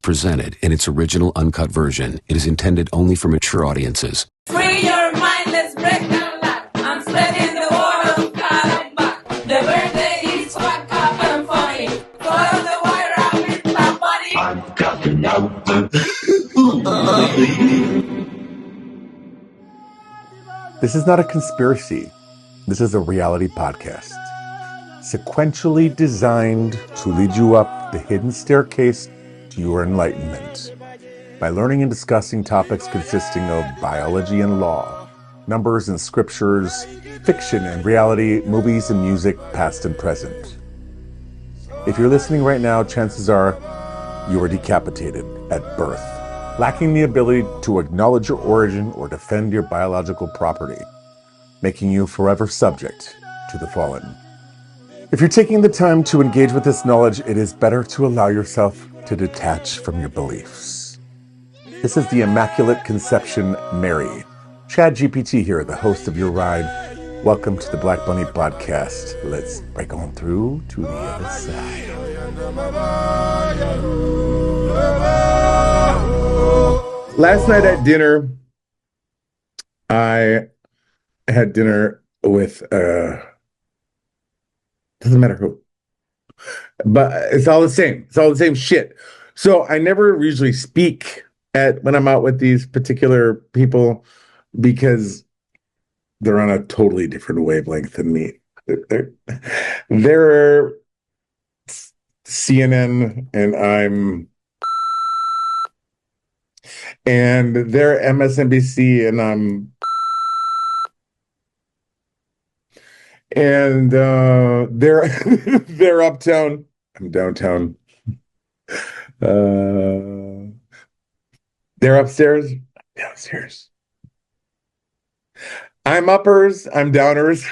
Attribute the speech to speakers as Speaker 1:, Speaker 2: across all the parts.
Speaker 1: presented in its original uncut version. It is intended only for mature audiences.
Speaker 2: Free your mind, let's break down life. I'm spreading the word of God back. The birthday is swag up and funny. Follow the wire up with my body.
Speaker 3: I'm coming out.
Speaker 4: This is not a conspiracy. This is a reality podcast, sequentially designed to lead you up the hidden staircase to your enlightenment by learning and discussing topics consisting of biology and law, numbers and scriptures, fiction and reality, movies and music, past and present. If you're listening right now, chances are you were decapitated at birth, lacking the ability to acknowledge your origin or defend your biological property, making you forever subject to the fallen. If you're taking the time to engage with this knowledge, it is better to allow yourself to detach from your beliefs. This is the Immaculate Conception Mary. Chad GPT here, the host of your ride. Welcome to the Black Bunny Podcast. Let's break on through to the other side. Last night at dinner, I had dinner with, doesn't matter who, but it's all the same. It's all the same shit. So I never usually speak when I'm out with these particular people because they're on a totally different wavelength than me. They're CNN and they're MSNBC and they're uptown. I'm downtown. They're upstairs. I'm downstairs. I'm uppers. I'm downers.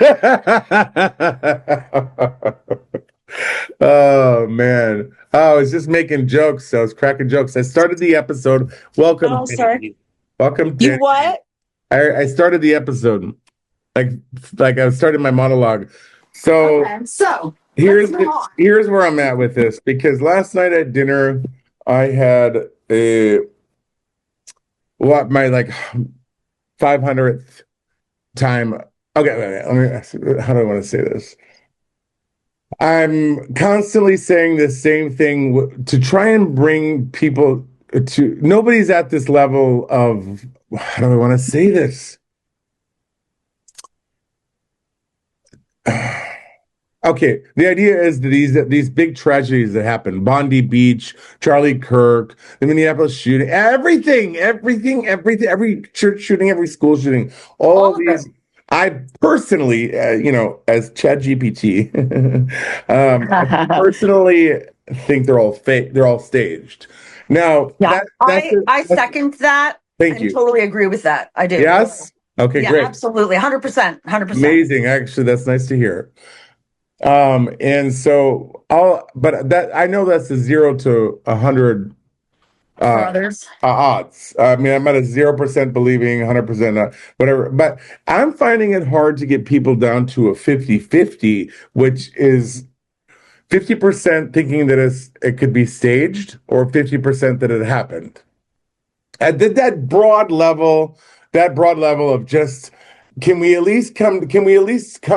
Speaker 4: Oh man. I was just making jokes. I was cracking jokes. I started the episode. Welcome.
Speaker 5: Oh, sorry.
Speaker 4: Welcome.
Speaker 5: You what?
Speaker 4: I started the episode. Like I started my monologue. So,
Speaker 5: okay. So
Speaker 4: here's where I'm at with this, because last night at dinner I had my 500th time. Okay, how do I want to say this? I'm constantly saying the same thing to try and bring people to. Nobody's at this level of. How do I want to say this? Okay, the idea is that these big tragedies that happen, Bondi Beach, Charlie Kirk, the Minneapolis shooting, everything, every church shooting, every school shooting, all these. I personally, as Chad GPT, I personally think they're all fake. They're all staged. Now,
Speaker 5: yeah, I second that.
Speaker 4: Thank you.
Speaker 5: Totally agree with that. I do.
Speaker 4: Yes. Okay,
Speaker 5: yeah,
Speaker 4: great.
Speaker 5: Absolutely. 100%.
Speaker 4: Amazing. Actually, that's nice to hear. And so I know that's a 0 to 100 odds. I mean, I'm at a 0% believing, 100% whatever, but I'm finding it hard to get people down to a 50-50, which is 50% thinking that it could be staged or 50% that it happened. At that broad level of just, can we at least come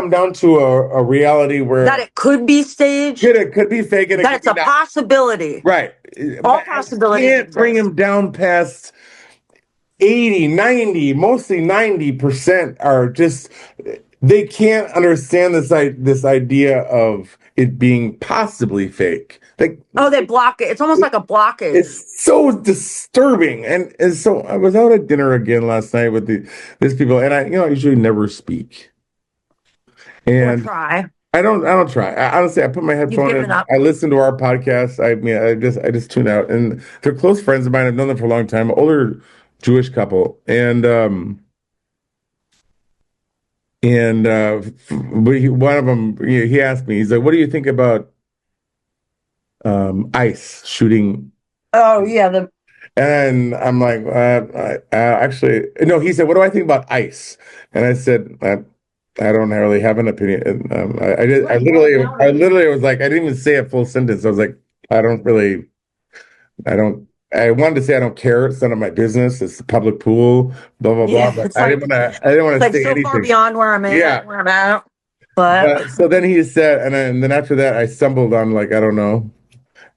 Speaker 4: down to a reality where
Speaker 5: that it could be staged,
Speaker 4: it could be fake, and
Speaker 5: that it's a possibility,
Speaker 4: right?
Speaker 5: All possibilities.
Speaker 4: Can't bring them down past 80, 90, mostly 90% are just, they can't understand this idea of it being possibly fake. They
Speaker 5: block it. It's almost like a blockage.
Speaker 4: It's so disturbing. And so I was out at dinner again last night with these people, and I usually never speak. And
Speaker 5: try.
Speaker 4: I don't try. Honestly, I put my headphone in. I listen to our podcast. I just tune out. And they're close friends of mine. I've known them for a long time. Older Jewish couple, and one of them, he asked me. He's like, "What do you think about ICE shooting?"
Speaker 5: Oh yeah,
Speaker 4: and I'm like, actually, no. He said, "What do I think about ICE?" And I said, I don't really have an opinion. And, I literally was like, I didn't even say a full sentence. I was like, I
Speaker 3: I wanted to say I don't care. It's none of my business. It's the public pool. Blah blah blah. But
Speaker 5: It's
Speaker 3: I
Speaker 5: like
Speaker 3: didn't want to. I didn't want
Speaker 5: it's
Speaker 3: to
Speaker 5: like
Speaker 3: say
Speaker 5: so far
Speaker 3: anything.
Speaker 5: beyond where I'm
Speaker 3: Yeah.
Speaker 5: at, where I'm at. But
Speaker 3: So then he said, and then after that, I stumbled on like I don't know.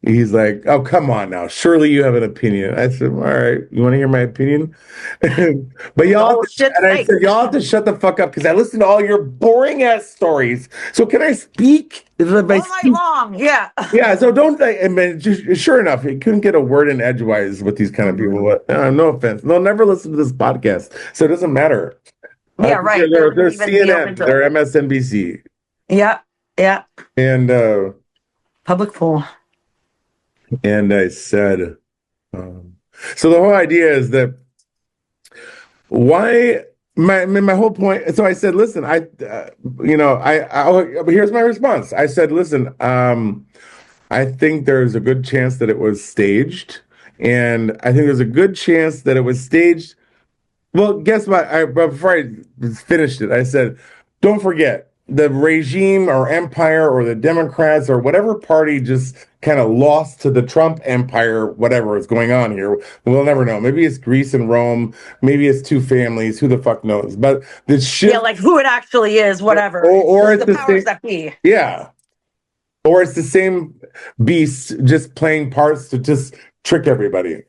Speaker 3: He's like, "Oh, come on now. Surely you have an opinion." I said, "All right, you want to hear my opinion?" But y'all,
Speaker 5: oh shit,
Speaker 3: and I
Speaker 5: fake.
Speaker 3: said, "Y'all have to shut the fuck up because I listen to all your boring ass stories. So can I speak? If I
Speaker 5: All night
Speaker 3: speak,
Speaker 5: long, yeah.
Speaker 3: yeah. So don't. I mean, just, sure enough, he couldn't get a word in edgewise with these kind of people. But, no offense, they'll never listen to this podcast, so it doesn't matter.
Speaker 5: Yeah, right. They
Speaker 3: They're
Speaker 5: wouldn't even be open
Speaker 3: CNN,
Speaker 5: to
Speaker 3: they're
Speaker 5: it.
Speaker 3: MSNBC,
Speaker 5: Yeah, yeah.
Speaker 3: and
Speaker 5: Public pool.
Speaker 3: I said, um, so the whole idea is that why my whole point. So I said, listen, here's my response. I said, listen, I think there's a good chance that it was staged, and I think there's a good chance that it was staged. Well, guess what? Before I finished it, I said, don't forget the regime or empire or the Democrats or whatever party just kind of lost to the Trump empire, whatever is going on here. We'll never know. Maybe it's Greece and Rome. Maybe it's two families. Who the fuck knows? But the shit.
Speaker 5: Yeah, like who it actually is, whatever.
Speaker 3: Or
Speaker 5: It's
Speaker 3: it's the
Speaker 5: powers
Speaker 3: same.
Speaker 5: that be.
Speaker 3: Yeah. Or it's the same beast just playing parts to just trick everybody.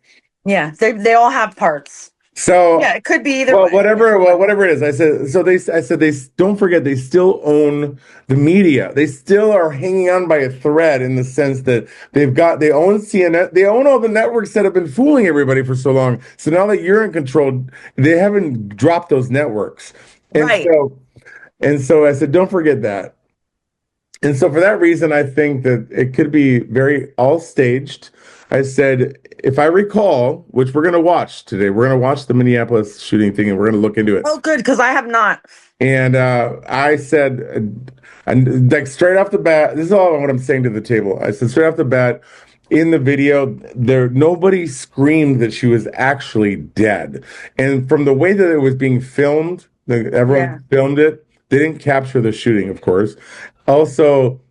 Speaker 5: Yeah, they all have parts.
Speaker 3: So
Speaker 5: Yeah, it could be either way.
Speaker 3: whatever it is. I said they don't forget they still own the media. They still are hanging on by a thread in the sense that they own CNN, they own all the networks that have been fooling everybody for so long. So now that you're in control, they haven't dropped those networks. And
Speaker 5: Right.
Speaker 3: so I said, don't forget that. And so for that reason, I think that it could be very all staged. I said, if I recall, which we're going to watch today, we're going to watch the Minneapolis shooting thing and we're going to look into it.
Speaker 5: Oh, good, because I have not.
Speaker 3: And I said, and like straight off the bat, this is all what I'm saying to the table. I said, straight off the bat, in the video, nobody screamed that she was actually dead. And from the way that it was being filmed, everyone filmed it. They didn't capture the shooting, of course. Also,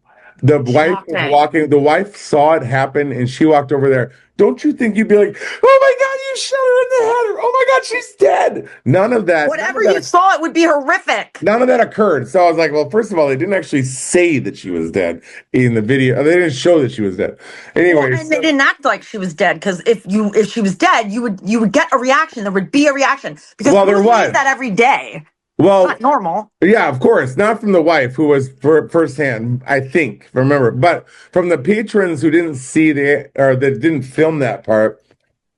Speaker 3: the wife was walking. The wife saw it happen, and she walked over there. Don't you think you'd be like, "Oh my God, you shot her in the head," or "Oh my God, she's dead"? None of that.
Speaker 5: Whatever you saw, it would be horrific.
Speaker 3: None of that occurred. So I was like, well, first of all, they didn't actually say that she was dead in the video. They didn't show that she was dead. Anyway,
Speaker 5: and they didn't act like she was dead because if she was dead, you would get a reaction. There would be a reaction because
Speaker 3: there was
Speaker 5: that every day.
Speaker 3: Well,
Speaker 5: it's not normal.
Speaker 3: Yeah, of course, not from the wife who was firsthand, I think, remember, but from the patrons who didn't see that didn't film that part.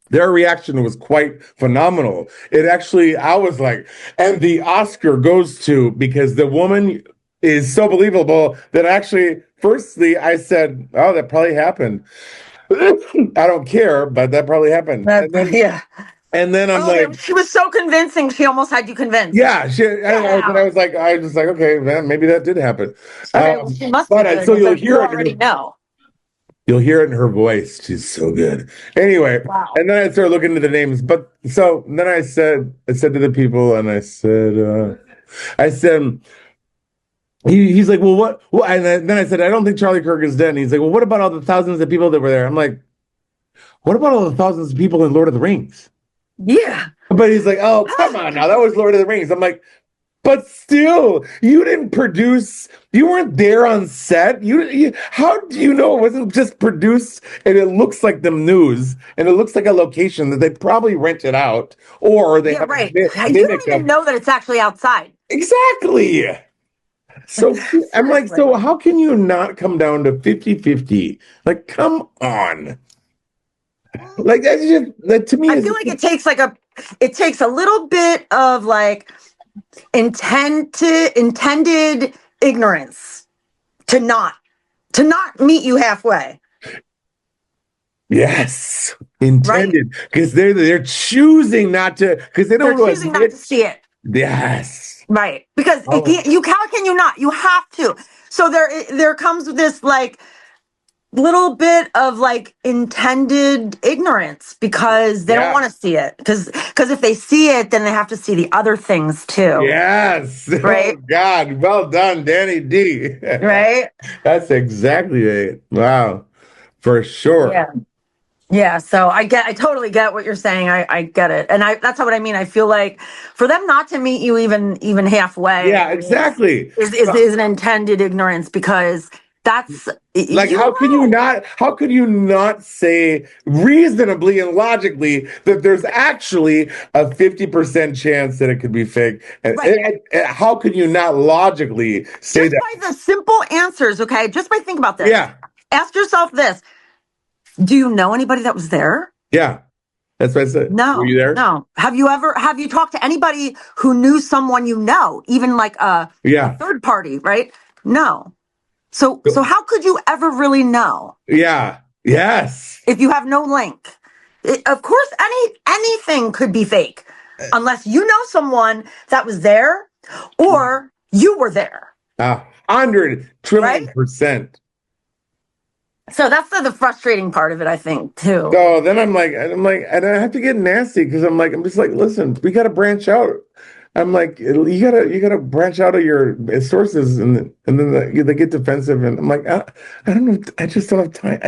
Speaker 3: Their reaction was quite phenomenal. It actually, I was like, and the Oscar goes to, because the woman is so believable that actually, firstly, I said, oh, that probably happened. I don't care, but that probably happened. And then I'm like,
Speaker 5: she was so convincing. She almost had you convinced.
Speaker 3: Yeah, I was like, okay, man, maybe that did happen.
Speaker 5: Okay, well, she must be good,
Speaker 3: so you'll hear
Speaker 5: you
Speaker 3: it.
Speaker 5: already know.
Speaker 3: You'll hear it in her voice. She's so good. Anyway, and then I started looking into the names. But so then I said to the people, and I said, he's like, well, what? And then I said, I don't think Charlie Kirk is dead. And he's like, well, what about all the thousands of people that were there? I'm like, what about all the thousands of people in Lord of the Rings?
Speaker 5: Yeah.
Speaker 3: But he's like, oh, come on now. That was Lord of the Rings. I'm like, but still, you weren't there on set. How do you know it wasn't just produced and it looks like the news and it looks like a location that they probably rented out or they have
Speaker 5: right. You don't even know that it's actually outside.
Speaker 3: Exactly. So I'm like, so how can you not come down to 50-50? Like, come on. Like that's just that to me.
Speaker 5: I feel like it takes a little bit of like intended ignorance to not meet you halfway.
Speaker 3: Yes, intended because they're choosing not to because they don't
Speaker 5: choosing not to see it.
Speaker 3: Yes,
Speaker 5: right. Because how can you not? You have to. So there comes this like little bit of like intended ignorance because they don't want to see it because if they see it then they have to see the other things too.
Speaker 3: Yes.
Speaker 5: Right.
Speaker 3: Oh God, well done, Dani D.
Speaker 5: Right.
Speaker 3: That's exactly it. Wow, for sure.
Speaker 5: Yeah. Yeah, so I totally get what you're saying. I get it, and that's what I mean. I feel like for them not to meet you even halfway,
Speaker 3: Yeah, exactly.
Speaker 5: is an intended ignorance, because that's
Speaker 3: Like,
Speaker 5: you
Speaker 3: how could you not say reasonably and logically that there's actually a 50% chance that it could be fake? And how could you not logically say
Speaker 5: just
Speaker 3: that?
Speaker 5: by the simple answers, okay? Just by think about this.
Speaker 3: Yeah.
Speaker 5: Ask yourself this: do you know anybody that was there?
Speaker 3: Yeah. That's what I said.
Speaker 5: No.
Speaker 3: Were you there?
Speaker 5: No. Have you talked to anybody who knew someone you know, even like a third party, right? No. So how could you ever really know?
Speaker 3: Yeah. Yes.
Speaker 5: If you have no link. Of course, anything could be fake unless you know someone that was there or you were there.
Speaker 3: 100 trillion%.
Speaker 5: So that's the frustrating part of it, I think, too.
Speaker 3: So then I'm like, and I have to get nasty because I'm just like, listen, we got to branch out. I'm like, you gotta branch out of your sources, and then they get defensive, and I'm like, I don't know, I just don't have time.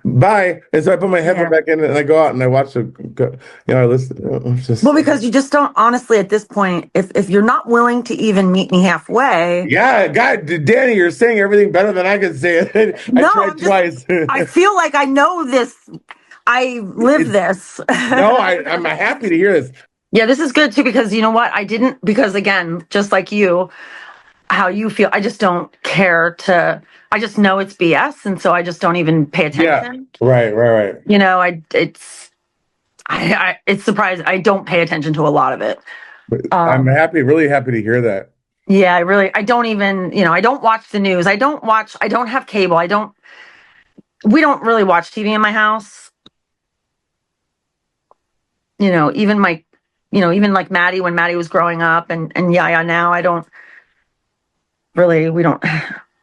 Speaker 3: Bye. And so I put my headphone back in, and I go out and I watch I listen.
Speaker 5: Because you just don't, honestly, at this point, if you're not willing to even meet me halfway.
Speaker 3: Yeah, God, Dani, you're saying everything better than I can say it. I tried twice.
Speaker 5: I feel like I know this. I live this.
Speaker 3: No, I'm happy to hear this.
Speaker 5: Yeah, this is good too, because you know what? Because again, just like you, how you feel, I just don't care I just know it's BS. And so I just don't even pay attention.
Speaker 3: Yeah, right.
Speaker 5: You know, it's surprising. I don't pay attention to a lot of it.
Speaker 3: I'm really happy to hear that.
Speaker 5: Yeah, I don't even, I don't watch the news. I don't have cable. We don't really watch TV in my house. Even like Maddie, when Maddie was growing up, and Yaya now, we don't.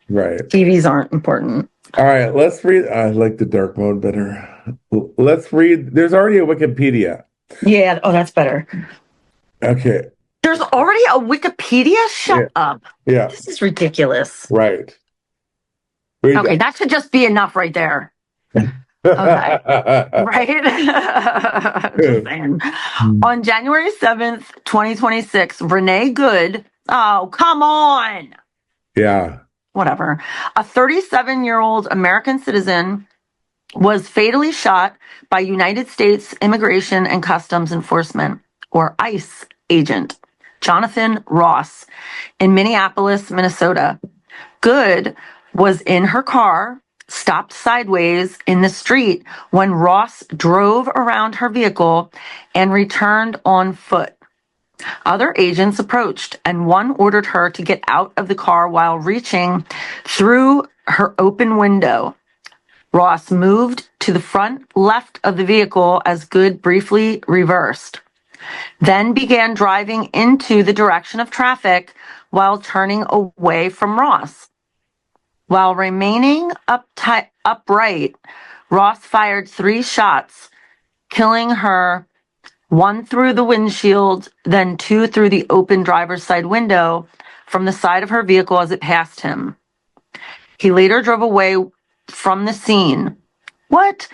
Speaker 3: Right.
Speaker 5: TVs aren't important.
Speaker 3: All right, let's read. I like the dark mode better. Let's read. There's already a Wikipedia.
Speaker 5: Yeah. Oh, that's better.
Speaker 3: Okay.
Speaker 5: There's already a Wikipedia? Shut up.
Speaker 3: Yeah.
Speaker 5: This is ridiculous.
Speaker 3: Right.
Speaker 5: Okay, that should just be enough right there. Okay. Right? Just saying. On January 7th, 2026, Renee Good. Oh, come on.
Speaker 3: Yeah.
Speaker 5: Whatever. A 37-year-old American citizen was fatally shot by United States Immigration and Customs Enforcement, or ICE, agent Jonathan Ross in Minneapolis, Minnesota. Good was in her car, stopped sideways in the street when Ross drove around her vehicle and returned on foot. Other agents approached, and one ordered her to get out of the car while reaching through her open window. Ross moved to the front left of the vehicle as Good briefly reversed, then began driving into the direction of traffic while turning away from Ross. While remaining upright, Ross fired 3 shots, killing her, 1 through the windshield, then 2 through the open driver's side window from the side of her vehicle as it passed him. He later drove away from the scene. What?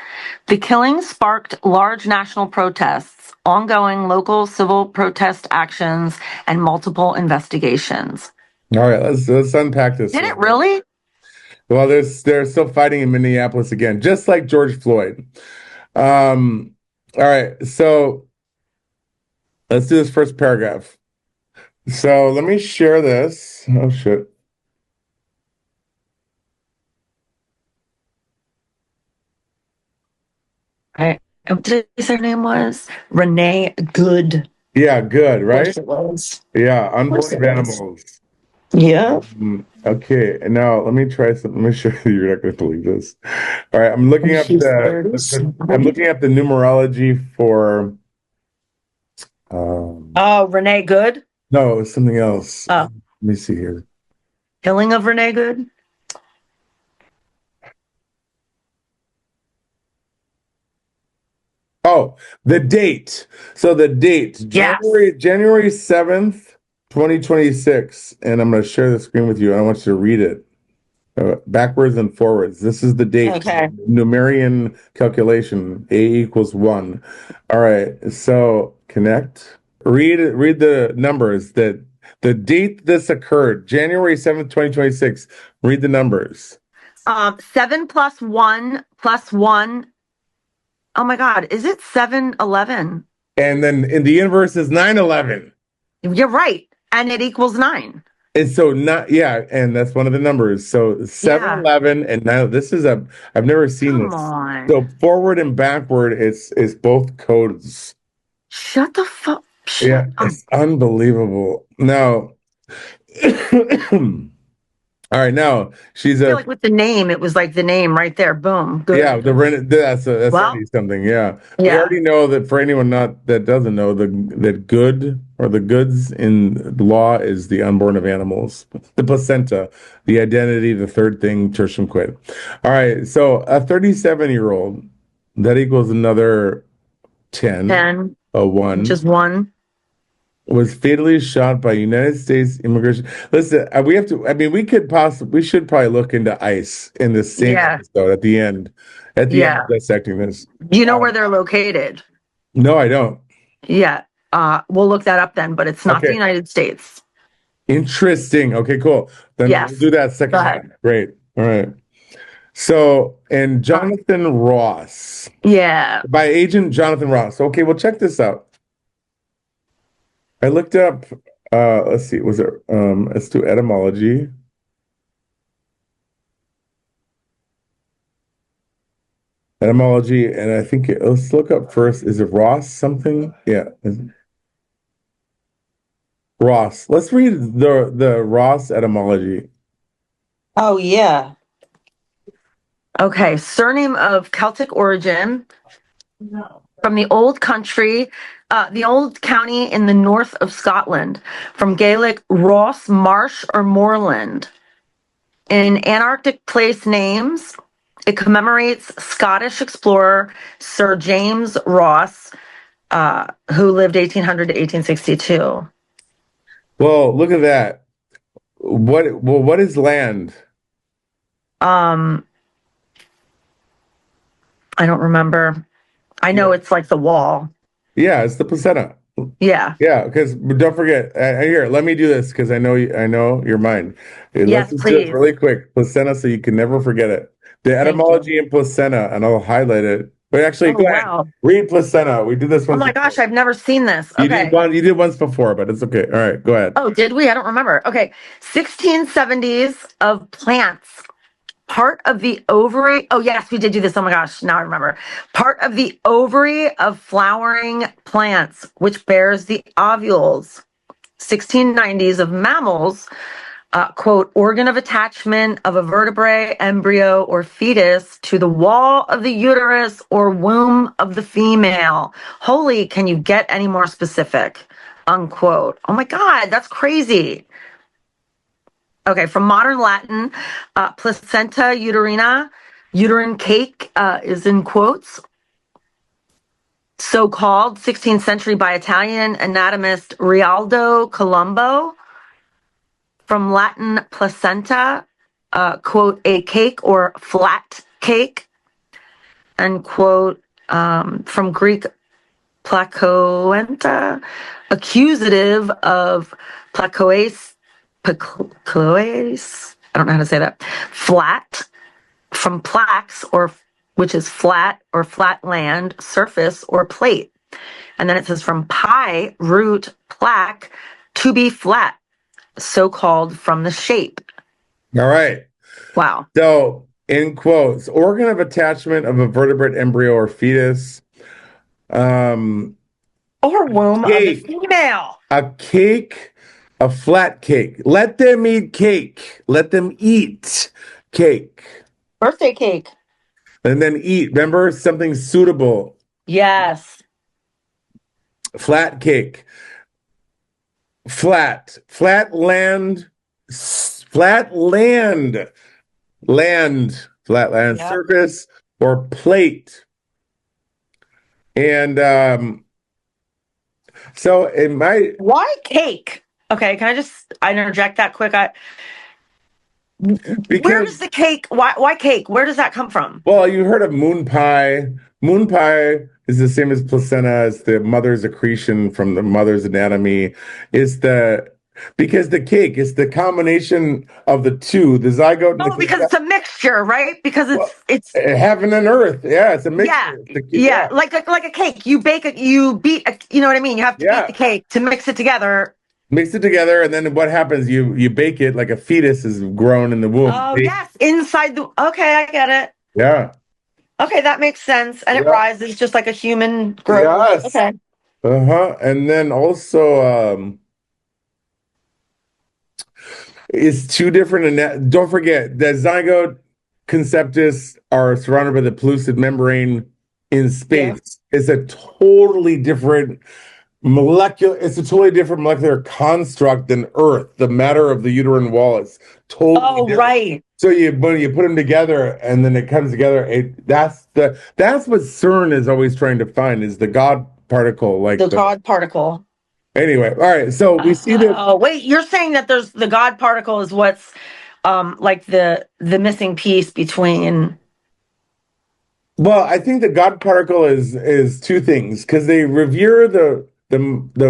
Speaker 5: The killing sparked large national protests, ongoing local civil protest actions, and multiple investigations.
Speaker 3: All right, let's unpack this.
Speaker 5: Did it really?
Speaker 3: Well, they're still fighting in Minneapolis again, just like George Floyd. All right, so let's do this first paragraph. So let me share this. Oh, shit.
Speaker 5: What did I say her name was? Renee Good.
Speaker 3: Yeah, Good, right?
Speaker 5: Of course it was.
Speaker 3: Yeah, Unborn Animals.
Speaker 5: Yeah.
Speaker 3: Okay, and now let me try something. Let me show you. You're not going to believe this. All right, I'm looking up the numerology for.
Speaker 5: Renee Good?
Speaker 3: No, it's something else.
Speaker 5: Oh.
Speaker 3: Let me see here.
Speaker 5: Killing of Renee Good?
Speaker 3: Oh, the date. So the date,
Speaker 5: Yes.
Speaker 3: January 7th, 2026. And I'm going to share the screen with you. And I want you to read it. backwards and forwards. This is the date.
Speaker 5: Okay.
Speaker 3: Numerian calculation. A equals 1. All right. So connect. Read the numbers that the date this occurred, January 7th, 2026. Read the numbers.
Speaker 5: 7 plus 1 plus 1. Oh my God, is it 7-11?
Speaker 3: And then in the universe is 9/11.
Speaker 5: You're right. And it equals 9.
Speaker 3: And so and that's one of the numbers. So 7/11 and now this is I've never seen
Speaker 5: Come
Speaker 3: this.
Speaker 5: on.
Speaker 3: So forward and backward is both codes.
Speaker 5: Shut the fuck.
Speaker 3: Yeah, it's unbelievable. Now, all right, now she's
Speaker 5: I feel like with the name, it was like the name right there. Boom. Good.
Speaker 3: yeah, that's
Speaker 5: Well,
Speaker 3: already something. Yeah. We
Speaker 5: yeah.
Speaker 3: already know that for anyone that doesn't know, that good or the goods in law is the unborn of animals, the placenta, the identity, the third thing, tertium quid. All right, so a 37-year-old, that equals another 10, a 1.
Speaker 5: Which is 1.
Speaker 3: Was fatally shot by United States immigration. Listen, we have to. I mean, we should probably look into ICE in this same episode at the end. At the end of dissecting this.
Speaker 5: You know where they're located?
Speaker 3: No, I don't.
Speaker 5: Yeah. We'll look that up then, but it's not the United States.
Speaker 3: Interesting. Okay, cool. Then we'll do that second half. Great. All right. So, and Jonathan Ross.
Speaker 5: Yeah.
Speaker 3: By Agent Jonathan Ross. Okay, well, check this out. I looked up, let's see, let's do etymology. Etymology, and I think, let's look up first, is it Ross something? Yeah. Ross. Let's read the Ross etymology.
Speaker 5: Oh, yeah. Okay, surname of Celtic origin. From the old country, the old county in the north of Scotland, from Gaelic Ross, marsh, or moorland. In Antarctic place names, it commemorates Scottish explorer Sir James Ross, who lived 1800 to 1862.
Speaker 3: Well, look at that. What is land?
Speaker 5: I don't remember. I know it's like the wall.
Speaker 3: Yeah, it's the placenta.
Speaker 5: Yeah.
Speaker 3: Yeah, because don't forget. Here, let me do this because I know your mind.
Speaker 5: Yes,
Speaker 3: Let's just
Speaker 5: please.
Speaker 3: do it really quick. Placenta, so you can never forget it. The etymology in placenta, and I'll highlight it. But actually, go ahead. Read placenta. We did this one.
Speaker 5: Oh my gosh, I've never seen this. Okay.
Speaker 3: You did once before, but it's okay. All right, go ahead.
Speaker 5: Oh, did we? I don't remember. Okay. 1670s of plants. Part of the ovary. Oh, yes, we did do this. Oh my gosh, now I remember. Part of the ovary of flowering plants, which bears the ovules. 1690s of mammals. Quote, organ of attachment of a vertebrate, embryo, or fetus to the wall of the uterus or womb of the female. Holy, can you get any more specific? Unquote. Oh my God, that's crazy. Okay, from modern Latin, placenta uterina, uterine cake is in quotes. So-called 16th century by Italian anatomist Rialdo Colombo. From Latin placenta, quote, a cake or flat cake, and quote, from Greek plakoenta, accusative of plakoes, I don't know how to say that, flat, from plaques, which is flat or flat land, surface, or plate. And then it says from pi, root, plaque, to be flat. So-called from the shape.
Speaker 3: All right.
Speaker 5: Wow.
Speaker 3: So, in quotes, organ of attachment of a vertebrate, embryo, or fetus.
Speaker 5: Or womb of the female.
Speaker 3: A cake, a flat cake. Let them eat cake. Let them eat cake.
Speaker 5: Birthday cake.
Speaker 3: And then eat. Remember, something suitable.
Speaker 5: Yes.
Speaker 3: Flat cake. Flat land, yep. Surface or plate. And so why
Speaker 5: cake? Okay, can I interject that quick? Where does the cake? Why cake? Where does that come from?
Speaker 3: Well, you heard of moon pie. Moon pie is the same as placenta, it's the mother's accretion from the mother's anatomy. It's because the cake is the combination of the two, the zygote and the
Speaker 5: Oh, because it's a mixture, right? Because it's
Speaker 3: heaven and earth. Yeah, it's a
Speaker 5: yeah,
Speaker 3: mixture.
Speaker 5: yeah, like a cake. You bake it, you beat, you know what I mean? You have to beat the cake to mix it together.
Speaker 3: Mix it together, and then what happens? You bake it like a fetus is grown in the womb.
Speaker 5: Oh, yes, inside the. Okay, I get it.
Speaker 3: Yeah.
Speaker 5: Okay, that makes sense, and it rises just like a human grows.
Speaker 3: Yes.
Speaker 5: Okay.
Speaker 3: And then also, it's two different. Don't forget that zygote conceptus are surrounded by the pellucid membrane in space. Yeah. It's a totally different molecular construct than Earth. The matter of the uterine wall is totally different.
Speaker 5: Right.
Speaker 3: So when you put them together and then it comes together, that's what CERN is always trying to find, is the God particle, like
Speaker 5: the God particle.
Speaker 3: Anyway, all right. So we see that.
Speaker 5: Oh, wait, you're saying that there's the God particle is what's like the missing piece between.
Speaker 3: Well, I think the God particle is two things, because they revere the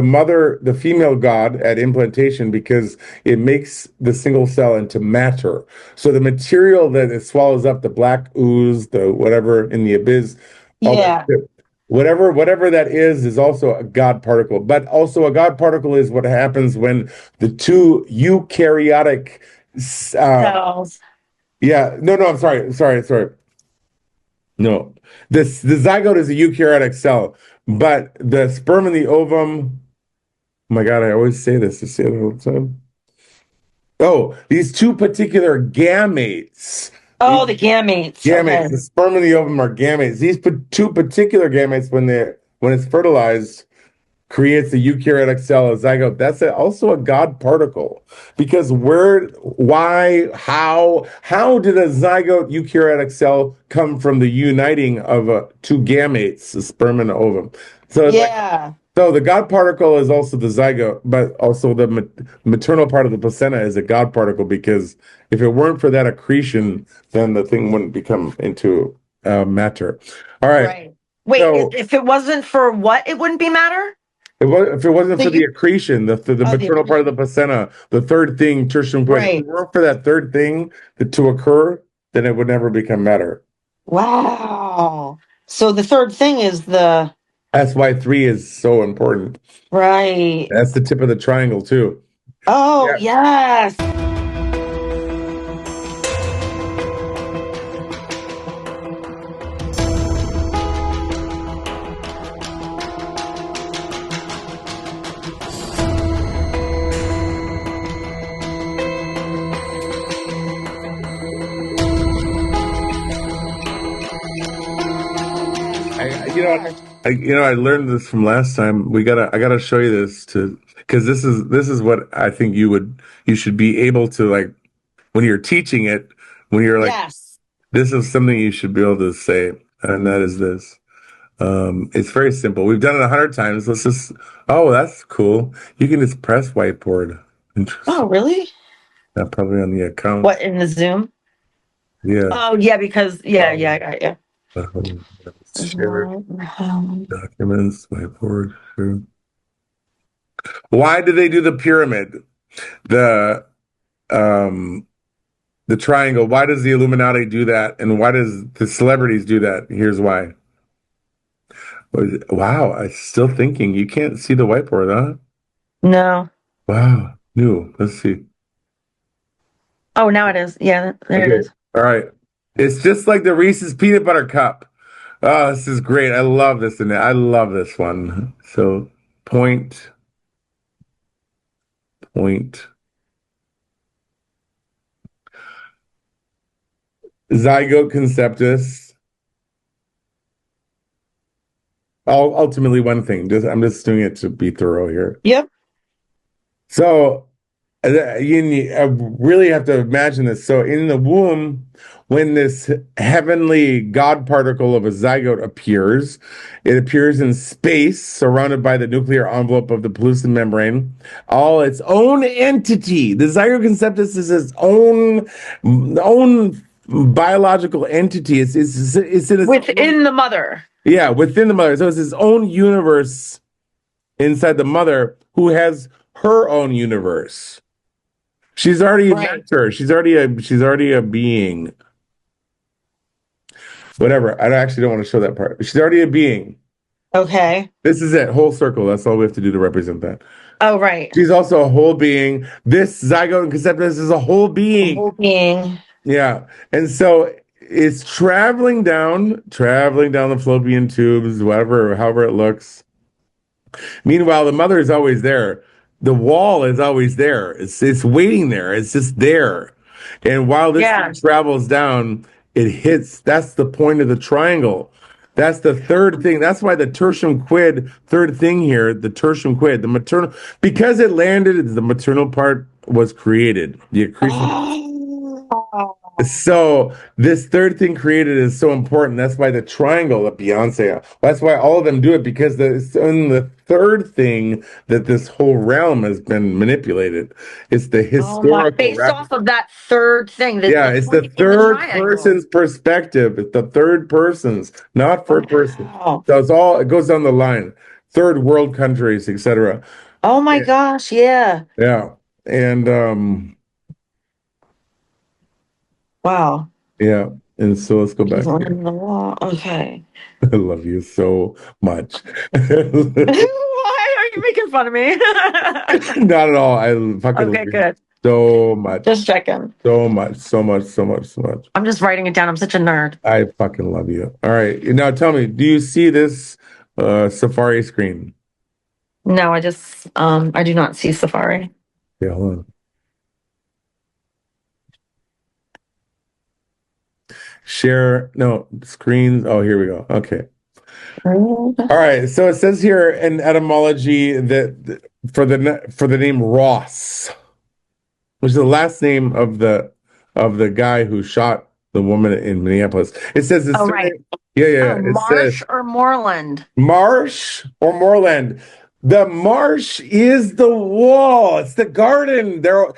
Speaker 3: mother, the female God at implantation, because it makes the single cell into matter. So the material that it swallows up, the black ooze, the whatever in the abyss, whatever that is also a God particle. But also a God particle is what happens when the two eukaryotic
Speaker 5: cells.
Speaker 3: Yeah, no, I'm sorry. No, the zygote is a eukaryotic cell, but the sperm and the ovum. Oh my God, I always say this. I say it all the time. Oh, these two particular gametes.
Speaker 5: Oh, the gametes.
Speaker 3: Gametes.
Speaker 5: Okay.
Speaker 3: The sperm and the ovum are gametes. These two particular gametes, when it's fertilized, creates the eukaryotic cell, a zygote. That's also a God particle, because how did a zygote eukaryotic cell come from the uniting of two gametes, the sperm and the ovum? So so the God particle is also the zygote, but also the maternal part of the placenta is a God particle, because if it weren't for that accretion, then the thing wouldn't become into matter. All right.
Speaker 5: Right. Wait, so, if it wasn't for what, it wouldn't be matter?
Speaker 3: If it wasn't for the accretion, the maternal part of the placenta, the third thing, tertium point, if it weren't for that third thing to occur, then it would never become matter.
Speaker 5: Wow. So the third thing is
Speaker 3: That's why 3 is so important.
Speaker 5: Right.
Speaker 3: That's the tip of the triangle, too.
Speaker 5: Oh, yes.
Speaker 3: I learned this from last time. I gotta show you this because this is what I think you should be able to, like, when you're teaching it, when you're like, this is something you should be able to say, and that is this. It's very simple. We've done it 100 times. That's cool. You can just press whiteboard. Interesting.
Speaker 5: Oh, really?
Speaker 3: Yeah, probably on the account.
Speaker 5: What, in the Zoom?
Speaker 3: Yeah.
Speaker 5: Oh, yeah, because, I got you.
Speaker 3: Share documents, whiteboard. Sure. Why do they do the pyramid? The triangle. Why does the Illuminati do that? And why does the celebrities do that? Here's why. Wow, I'm still thinking. You can't see the whiteboard, huh?
Speaker 5: No.
Speaker 3: Wow. New. Let's see.
Speaker 5: Oh, now it is. Yeah, there it is.
Speaker 3: All right. It's just like the Reese's peanut butter cup. Oh, this is great. I love this. And I love this one. So point. Zygote conceptus. Ultimately one thing. I'm just doing it to be thorough here.
Speaker 5: Yep.
Speaker 3: So You really have to imagine this. So in the womb, when this heavenly God particle of a zygote appears, it appears in space, surrounded by the nuclear envelope of the pellucid membrane, all its own entity. The zygote conceptus is its own biological entity. It's in its
Speaker 5: Within the mother.
Speaker 3: yeah, within the mother. So it's its own universe inside the mother, who has her own universe. She's already a vector. She's already a being. Whatever. I actually don't want to show that part. She's already a being.
Speaker 5: Okay.
Speaker 3: This is it. Whole circle. That's all we have to do to represent that.
Speaker 5: Oh, right.
Speaker 3: She's also a whole being. This zygote and conceptus is a whole being.
Speaker 5: Whole being.
Speaker 3: Yeah. And so it's traveling down the fallopian tubes, however it looks. Meanwhile, the mother is always there. The wall is always there. It's waiting there. It's just there. And while this thing travels down, it hits. That's the point of the triangle. That's the third thing. That's why the tertium quid, third thing here, the tertium quid, the maternal, because it landed, the maternal part was created. The accretion. So this third thing created is so important. That's why the triangle of Beyonce. That's why all of them do it, because it's in the third thing that this whole realm has been manipulated. It's the historical.
Speaker 5: Based off of that third thing.
Speaker 3: It's the third person's perspective. It's the third person's, not first person. So it goes down the line. Third world countries, etc.
Speaker 5: Oh my gosh, yeah.
Speaker 3: Yeah. And
Speaker 5: wow.
Speaker 3: Yeah. And so let's go back.
Speaker 5: Okay.
Speaker 3: I love you so much.
Speaker 5: Why are you making fun of me?
Speaker 3: Not at all. I fucking
Speaker 5: okay, good.
Speaker 3: So much.
Speaker 5: Just checking.
Speaker 3: So much.
Speaker 5: I'm just writing it down. I'm such a nerd.
Speaker 3: I fucking love you. All right. Now tell me, do you see this Safari screen?
Speaker 5: No, I do not see Safari.
Speaker 3: Yeah, hold on. Share, no, screens. Oh, here we go. Okay. All right. So it says here in etymology that for the name Ross, which is the last name of the guy who shot the woman in Minneapolis. It says the surname, yeah. It
Speaker 5: Marsh or Moreland.
Speaker 3: Marsh or Moreland. The marsh is the wall. It's the garden. They're all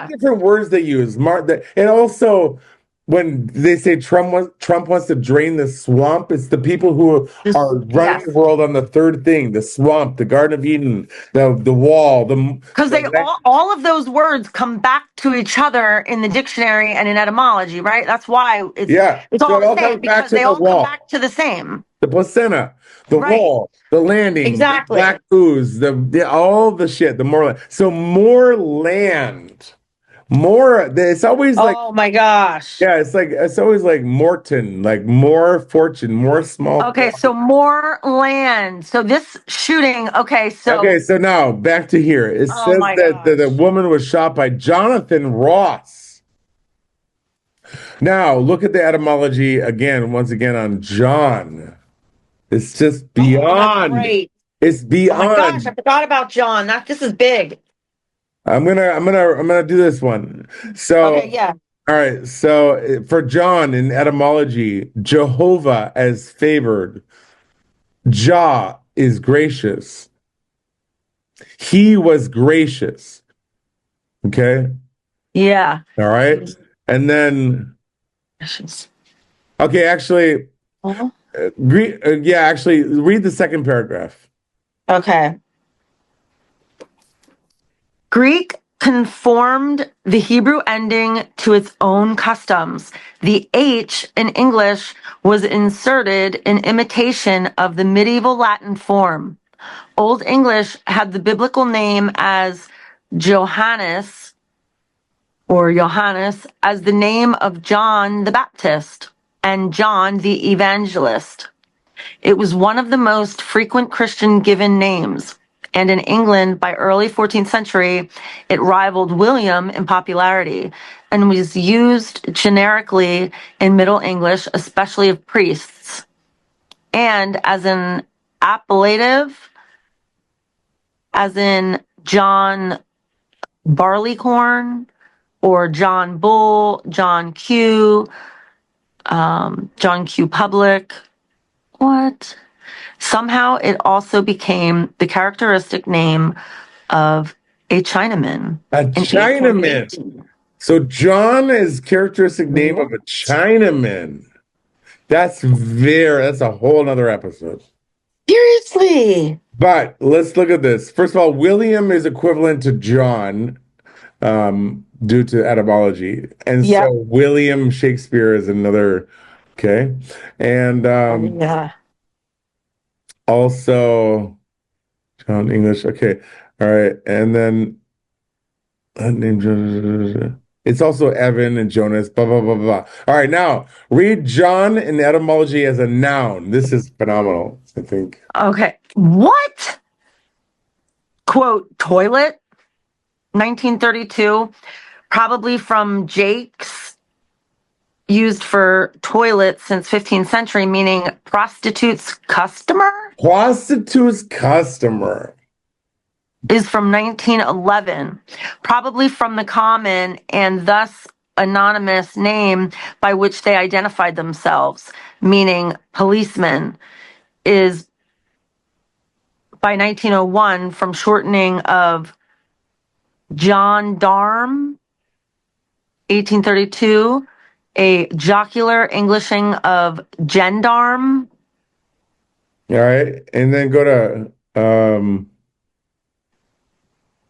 Speaker 3: different words they use. And also, when they say Trump wants to drain the swamp, it's the people who are running the world on the third thing: the swamp, the Garden of Eden, the wall.
Speaker 5: Because all of those words come back to each other in the dictionary and in etymology, right? That's why it's all the same, because they all come back to the same.
Speaker 3: The placenta, the wall, the landing, the black ooze, all the shit, the moorland. So moorland. It's always like,
Speaker 5: oh my gosh.
Speaker 3: Yeah, it's always like Morton, like more fortune, more small.
Speaker 5: Okay, so more land. So this shooting,
Speaker 3: so now back to here. It says that the woman was shot by Jonathan Ross. Now look at the etymology once again on John. It's just beyond. It's beyond.
Speaker 5: Oh my gosh, I forgot about John. This is big.
Speaker 3: I'm gonna do this one. So all right. So for John in etymology, Jehovah as favored. Jah is gracious. He was gracious. Okay.
Speaker 5: Yeah.
Speaker 3: All right. And then. Okay. Actually. Actually, read the second paragraph.
Speaker 5: Okay. Greek conformed the Hebrew ending to its own customs. The H in English was inserted in imitation of the medieval Latin form. Old English had the biblical name as Johannes as the name of John the Baptist and John the Evangelist. It was one of the most frequent Christian given names. And in England, by early 14th century, it rivaled William in popularity and was used generically in Middle English, especially of priests, and as an appellative, as in John Barleycorn or John Bull, John Q, John Q Public. What? Somehow it also became the characteristic name of a Chinaman.
Speaker 3: A Chinaman. So John is characteristic name of a Chinaman. That's a whole nother episode.
Speaker 5: Seriously.
Speaker 3: But let's look at this. First of all, William is equivalent to John due to etymology. And
Speaker 5: Yep.
Speaker 3: so William Shakespeare is another, okay. And
Speaker 5: Yeah.
Speaker 3: also John English. Okay. All right. And then it's also Evan and Jonas, blah, blah, blah, blah. All right. Now read John in etymology as a noun. This is phenomenal, I think.
Speaker 5: Okay. What? Quote, toilet, 1932, probably from Jake's, used for toilet since 15th century, meaning prostitute's customer.
Speaker 3: Prostitute's customer
Speaker 5: is from 1911, probably from the common and thus anonymous name by which they identified themselves, meaning policeman, is by 1901 from shortening of gendarme, 1832, a jocular Englishing of gendarme.
Speaker 3: All right. And then go to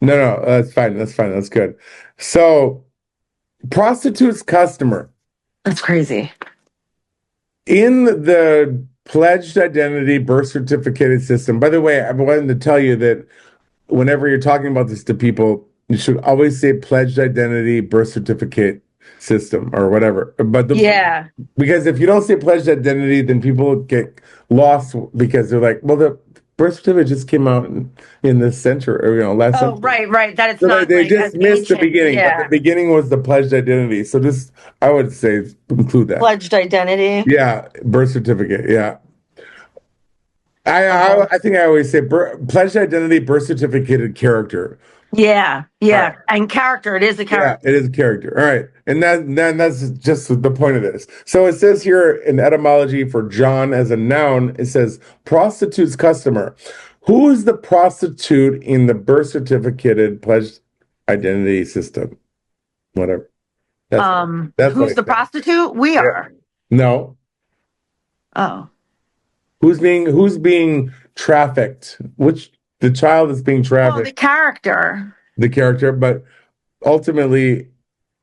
Speaker 3: no, that's fine. That's fine. That's good. So prostitute's customer.
Speaker 5: That's crazy.
Speaker 3: In the pledged identity birth certificate system, by the way, I wanted to tell you that whenever you're talking about this to people, you should always say pledged identity birth certificate system or whatever. But because if you don't say pledged identity, then people get lost because they're like, well, the birth certificate just came out in this century, or last century.
Speaker 5: Right. That it's
Speaker 3: So
Speaker 5: not.
Speaker 3: they just missed the beginning, but the beginning was the pledged identity. So just, I would say, include that.
Speaker 5: Pledged identity.
Speaker 3: Yeah, birth certificate. Yeah. I think I always say pledged identity, birth certificate, and character.
Speaker 5: Yeah.
Speaker 3: Right.
Speaker 5: And character. It is a character.
Speaker 3: Yeah, it is a character. All right. And that's just the point of this. So it says here in etymology for John as a noun, it says prostitute's customer. Who is the prostitute in the birth certificated pledged identity system? Whatever. That's
Speaker 5: who's the prostitute? We are.
Speaker 3: No.
Speaker 5: Oh.
Speaker 3: Who's being trafficked? The child is being trafficked.
Speaker 5: Oh, the character.
Speaker 3: The character, but ultimately,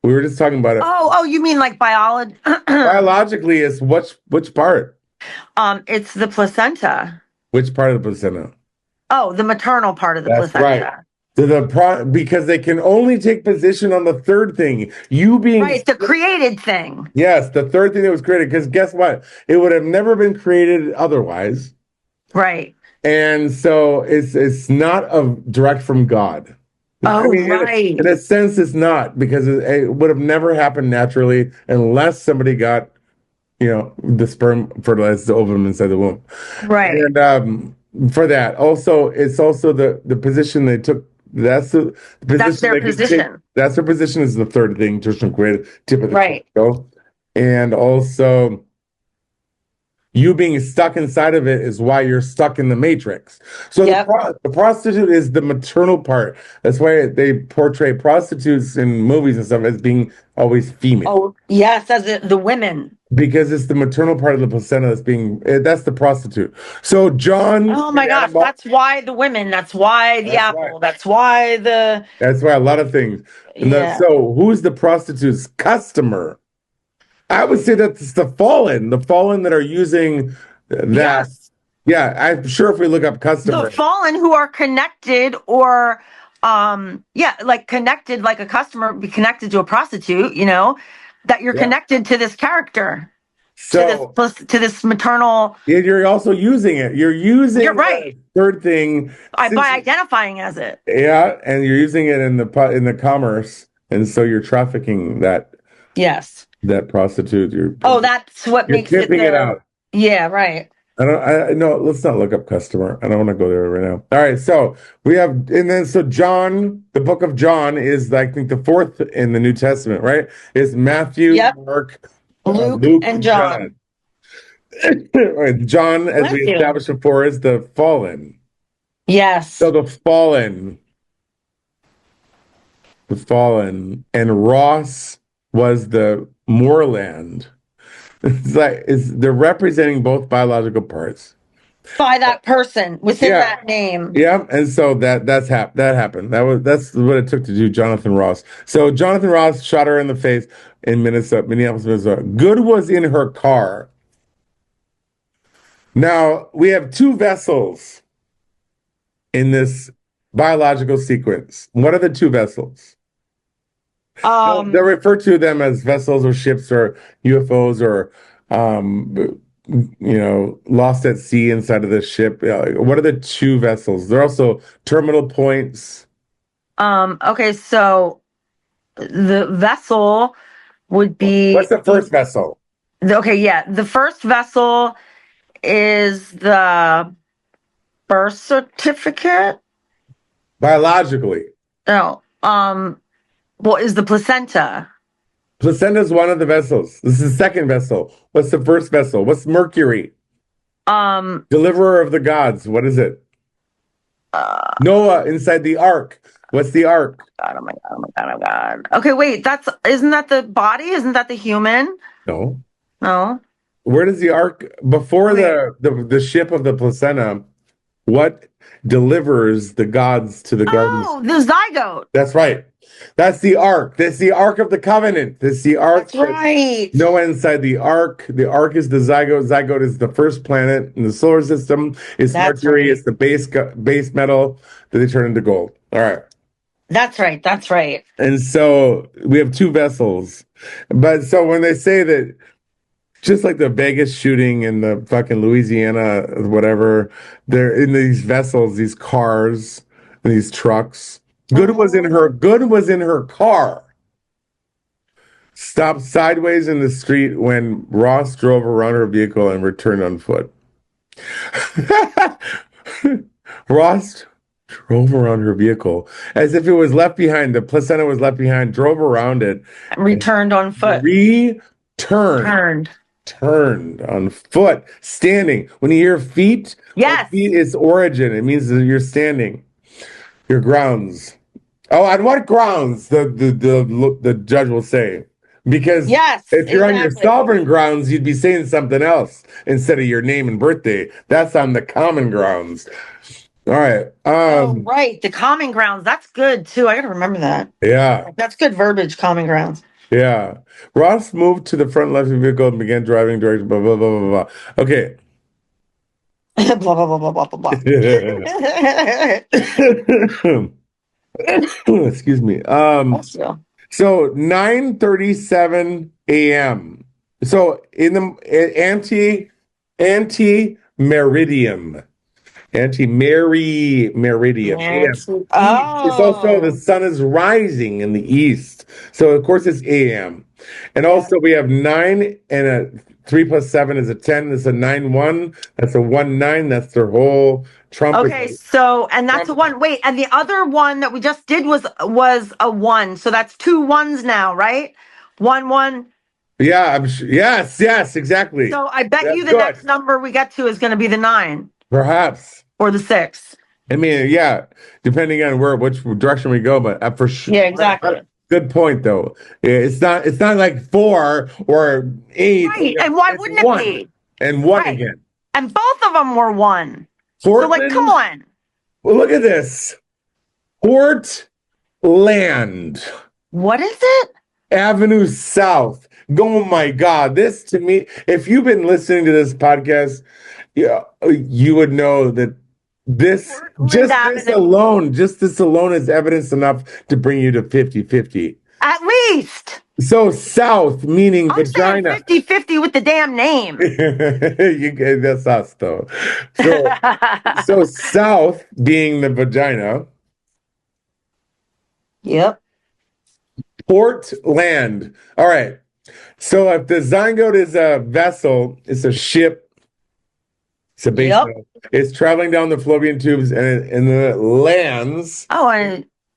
Speaker 3: we were just talking about it.
Speaker 5: Oh, you mean like biology?
Speaker 3: Biologically, it's which part?
Speaker 5: It's the placenta.
Speaker 3: Which part of the placenta?
Speaker 5: Oh, the maternal part of the
Speaker 3: That's
Speaker 5: placenta.
Speaker 3: Right. Because they can only take position on the third thing. You being
Speaker 5: right, the created thing.
Speaker 3: Yes, the third thing that was created. Because guess what? It would have never been created otherwise.
Speaker 5: Right.
Speaker 3: And so it's not direct from God.
Speaker 5: Oh, right.
Speaker 3: In a sense, it's not, because it would have never happened naturally unless somebody got, the sperm fertilized the ovum inside the womb.
Speaker 5: Right.
Speaker 3: And for that, also, it's also the position they took. That's the position.
Speaker 5: That's their position.
Speaker 3: That's their position is the third thing, traditional created tip of the
Speaker 5: right.
Speaker 3: Show. And also, you being stuck inside of it is why you're stuck in the matrix. So the prostitute is the maternal part. That's why they portray prostitutes in movies and stuff as being always female.
Speaker 5: Oh, yes, as the women.
Speaker 3: Because it's the maternal part of the placenta that's the prostitute. So John.
Speaker 5: Oh my gosh, that's why the women. That's why the apple. Right. That's why
Speaker 3: That's why a lot of things. So who's the prostitute's customer? I would say that's the fallen that are using that. Yes. Yeah, I'm sure if we look up customer.
Speaker 5: The fallen who are connected or, connected like a customer, be connected to a prostitute, that you're connected to this character.
Speaker 3: So,
Speaker 5: to this maternal.
Speaker 3: Yeah, you're also using it. You're
Speaker 5: right.
Speaker 3: Third thing.
Speaker 5: By identifying as it.
Speaker 3: Yeah, and you're using it in the commerce. And so you're trafficking that.
Speaker 5: Yes.
Speaker 3: That prostitute.
Speaker 5: That's what makes
Speaker 3: it out.
Speaker 5: Yeah, right.
Speaker 3: No, let's not look up customer. I don't want to go there right now. All right, so we have, and then so John, the book of John is, I think, the fourth in the New Testament, right? It's Matthew,
Speaker 5: Yep.
Speaker 3: Mark,
Speaker 5: Luke
Speaker 3: Luke,
Speaker 5: and John.
Speaker 3: All right, John, as
Speaker 5: Bless
Speaker 3: we
Speaker 5: you.
Speaker 3: established before, is the fallen.
Speaker 5: Yes.
Speaker 3: So the fallen, and Ross was the moorland. They're representing both biological parts.
Speaker 5: By that person within
Speaker 3: Yeah.
Speaker 5: that name.
Speaker 3: Yeah, and so that happened. That's what it took to do Jonathan Ross. So Jonathan Ross shot her in the face in Minneapolis, Minnesota. Good was in her car. Now we have two vessels in this biological sequence. What are the two vessels? They're referred to them as vessels or ships or UFOs or lost at sea inside of the ship. What are the two vessels? They're also terminal points.
Speaker 5: Okay, so the vessel would be.
Speaker 3: What's the first vessel?
Speaker 5: Okay, yeah. The first vessel is the birth certificate.
Speaker 3: Biologically.
Speaker 5: No. What is the placenta?
Speaker 3: Placenta is one of the vessels. This is the second vessel. What's the first vessel? What's Mercury? Deliverer of the gods. What is it? Noah inside the ark. What's the ark?
Speaker 5: God, oh my God, oh my God, oh my God. Okay, wait, isn't that the body? Isn't that the human?
Speaker 3: No.
Speaker 5: No.
Speaker 3: Where does the ark, before the ship of the placenta, what delivers the gods to the garden?
Speaker 5: Oh, the zygote.
Speaker 3: That's right. That's the ark. That's the ark of the covenant. That's the ark.
Speaker 5: That's right.
Speaker 3: Noah inside the ark. The ark is the zygote. Zygote is the first planet in the solar system. It's
Speaker 5: That's
Speaker 3: Mercury.
Speaker 5: right.
Speaker 3: It's the base metal that they turn into gold. All right.
Speaker 5: That's right. That's right.
Speaker 3: And so we have two vessels. But so when they say that, just like the Vegas shooting in the fucking Louisiana, whatever, they're in these vessels, these cars, these trucks. Good was in her car. Stopped sideways in the street when Ross drove around her vehicle and returned on foot. Ross drove around her vehicle as if it was left behind. The placenta was left behind, drove around it.
Speaker 5: Returned on foot.
Speaker 3: Turned on foot, standing. When you hear feet,
Speaker 5: yes,
Speaker 3: feet is origin. It means that you're standing. Your grounds. Oh, on what grounds? The judge will say, because if you're on your sovereign grounds, you'd be saying something else instead of your name and birthday. That's on the common grounds. All right.
Speaker 5: Right. The common grounds. That's good too. I got to remember that.
Speaker 3: Yeah.
Speaker 5: That's good verbiage. Common grounds.
Speaker 3: Yeah. Ross moved to the front left of the vehicle and began driving directly, blah, blah, blah, blah, blah. Okay.
Speaker 5: Blah, blah, blah, blah, blah, blah, blah.
Speaker 3: Excuse me. So 9:37 a.m. So in the anti-meridium. Meridium. It's also the sun is rising in the east. So of course it's AM. And also we have 9 and a 3 plus 7 is a 10. It's a 9-1. That's a 1-9. That's their whole trumpet.
Speaker 5: Okay, so and that's a 1. Wait, and the other one that we just did was a 1. So that's 2 1s now, right? 1-1.
Speaker 3: Yeah, I'm sure. Yes, exactly.
Speaker 5: So I bet you the next number we get to is going to be the 9.
Speaker 3: Perhaps.
Speaker 5: Or the 6.
Speaker 3: I mean, yeah, depending on which direction we go, but for sure.
Speaker 5: Yeah, exactly.
Speaker 3: Good point, though. It's not like 4 or 8.
Speaker 5: Right, and why wouldn't it be?
Speaker 3: And 1 again.
Speaker 5: And both of them were 1.
Speaker 3: Portland,
Speaker 5: so, like, come on.
Speaker 3: Well, look at this. Portland.
Speaker 5: What is it?
Speaker 3: Avenue South. Oh, my God. This, to me, if you've been listening to this podcast, you would know that this alone is evidence enough to bring you to 50-50.
Speaker 5: At least.
Speaker 3: So south meaning vagina.
Speaker 5: 50-50 with the damn name.
Speaker 3: That's us though. So south being the vagina.
Speaker 5: Yep.
Speaker 3: Portland. All right. So if the zygote is a vessel, it's a ship. So basically, it's traveling down the fallopian tubes and then it lands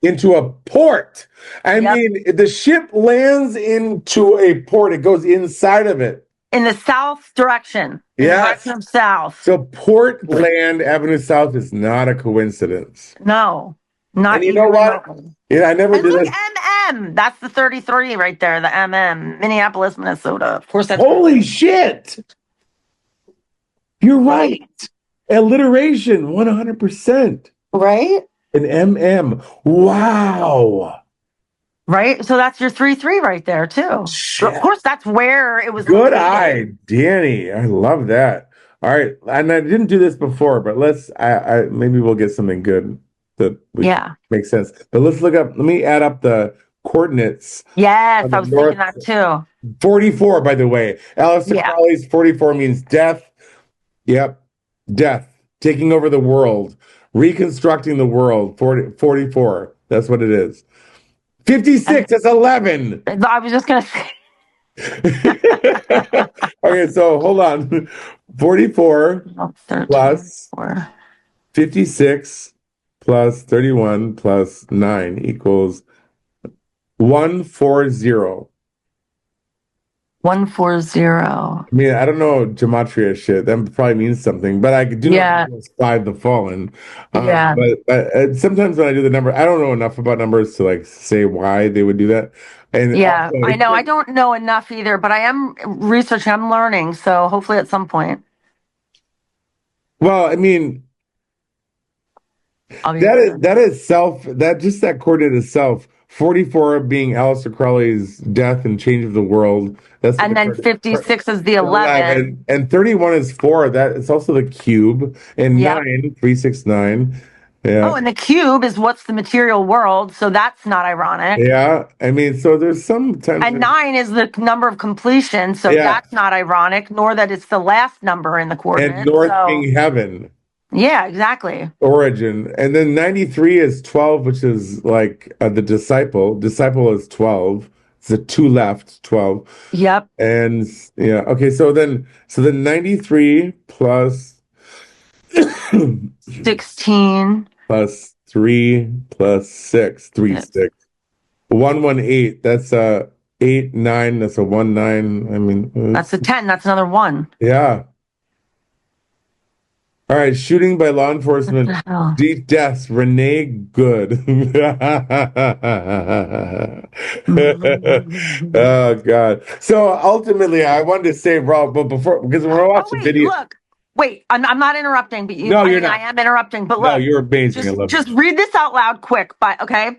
Speaker 3: into a port. I mean, the ship lands into a port. It goes inside of it.
Speaker 5: In the south direction. In the direction of south.
Speaker 3: So Portland Avenue South is not a coincidence.
Speaker 5: No. Not
Speaker 3: and you
Speaker 5: even
Speaker 3: know what?
Speaker 5: remotely.
Speaker 3: Yeah, I never
Speaker 5: And
Speaker 3: did
Speaker 5: look,
Speaker 3: this.
Speaker 5: MM. That's the 33 right there. The MM. Minneapolis, Minnesota. Of course, that's
Speaker 3: Holy shit! You're right. Alliteration, 100%.
Speaker 5: Right?
Speaker 3: An MM. Wow.
Speaker 5: Right? So that's your 3-3 right there, too.
Speaker 3: Shit.
Speaker 5: Of course, that's where it was
Speaker 3: Good
Speaker 5: located.
Speaker 3: eye, Danny. I love that. All right. And I didn't do this before, but maybe we'll get something good that makes sense. But let's let me add up the coordinates.
Speaker 5: Yes, I was thinking that too.
Speaker 3: 44, by the way. Aleister Crowley's 44 means death. Yep. Death. Taking over the world. Reconstructing the world. 44. That's what it is. 56 is 11.
Speaker 5: I was just going to say.
Speaker 3: Okay, so hold on. 44 plus 56 plus 31 plus 9 equals 140.
Speaker 5: 140.
Speaker 3: I mean, I don't know gematria shit. That probably means something, but I do know it's 5 the fallen. But sometimes when I do the number, I don't know enough about numbers to like say why they would do that. And also,
Speaker 5: I know. I don't know enough either, but I am researching. I'm learning. So hopefully at some point.
Speaker 3: Well, I mean, that coordinate itself. 44 being Aleister Crowley's death and change of the world.
Speaker 5: And then 56 is the 11.
Speaker 3: And 31 is 4. That it's also the cube. And 9, 369. Yeah.
Speaker 5: Oh, and the cube is what's the material world, so that's not ironic.
Speaker 3: Yeah. I mean, so there's some tension.
Speaker 5: And 9 is the number of completion, so that's not ironic, nor that it's the last number in the coordinates.
Speaker 3: And north being heaven.
Speaker 5: Yeah, exactly.
Speaker 3: Origin. And then 93 is 12, which is like the disciple. Disciple is 12. It's the 2 left, 12.
Speaker 5: Yep.
Speaker 3: And okay, so then 93 plus
Speaker 5: 16
Speaker 3: plus 3 plus 6, 6. 118. That's a 8, 9. That's a 1, 9. I mean,
Speaker 5: that's a 10. That's another 1.
Speaker 3: Yeah. All right, shooting by law enforcement. Deep deaths. Renee Good. Oh God. So ultimately, I wanted to say, Rob, but because when I watched the video,
Speaker 5: wait, I'm not interrupting, but
Speaker 3: you're not.
Speaker 5: I am interrupting, but
Speaker 3: no, you're amazing.
Speaker 5: Just read this out loud, quick. Okay,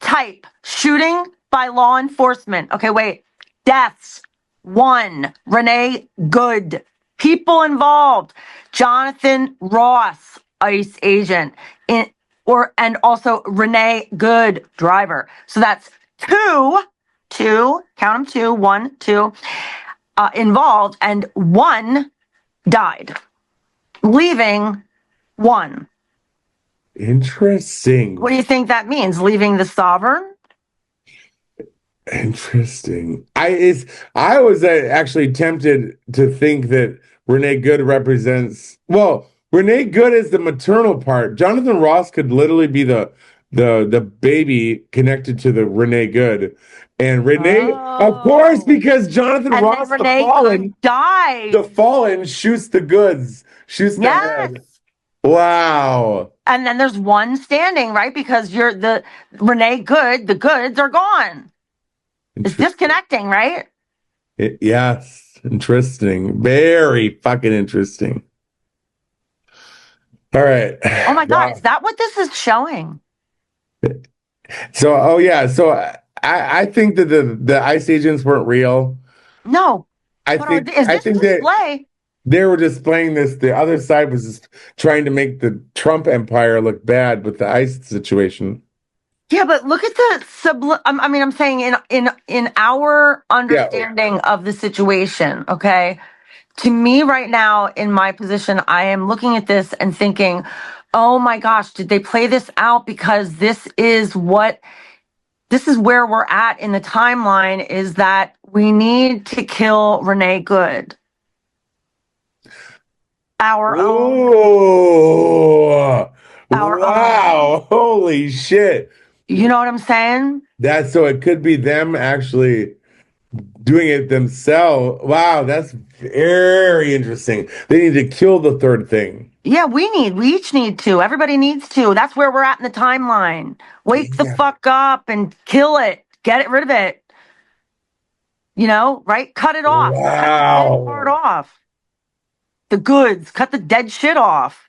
Speaker 5: type shooting by law enforcement. Okay, wait, deaths 1. Renee Good. People involved: Jonathan Ross, ICE agent, and also Renee Good, driver. So that's 2, count them 2, 1, 2, involved, and 1 died, leaving 1.
Speaker 3: Interesting.
Speaker 5: What do you think that means? Leaving the sovereign?
Speaker 3: Interesting. I was actually tempted to think that Renee Good represents. Well, Renee Good is the maternal part. Jonathan Ross could literally be the baby connected to the Renee Good, and Renee, of course, because Jonathan Ross, the fallen,
Speaker 5: died.
Speaker 3: The fallen shoots the goods, shoots the head. Wow.
Speaker 5: And then there's 1 standing, right? Because you're the Renee Good. The goods are gone. It's disconnecting, right?
Speaker 3: Yes. Interesting. Very fucking interesting. All right.
Speaker 5: Oh my God. Is that what this is showing?
Speaker 3: So, So I think that the ICE agents weren't real.
Speaker 5: No.
Speaker 3: I think they were displaying this. The other side was just trying to make the Trump empire look bad with the ICE situation.
Speaker 5: Yeah, but look at the I'm saying in our understanding of the situation, okay? To me right now, in my position, I am looking at this and thinking, oh my gosh, did they play this out? Because this is where we're at in the timeline, is that we need to kill Renee Good. Our own.
Speaker 3: Ooh.
Speaker 5: Our
Speaker 3: Wow. Holy shit.
Speaker 5: You know what I'm saying?
Speaker 3: That's so it could be them actually doing it themselves. Wow, that's very interesting. They need to kill the third thing.
Speaker 5: Yeah, we each need to. Everybody needs to. That's where we're at in the timeline. Wake the
Speaker 3: Yeah.
Speaker 5: fuck up and kill it. Get rid of it. You know, right? Cut it off. Cut the dead part
Speaker 3: Wow.
Speaker 5: off. The goods. Cut the dead shit off.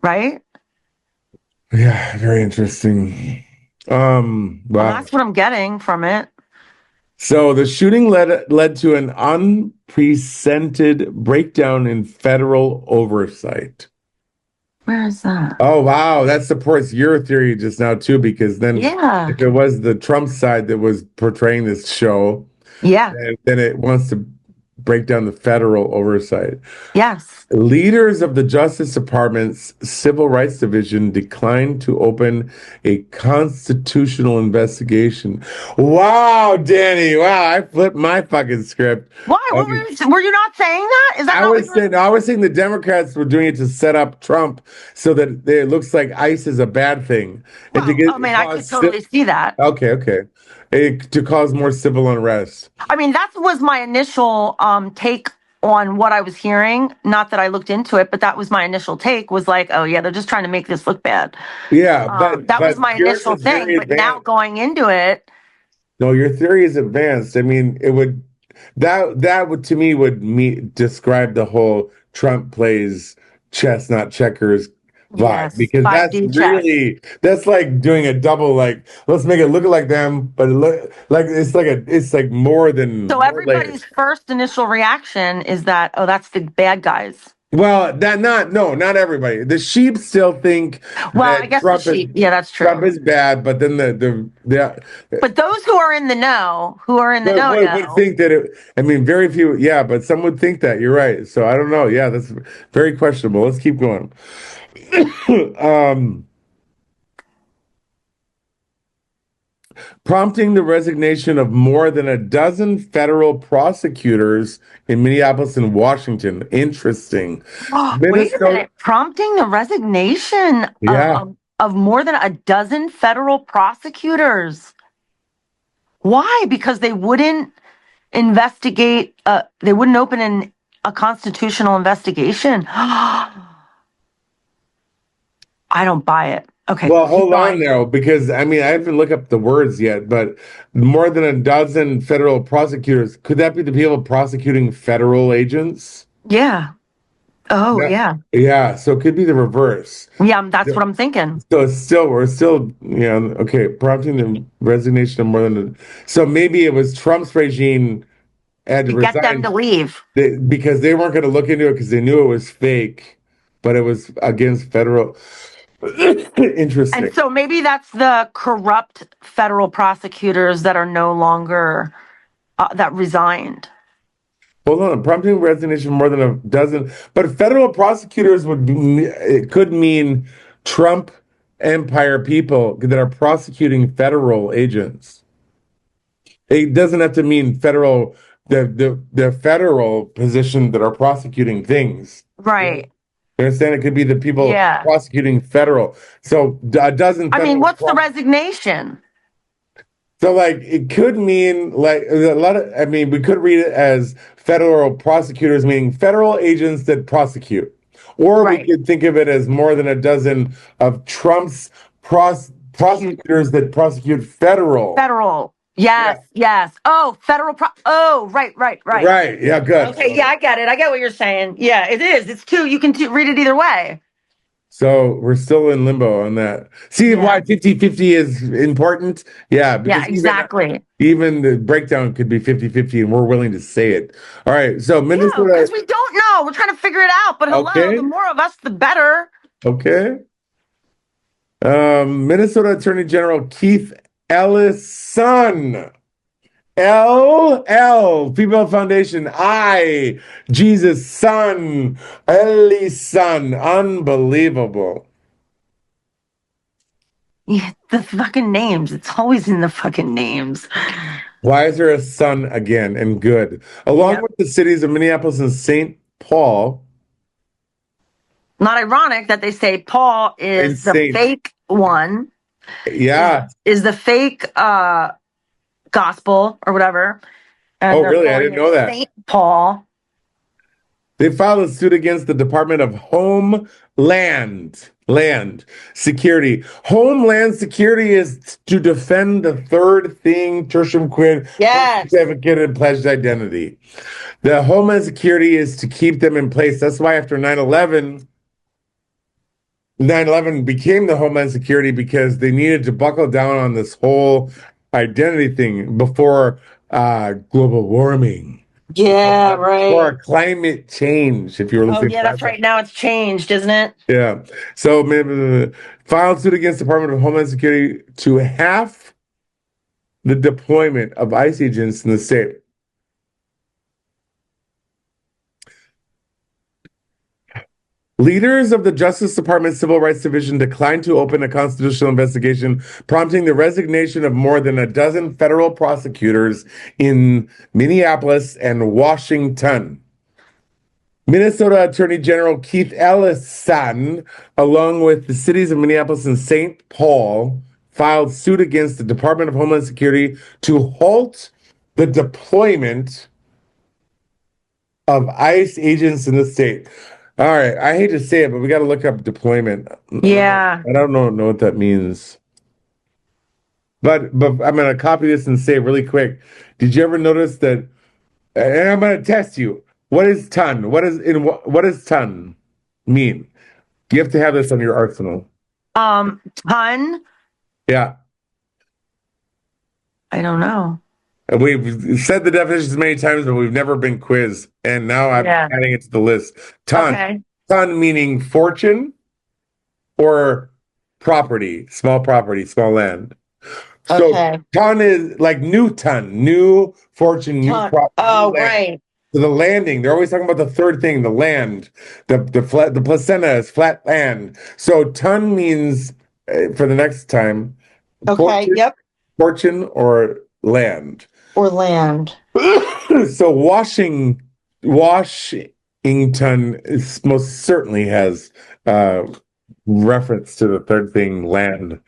Speaker 5: Right?
Speaker 3: Yeah, very interesting.
Speaker 5: Well,
Speaker 3: Wow.
Speaker 5: that's what I'm getting from it.
Speaker 3: So the shooting led to an unprecedented breakdown in federal oversight.
Speaker 5: Where is that?
Speaker 3: Oh wow, that supports your theory just now too, because then
Speaker 5: Yeah.
Speaker 3: if it was the Trump side that was portraying this show,
Speaker 5: Yeah.
Speaker 3: then it wants to break down the federal oversight.
Speaker 5: Yes.
Speaker 3: Leaders of the Justice Department's Civil Rights Division declined to open a constitutional investigation. Wow, Danny. Wow, I flipped my fucking script.
Speaker 5: Why? What were you not saying that? Is that not what you were?
Speaker 3: I was saying the Democrats were doing it to set up Trump so that it looks like ICE is a bad thing.
Speaker 5: Well, I mean, I could totally see that.
Speaker 3: Okay. To cause more civil unrest.
Speaker 5: I mean, that was my initial take on what I was hearing. Not that I looked into it, but that was my initial take was like, oh yeah, they're just trying to make this look bad.
Speaker 3: Yeah,
Speaker 5: that was my initial thing. But now going into it.
Speaker 3: No, your theory is advanced. I mean, it would that would to me would describe the whole Trump plays chess, not checkers vibe, because that's like doing a double, like let's make it look like them, but it's like more than.
Speaker 5: So everybody's first initial reaction is that, oh, that's the bad guys.
Speaker 3: Well, not everybody. The sheep still think.
Speaker 5: Well, I guess Trump the sheep. Yeah, that's true.
Speaker 3: Trump is bad, but then
Speaker 5: But those who are in the know,
Speaker 3: would think that it. I mean, very few. Yeah, but some would think that. You're right. So I don't know. Yeah, that's very questionable. Let's keep going. Prompting the resignation of more than a dozen federal prosecutors in Minneapolis and Washington. Interesting.
Speaker 5: Wait a minute. Prompting the resignation of more than a dozen federal prosecutors. Why? Because they wouldn't investigate, they wouldn't open a constitutional investigation. I don't buy it. Okay.
Speaker 3: Well, hold on now, because I mean, I haven't looked up the words yet, but more than a dozen federal prosecutors, could that be the people prosecuting federal agents?
Speaker 5: Yeah. Oh, yeah.
Speaker 3: Yeah. So it could be the reverse.
Speaker 5: Yeah, that's what I'm thinking.
Speaker 3: So we're still, okay, prompting the resignation of more than so maybe it was Trump's regime had to
Speaker 5: get them to leave.
Speaker 3: Because they weren't going to look into it because they knew it was fake, but it was against federal. Interesting.
Speaker 5: And so maybe that's the corrupt federal prosecutors that are no longer that resigned.
Speaker 3: Hold on, prompting resignation more than a dozen, but federal prosecutors it could mean Trump empire people that are prosecuting federal agents. It doesn't have to mean federal the federal position that are prosecuting things.
Speaker 5: Right.
Speaker 3: You understand? It could be the people prosecuting federal. So a dozen.
Speaker 5: I mean, what's the resignation?
Speaker 3: So, like, it could mean like a lot of. I mean, we could read it as federal prosecutors, meaning federal agents that prosecute, or we could think of it as more than a dozen of Trump's prosecutors that prosecute federal.
Speaker 5: Federal. Yes. Oh, federal. Right.
Speaker 3: Right. Yeah, good.
Speaker 5: Okay, yeah, I get it. I get what you're saying. Yeah, it is. It's two. You can read it either way.
Speaker 3: So we're still in limbo on that. See why 50-50 is important? Yeah.
Speaker 5: Yeah, exactly.
Speaker 3: Even the breakdown could be 50-50 and we're willing to say it. All right. So Minnesota.
Speaker 5: Because we don't know. We're trying to figure it out. But the more of us, the better.
Speaker 3: Okay. Minnesota Attorney General Keith Ellison. Female Foundation, Jesus Son, Ellison, unbelievable.
Speaker 5: Yeah, the fucking names. It's always in the fucking names.
Speaker 3: Why is there a sun again and good? Along with the cities of Minneapolis and St. Paul.
Speaker 5: Not ironic that they say Paul is the fake one.
Speaker 3: Yeah.
Speaker 5: Is the fake gospel or whatever. And
Speaker 3: really? I didn't know that.
Speaker 5: St. Paul.
Speaker 3: They filed a suit against the Department of Homeland Security. Homeland Security is to defend the third thing, tertium quid, certificate, and pledged identity. The Homeland Security is to keep them in place. That's why after 9/11 became the Homeland Security, because they needed to buckle down on this whole identity thing before global warming.
Speaker 5: Yeah, right.
Speaker 3: Or climate change, if you were listening.
Speaker 5: Oh, yeah, that's right. Now it's changed, isn't it?
Speaker 3: Yeah. So filed suit against the Department of Homeland Security to half the deployment of ICE agents in the state. Leaders of the Justice Department Civil Rights Division declined to open a constitutional investigation, prompting the resignation of more than a dozen federal prosecutors in Minneapolis and Washington. Minnesota Attorney General Keith Ellison, along with the cities of Minneapolis and St. Paul, filed suit against the Department of Homeland Security to halt the deployment of ICE agents in the state. All right, I hate to say it, but we got to look up deployment.
Speaker 5: Yeah.
Speaker 3: I don't know what that means. But I'm going to copy this and say it really quick. Did you ever notice that? And I'm going to test you. What is ton? What does ton mean? You have to have this on your arsenal.
Speaker 5: Ton?
Speaker 3: Yeah.
Speaker 5: I don't know.
Speaker 3: We've said the definitions many times, but we've never been quizzed. And now I'm adding it to the list. Ton. Okay. Ton meaning fortune or property, small land. So ton is like new fortune, new property.
Speaker 5: Oh, right.
Speaker 3: So the landing, they're always talking about the third thing, the land. The placenta is flat land. So ton means, for the next time, fortune or land.
Speaker 5: Or land.
Speaker 3: So Washington most certainly has reference to the third thing, land,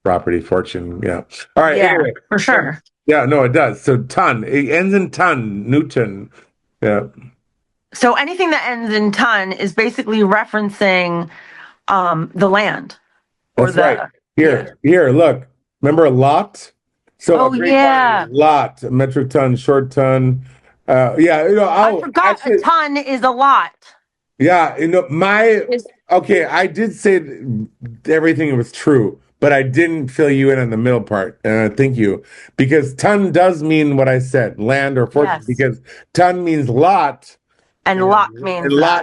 Speaker 3: property, fortune. Yeah. All right.
Speaker 5: Yeah,
Speaker 3: anyway,
Speaker 5: for sure.
Speaker 3: Yeah, no, it does. So ton. It ends in ton, Newton. Yeah.
Speaker 5: So anything that ends in ton is basically referencing the land.
Speaker 3: That's right. Here, look. Remember a lot? So lot, metric ton, short ton. I
Speaker 5: forgot a ton is a lot.
Speaker 3: Yeah, I did say everything was true, but I didn't fill you in on the middle part. Thank you. Because ton does mean what I said, land or fortune, because ton means lot.
Speaker 5: And lot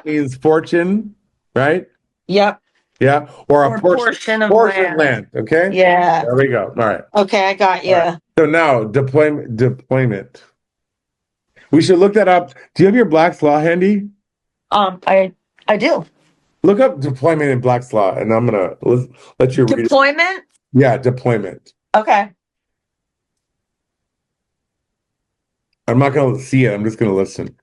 Speaker 5: means
Speaker 3: fortune, right?
Speaker 5: Yep.
Speaker 3: Yeah, or a portion of land. Okay.
Speaker 5: Yeah.
Speaker 3: There we go. All right.
Speaker 5: Okay, I got you.
Speaker 3: Right. So now deployment. We should look that up. Do you have your Black's Law handy?
Speaker 5: I do.
Speaker 3: Look up deployment in Black's Law, and I'm gonna let you read it.
Speaker 5: Deployment?
Speaker 3: Yeah, deployment.
Speaker 5: Okay.
Speaker 3: I'm not gonna see it. I'm just gonna listen.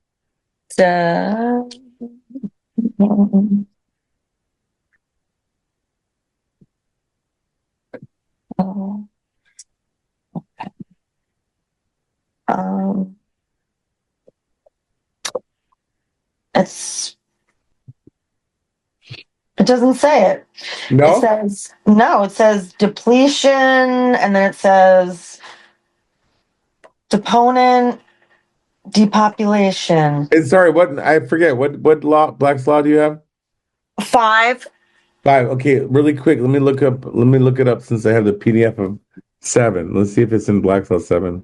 Speaker 5: It doesn't say it.
Speaker 3: No?
Speaker 5: It says depletion, and then it says deponent, depopulation.
Speaker 3: And sorry, I forget what law, Black's Law do you have?
Speaker 5: 5.
Speaker 3: Okay, really quick. Let me look it up since I have the PDF of 7. Let's see if it's in Black's Law 7.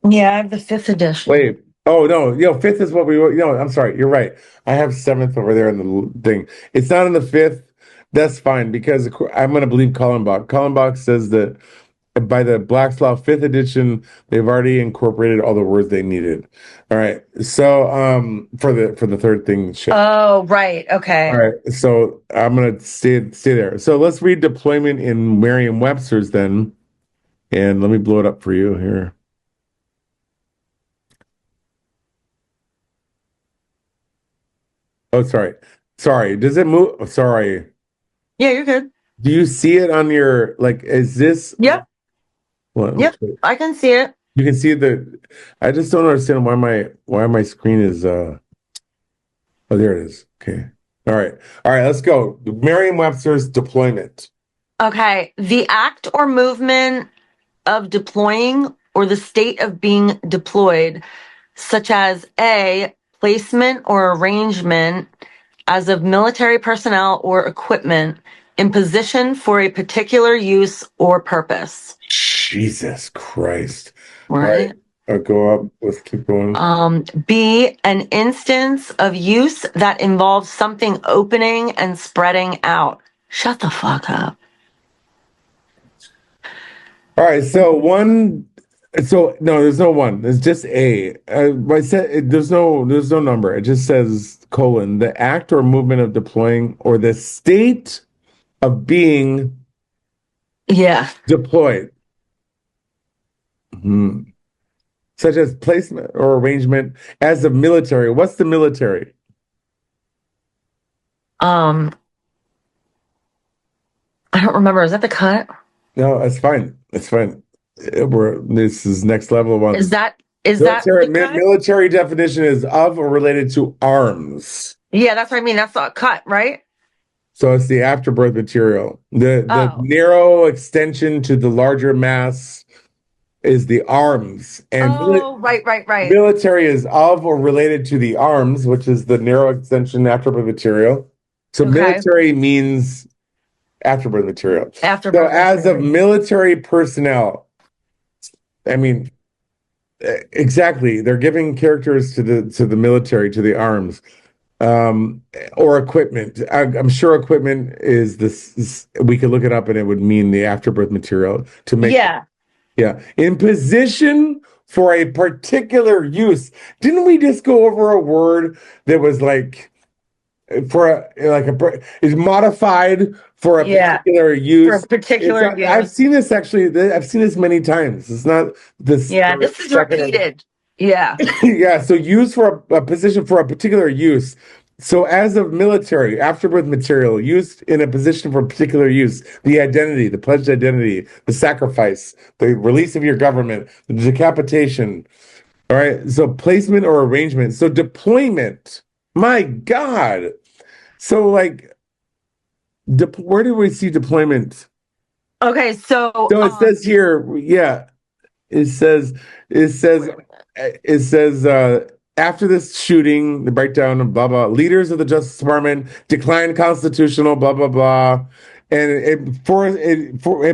Speaker 5: Yeah, I have the 5th edition.
Speaker 3: Wait. Oh no, 5th is what we were. I'm sorry, you're right. I have 7th over there in the thing. It's not in the 5th. That's fine, because I'm going to believe Kallenbach. Kallenbach says that by the Black's Law 5th edition, they've already incorporated all the words they needed. All right. So for the third thing.
Speaker 5: Oh, right. Okay.
Speaker 3: All right. So I'm gonna stay there. So let's read deployment in Merriam-Webster's then. And let me blow it up for you here. Oh, sorry. Sorry. Does it move? Oh, sorry.
Speaker 5: Yeah, you're good.
Speaker 3: Do you see it on your, like, is this?
Speaker 5: Yep.
Speaker 3: What?
Speaker 5: Yep. I can see it.
Speaker 3: You can see I just don't understand why my screen is, oh, there it is. Okay. All right. All right. Let's go. Merriam-Webster's deployment.
Speaker 5: Okay. The act or movement of deploying or the state of being deployed, such as A, placement or arrangement as of military personnel or equipment in position for a particular use or purpose.
Speaker 3: Jesus Christ.
Speaker 5: Right.
Speaker 3: All right. I'll go up. Let's keep going.
Speaker 5: B, an instance of use that involves something opening and spreading out. Shut the fuck up.
Speaker 3: All right. So no, there's no one. There's just A. I said there's no number. It just says colon, the act or movement of deploying or the state of being deployed. Such as placement or arrangement as a military. What's the military?
Speaker 5: I don't remember. Is that the cut?
Speaker 3: No, that's fine. It's fine. This is next level one.
Speaker 5: Is that
Speaker 3: military definition is of or related to arms.
Speaker 5: Yeah, that's what I mean. That's the cut, right?
Speaker 3: So it's the afterbirth material. The narrow extension to the larger mass is the arms. And
Speaker 5: right.
Speaker 3: Military is of or related to the arms, which is the narrow extension afterbirth material. So military means afterbirth material. So as of military personnel, I mean, exactly, they're giving characters to the military, to the arms, or equipment. I'm sure equipment is this. We could look it up, and it would mean the afterbirth material to make. Yeah, in position for a particular use. Didn't we just go over a word that was like is modified for a particular use?
Speaker 5: For a particular use.
Speaker 3: I've seen this many times. It's not this.
Speaker 5: Yeah, this is repeated. Yeah.
Speaker 3: Yeah, so used for a position for a particular use. So as of military, afterbirth material used in a position for particular use, the identity, the pledged identity, the sacrifice, the release of your government, the decapitation. All right. So placement or arrangement. So deployment. My God. So like, where do we see deployment?
Speaker 5: Okay. So
Speaker 3: it says here, it says, after this shooting, the breakdown of blah, blah, leaders of the Justice Department declined constitutional, blah, blah, blah. And it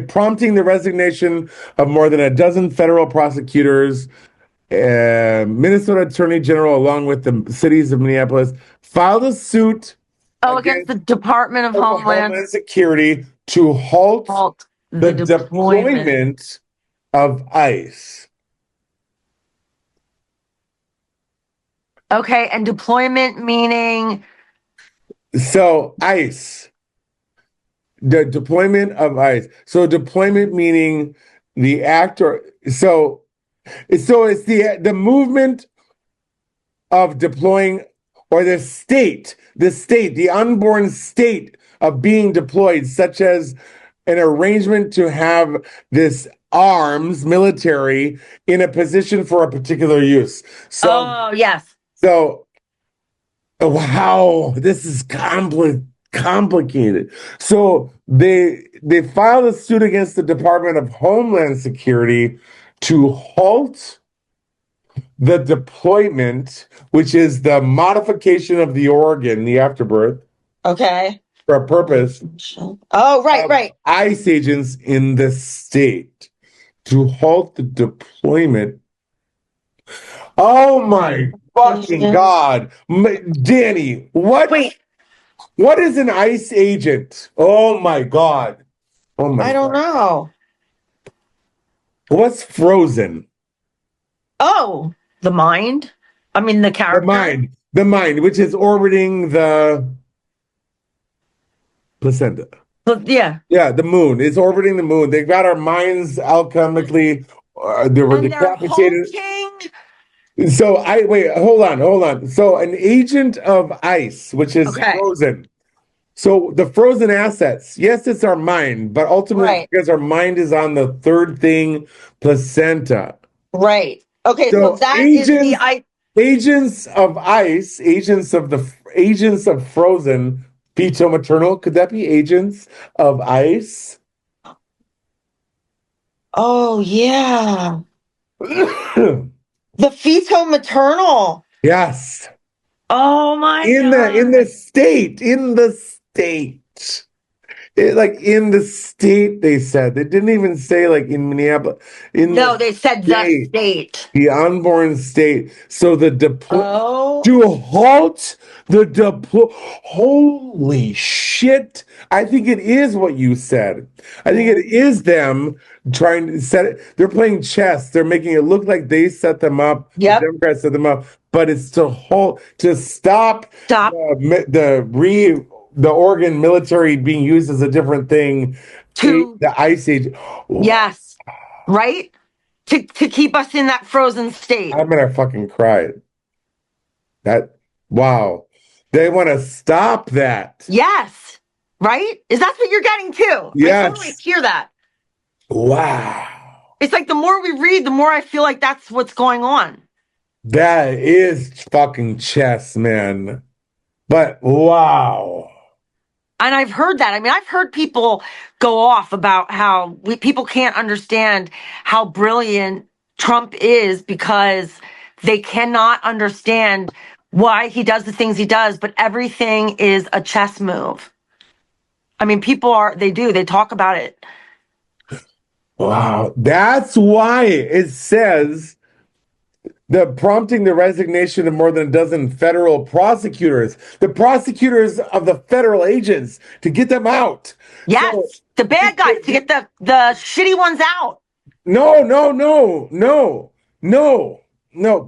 Speaker 3: prompting the resignation of more than a dozen federal prosecutors, Minnesota Attorney General, along with the cities of Minneapolis, filed a suit
Speaker 5: against the Department of Homeland
Speaker 3: Security to halt the deployment of ICE.
Speaker 5: Okay, and deployment meaning?
Speaker 3: So ICE, the deployment of ICE. So deployment meaning the act or so it's the movement of deploying or the unborn state of being deployed, such as an arrangement to have this arms military in a position for a particular use. So
Speaker 5: yes.
Speaker 3: So, wow, this is complicated. So they filed a suit against the Department of Homeland Security to halt the deployment, which is the modification of the organ, the afterbirth.
Speaker 5: Okay.
Speaker 3: For a purpose.
Speaker 5: Oh, right.
Speaker 3: ICE agents in the state to halt the deployment. Oh my fucking God. Dani, what is an ICE agent? Oh my God. Oh my
Speaker 5: I don't know.
Speaker 3: What's frozen?
Speaker 5: Oh, the mind? I mean, the character?
Speaker 3: The mind, which is orbiting the placenta.
Speaker 5: But yeah.
Speaker 3: Yeah, the moon. It's orbiting the moon. They got our minds alchemically. They were
Speaker 5: And they're
Speaker 3: decapitated.
Speaker 5: hulking.
Speaker 3: So hold on. So an agent of ice, which is
Speaker 5: Okay.
Speaker 3: frozen. So the frozen assets, yes, it's our mind, but ultimately
Speaker 5: Right.
Speaker 3: because our mind is on the third thing, placenta.
Speaker 5: Right. Okay, so
Speaker 3: So
Speaker 5: that is the
Speaker 3: agents of ice, agents of frozen fetal maternal. Could that be agents of ice?
Speaker 5: Oh yeah. The fetal maternal.
Speaker 3: Yes.
Speaker 5: Oh my
Speaker 3: In
Speaker 5: God.
Speaker 3: the state. Like in the state, they said. They didn't even say like in Minneapolis.
Speaker 5: No, they said the state.
Speaker 3: The unborn state. So the
Speaker 5: Oh.
Speaker 3: to halt the holy shit. I think it is what you said. I think it is them trying to set it. They're playing chess. They're making it look like they set them up.
Speaker 5: Yep.
Speaker 3: The Democrats set them up, but it's to stop the Oregon military being used as a different thing to the Ice Age.
Speaker 5: Yes. Right? To keep us in that frozen state.
Speaker 3: I'm gonna fucking cry. Wow. They want to stop that.
Speaker 5: Yes. Right? Is that what you're getting too?
Speaker 3: Yes.
Speaker 5: I totally hear that.
Speaker 3: Wow.
Speaker 5: It's like the more we read, the more I feel like that's what's going on.
Speaker 3: That is fucking chess, man. But wow.
Speaker 5: And I've heard that. I mean, I've heard people go off about how people can't understand how brilliant Trump is because they cannot understand why he does the things he does, but everything is a chess move. I mean, they talk about it.
Speaker 3: Wow. That's why it says prompting the resignation of more than a dozen federal prosecutors, the prosecutors of the federal agents, to get them out.
Speaker 5: Yes, so, the bad guys, to get the shitty ones out.
Speaker 3: No.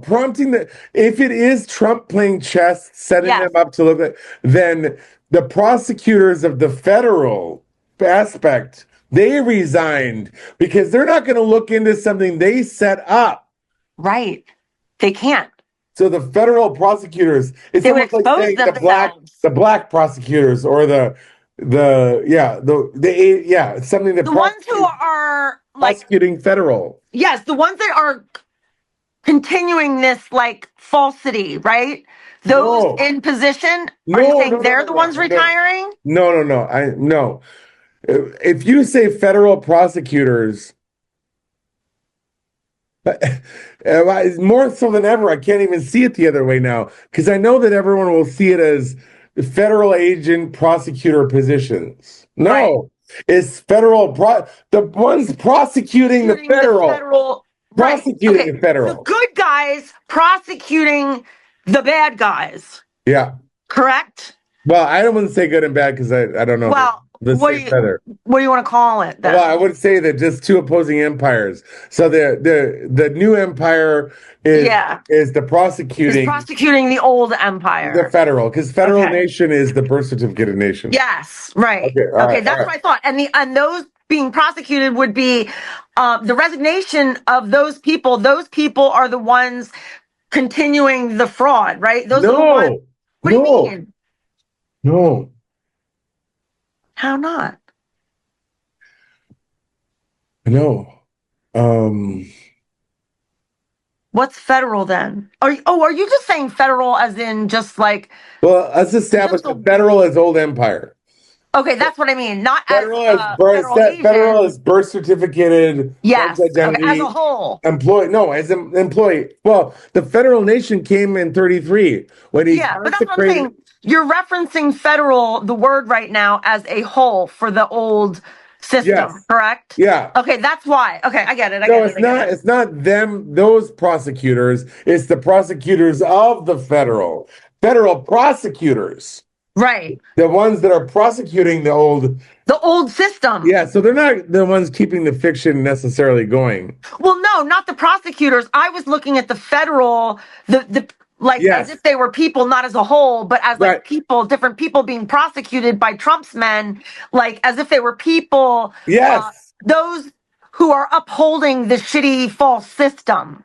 Speaker 3: Prompting if it is Trump playing chess, setting them up to look at, then the prosecutors of the federal aspect, they resigned because they're not going to look into something they set up.
Speaker 5: Right. They can't.
Speaker 3: So the federal prosecutors, it's almost like saying the black prosecutors or it's something that
Speaker 5: the ones who are
Speaker 3: prosecuting federal.
Speaker 5: Yes, the ones that are continuing this like falsity, right? Those in position, are you saying they're the ones retiring?
Speaker 3: No. If you say federal prosecutors, more so than ever, I can't even see it the other way now because I know that everyone will see it as federal agent prosecutor positions. No, right. It's the ones prosecuting the federal. Prosecuting the federal.
Speaker 5: The good guys prosecuting the bad guys.
Speaker 3: Yeah.
Speaker 5: Correct?
Speaker 3: Well, I don't want to say good and bad because I don't know.
Speaker 5: Well, what do you want to call it then?
Speaker 3: Well, I would say that just two opposing empires. So the new empire is the prosecuting.
Speaker 5: Is prosecuting the old empire.
Speaker 3: The federal, because federal nation is the birth certificate of nation.
Speaker 5: Yes, right. Okay, that's what I thought. And those being prosecuted would be the resignation of those people. Those people are the ones continuing the fraud, right? Those are the ones. What do you mean?
Speaker 3: No.
Speaker 5: How not?
Speaker 3: No.
Speaker 5: What's federal then? Are you just saying federal as in just like?
Speaker 3: Well, let's establish the federal as old empire.
Speaker 5: Okay, that's what I mean. Not
Speaker 3: federal
Speaker 5: as
Speaker 3: federal is birth certificated.
Speaker 5: Yes, as a whole.
Speaker 3: As an employee. Well, the federal nation came in 1933 when he.
Speaker 5: Yeah, but that's what I'm saying. You're referencing federal, the word right now, as a whole for the old system, correct?
Speaker 3: Yeah.
Speaker 5: Okay, that's why. Okay, I get it.
Speaker 3: It's not them, those prosecutors. It's the prosecutors of the federal prosecutors.
Speaker 5: Right.
Speaker 3: The ones that are prosecuting the old
Speaker 5: system.
Speaker 3: Yeah, so they're not the ones keeping the fiction necessarily going.
Speaker 5: Well, no, not the prosecutors. I was looking at the federal, the like as
Speaker 3: Yes.
Speaker 5: if they were people, not as a whole, but as like
Speaker 3: Right.
Speaker 5: people, different people being prosecuted by Trump's men, like as if they were people.
Speaker 3: Yes.
Speaker 5: Those who are upholding the shitty false system.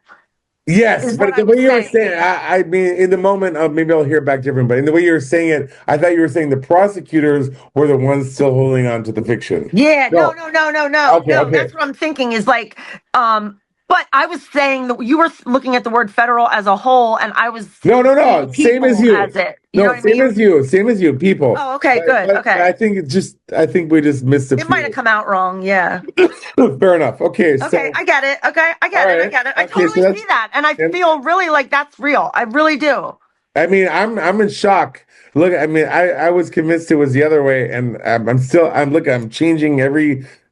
Speaker 3: Yes,
Speaker 5: Is
Speaker 3: but
Speaker 5: what
Speaker 3: the
Speaker 5: I
Speaker 3: way
Speaker 5: was
Speaker 3: you were
Speaker 5: saying.
Speaker 3: saying, I mean, in the moment, maybe I'll hear back different, but in the way you were saying it, I thought you were saying the prosecutors were the ones still holding on to the fiction.
Speaker 5: Yeah, no.
Speaker 3: Okay.
Speaker 5: That's what I'm thinking is like, but I was saying that you were looking at the word federal as a whole, and I was
Speaker 3: No.
Speaker 5: seeing
Speaker 3: Same as
Speaker 5: people
Speaker 3: you.
Speaker 5: as it. You know
Speaker 3: No,
Speaker 5: what I mean?
Speaker 3: Same as you, people.
Speaker 5: Oh, okay, good.
Speaker 3: But
Speaker 5: Okay.
Speaker 3: I think we just missed a
Speaker 5: It might have
Speaker 3: few.
Speaker 5: come out wrong. Yeah.
Speaker 3: Fair enough. Okay,
Speaker 5: Okay,
Speaker 3: so,
Speaker 5: I get it. Okay, I
Speaker 3: all
Speaker 5: get it. I
Speaker 3: right.
Speaker 5: get it. I
Speaker 3: Okay, so
Speaker 5: totally see that, and I
Speaker 3: and
Speaker 5: feel really like that's real. I really do.
Speaker 3: I mean, I'm in shock. Look, I mean, I was convinced it was the other way, and I'm changing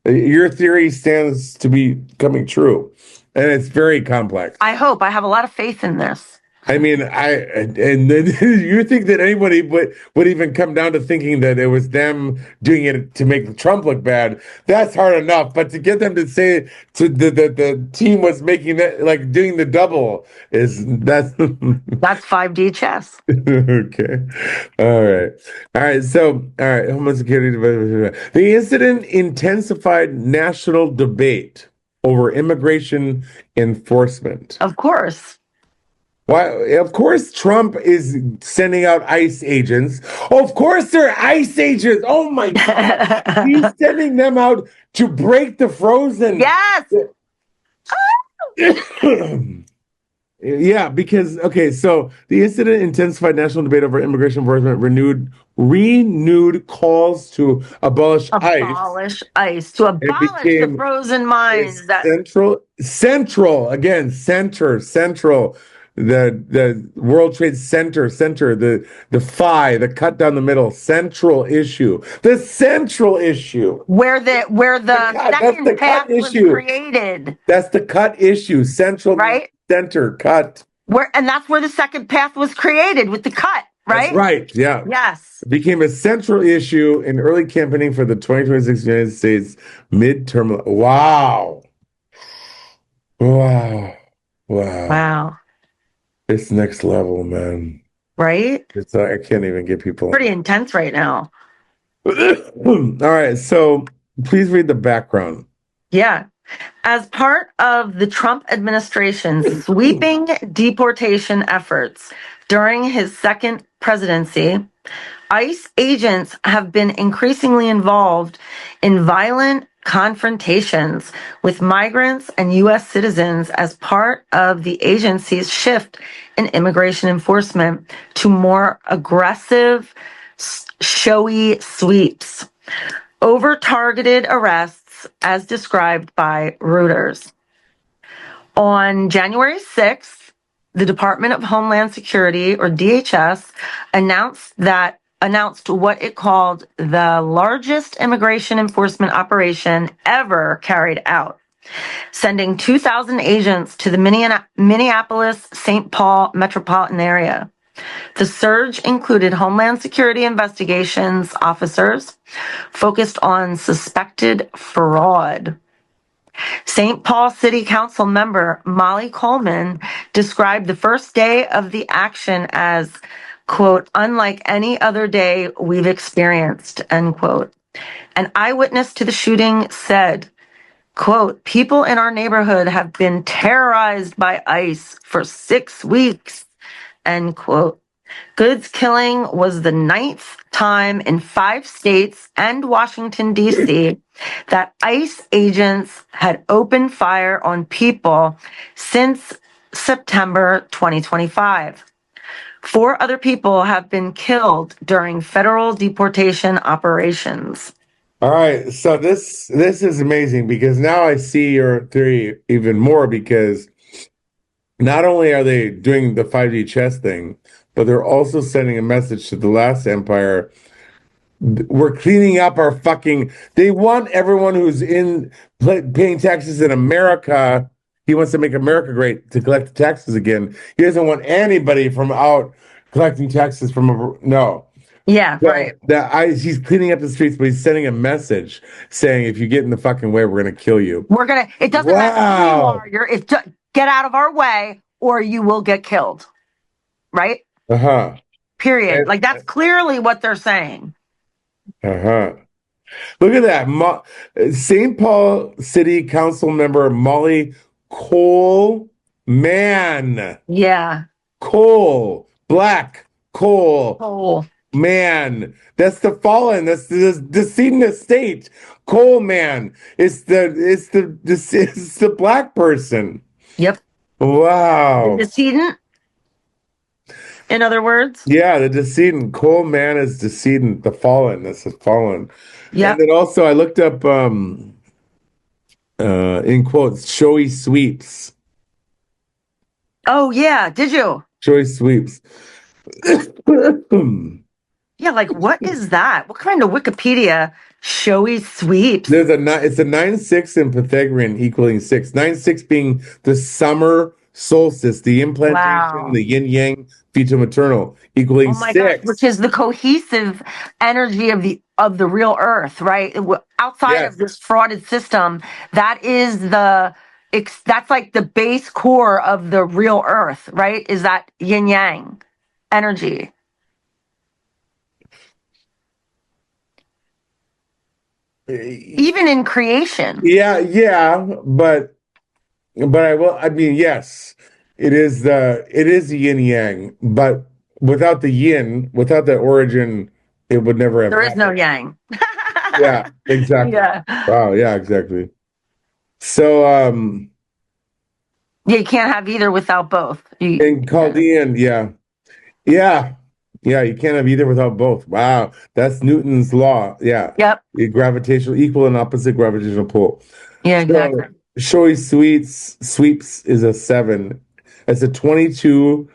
Speaker 3: your theory stands to be coming true, and it's very complex.
Speaker 5: I hope. I have a lot of faith in this.
Speaker 3: I mean, and then you think that anybody would even come down to thinking that it was them doing it to make Trump look bad? That's hard enough, but to get them to say to the team was making that like doing the double that's
Speaker 5: That's 5D chess.
Speaker 3: okay. All right. So, all right. Homeland Security. The incident intensified national debate over immigration enforcement.
Speaker 5: Of course.
Speaker 3: Why? Of course, Trump is sending out ICE agents. Oh, of course, they're ICE agents. Oh my God, he's sending them out to break the frozen.
Speaker 5: Yes.
Speaker 3: Yeah, because okay, so the incident intensified national debate over immigration enforcement, renewed calls to abolish ICE.
Speaker 5: To
Speaker 3: It
Speaker 5: abolish the
Speaker 3: became
Speaker 5: frozen
Speaker 3: a
Speaker 5: mines. That
Speaker 3: central again, central. The World Trade Center, the phi, the cut down the middle, central issue. The central issue.
Speaker 5: where the
Speaker 3: That's
Speaker 5: second
Speaker 3: the
Speaker 5: path
Speaker 3: cut
Speaker 5: was
Speaker 3: issue.
Speaker 5: created.
Speaker 3: That's the cut issue. Central,
Speaker 5: right?
Speaker 3: Center, cut.
Speaker 5: And that's where the second path was created with the cut, right?
Speaker 3: That's right. Yeah.
Speaker 5: Yes.
Speaker 3: It became a central issue in early campaigning for the 2026 United States midterm. Wow.
Speaker 5: Wow.
Speaker 3: It's next level, man.
Speaker 5: Right?
Speaker 3: I can't even get people.
Speaker 5: Pretty intense right now.
Speaker 3: All right. So please read the background.
Speaker 5: Yeah. As part of the Trump administration's sweeping deportation efforts during his second presidency, ICE agents have been increasingly involved in violent confrontations with migrants and U.S. citizens as part of the agency's shift in immigration enforcement to more aggressive, showy sweeps over targeted arrests as described by Reuters. On January 6th, the Department of Homeland Security, or DHS, announced what it called the largest immigration enforcement operation ever carried out, sending 2,000 agents to the Minneapolis-St. Paul metropolitan area. The surge included Homeland Security investigations officers focused on suspected fraud. St. Paul City Council member Molly Coleman described the first day of the action as, quote, unlike any other day we've experienced, end quote. An eyewitness to the shooting said, quote, people in our neighborhood have been terrorized by ICE for 6 weeks, end quote. Good's killing was the 9th time in 5 states and Washington, D.C. that ICE agents had opened fire on people since September 2025. 4 other people have been killed during federal deportation operations.
Speaker 3: All right, so this is amazing because now I see your theory even more because not only are they doing the 5D chess thing, but they're also sending a message to the last empire. We're cleaning up our fucking. They want everyone who's paying taxes in America. He wants to make America great to collect the taxes again. He doesn't want anybody from out collecting taxes from no.
Speaker 5: Yeah, right.
Speaker 3: He's cleaning up the streets, but he's sending a message saying, "If you get in the fucking way, we're gonna kill you.
Speaker 5: It doesn't matter who you are. Get out of our way, or you will get killed." right?
Speaker 3: Uh-huh.
Speaker 5: Period.
Speaker 3: And,
Speaker 5: Like that's clearly what they're saying.
Speaker 3: uh-huh. Look at that. St. Paul City Council member Molly Cole. Man.
Speaker 5: Yeah.
Speaker 3: Coal. Black. Coal.
Speaker 5: Oh,
Speaker 3: Man. That's the fallen. That's the decedent estate. Coal man. It's the black person.
Speaker 5: yep. The
Speaker 3: Wow.
Speaker 5: decedent, in other words.
Speaker 3: Yeah, the decedent. Coal man is decedent. The fallen. That's the fallen. And
Speaker 5: Yep.
Speaker 3: then also I looked up in quotes, showy sweeps.
Speaker 5: Oh yeah. Did you?
Speaker 3: Showy sweeps.
Speaker 5: Yeah. Like what is that? What kind of Wikipedia showy sweeps?
Speaker 3: It's a 9-6 in Pythagorean equaling 6. 9-6 being the summer solstice, the implantation,
Speaker 5: Wow.
Speaker 3: the yin yang, fetal maternal, equaling
Speaker 5: Oh my gosh,
Speaker 3: 6.
Speaker 5: which is the cohesive energy of the real earth, right? Outside
Speaker 3: Yes.
Speaker 5: of this frauded system, that is that's like the base core of the real earth, right? Is that yin yang energy. Even in creation.
Speaker 3: Yeah, but I mean, yes, it is the yin yang, but without the yin, without the origin, it would never have
Speaker 5: There is no
Speaker 3: happened.
Speaker 5: yang.
Speaker 3: Yeah, exactly.
Speaker 5: Yeah.
Speaker 3: Wow, yeah, exactly. So,
Speaker 5: Yeah, you can't have either without both.
Speaker 3: in Chaldean, yeah, you can't have either without both. Wow, that's Newton's law. Yeah,
Speaker 5: Yep.
Speaker 3: Gravitational equal and opposite gravitational pull.
Speaker 5: Yeah, exactly.
Speaker 3: So, Showy sweeps is a 7. It's a 22,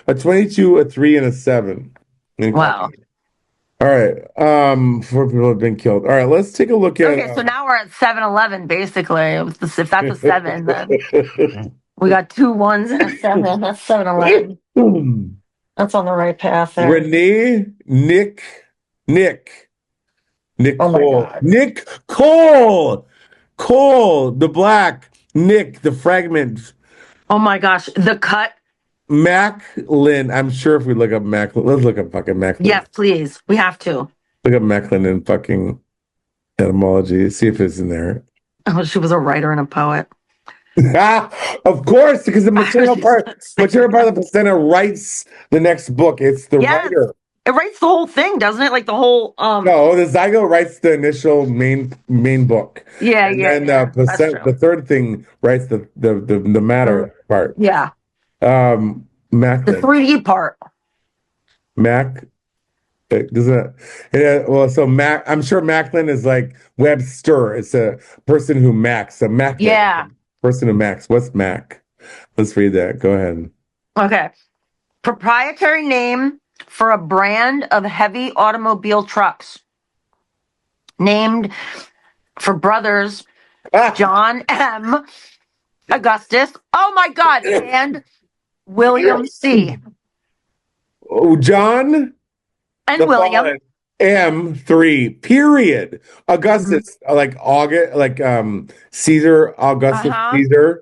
Speaker 3: a 22, a 3, and a 7.
Speaker 5: Wow.
Speaker 3: All right. 4 people have been killed. All right, let's take a look at.
Speaker 5: Okay, so now we're at 7-Eleven, basically. If that's a 7, then we got 2 1s and a 7. That's 7-Eleven. That's on the right path there.
Speaker 3: Renee, Nick
Speaker 5: Oh my
Speaker 3: Cole.
Speaker 5: God.
Speaker 3: Nick Cole, the black. Nick, the fragment.
Speaker 5: Oh my gosh. The cut.
Speaker 3: Macklin. I'm sure if we look up Macklin, let's look up fucking Macklin.
Speaker 5: Yes, please. We have to.
Speaker 3: Look up Macklin in fucking etymology. See if it's in there.
Speaker 5: Oh, she was a writer and a poet.
Speaker 3: Of course, because the maternal part of the placenta writes the next book. It's the
Speaker 5: Yes.
Speaker 3: writer.
Speaker 5: It writes the whole thing, doesn't it? Like the whole
Speaker 3: No, the zygote writes the initial main book.
Speaker 5: Yeah,
Speaker 3: And
Speaker 5: yeah.
Speaker 3: then
Speaker 5: Yeah. That's true.
Speaker 3: the third thing writes the matter part.
Speaker 5: Yeah. The
Speaker 3: Macklin.
Speaker 5: 3D part.
Speaker 3: Mac. Doesn't it? Well, so I'm sure Macklin is like Webster. It's a person who Macs. A Macklin.
Speaker 5: Yeah.
Speaker 3: Person who Macs. What's Mac? Let's read that. Go ahead.
Speaker 5: Okay. Proprietary name for a brand of heavy automobile trucks named for brothers John M. Augustus. Oh my God. And William C.
Speaker 3: Oh, John
Speaker 5: And
Speaker 3: the
Speaker 5: William.
Speaker 3: Fallen, M3 period. Augustus, like August, like Caesar, Augustus Caesar.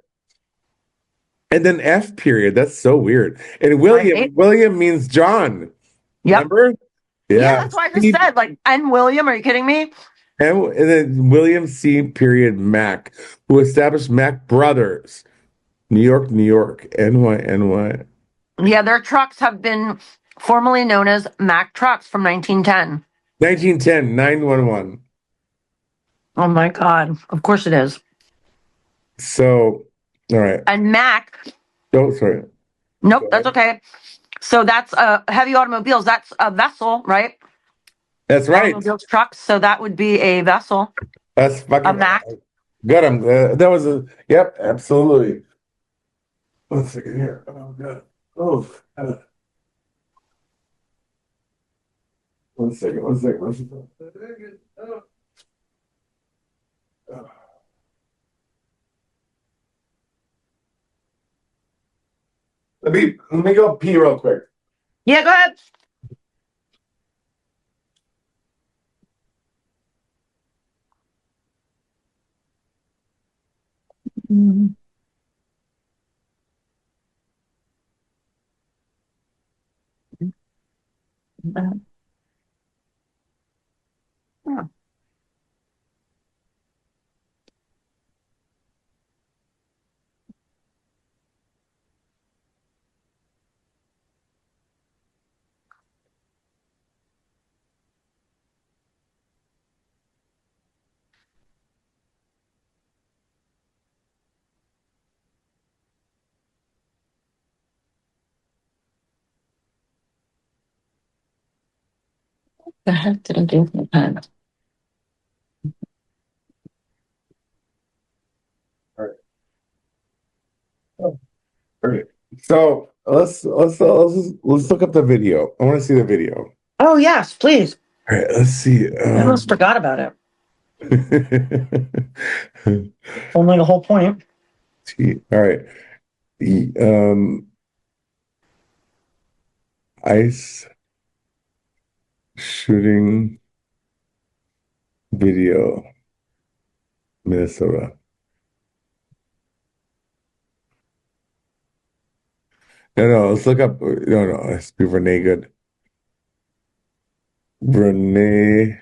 Speaker 3: And then F period. That's so weird. And William means John.
Speaker 5: Yep.
Speaker 3: Remember?
Speaker 5: Yeah, that's what I just said. Like, and William, are you kidding me?
Speaker 3: And then William C. period Mack, who established Mack Brothers, New York, NY.
Speaker 5: Yeah, their trucks have been formerly known as Mack trucks from 1910.
Speaker 3: 1910, 911.
Speaker 5: Oh my God. Of course it is.
Speaker 3: So, all right.
Speaker 5: And Mack.
Speaker 3: Oh, sorry.
Speaker 5: Nope, that's okay. So that's heavy automobiles. That's a vessel, right?
Speaker 3: That's right.
Speaker 5: Automobiles, trucks. So that would be a vessel.
Speaker 3: That's fucking
Speaker 5: a Mack.
Speaker 3: Good. That was yep, absolutely. 1 second here. Oh god. Oh. 1 second. 1 second. 1 second. Oh. Let me go pee real quick.
Speaker 5: Yeah, go ahead. The heck did I do with my pen?
Speaker 3: All right. So let's look up the video. I want to see the video.
Speaker 5: Oh yes, please.
Speaker 3: All right, let's see.
Speaker 5: I almost forgot about it. Only the whole point.
Speaker 3: All right. ICE shooting video, Minnesota. No, let's look up. No, let's be Renee Good. Renee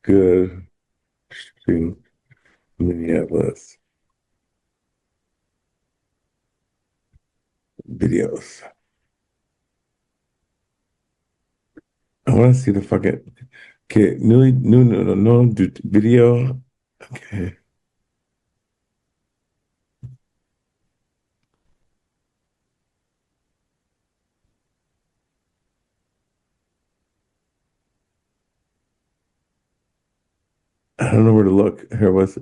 Speaker 3: Good shooting Minneapolis videos. I want to see the fucking. Okay, no, video. Okay. I don't know where to look. Here, what's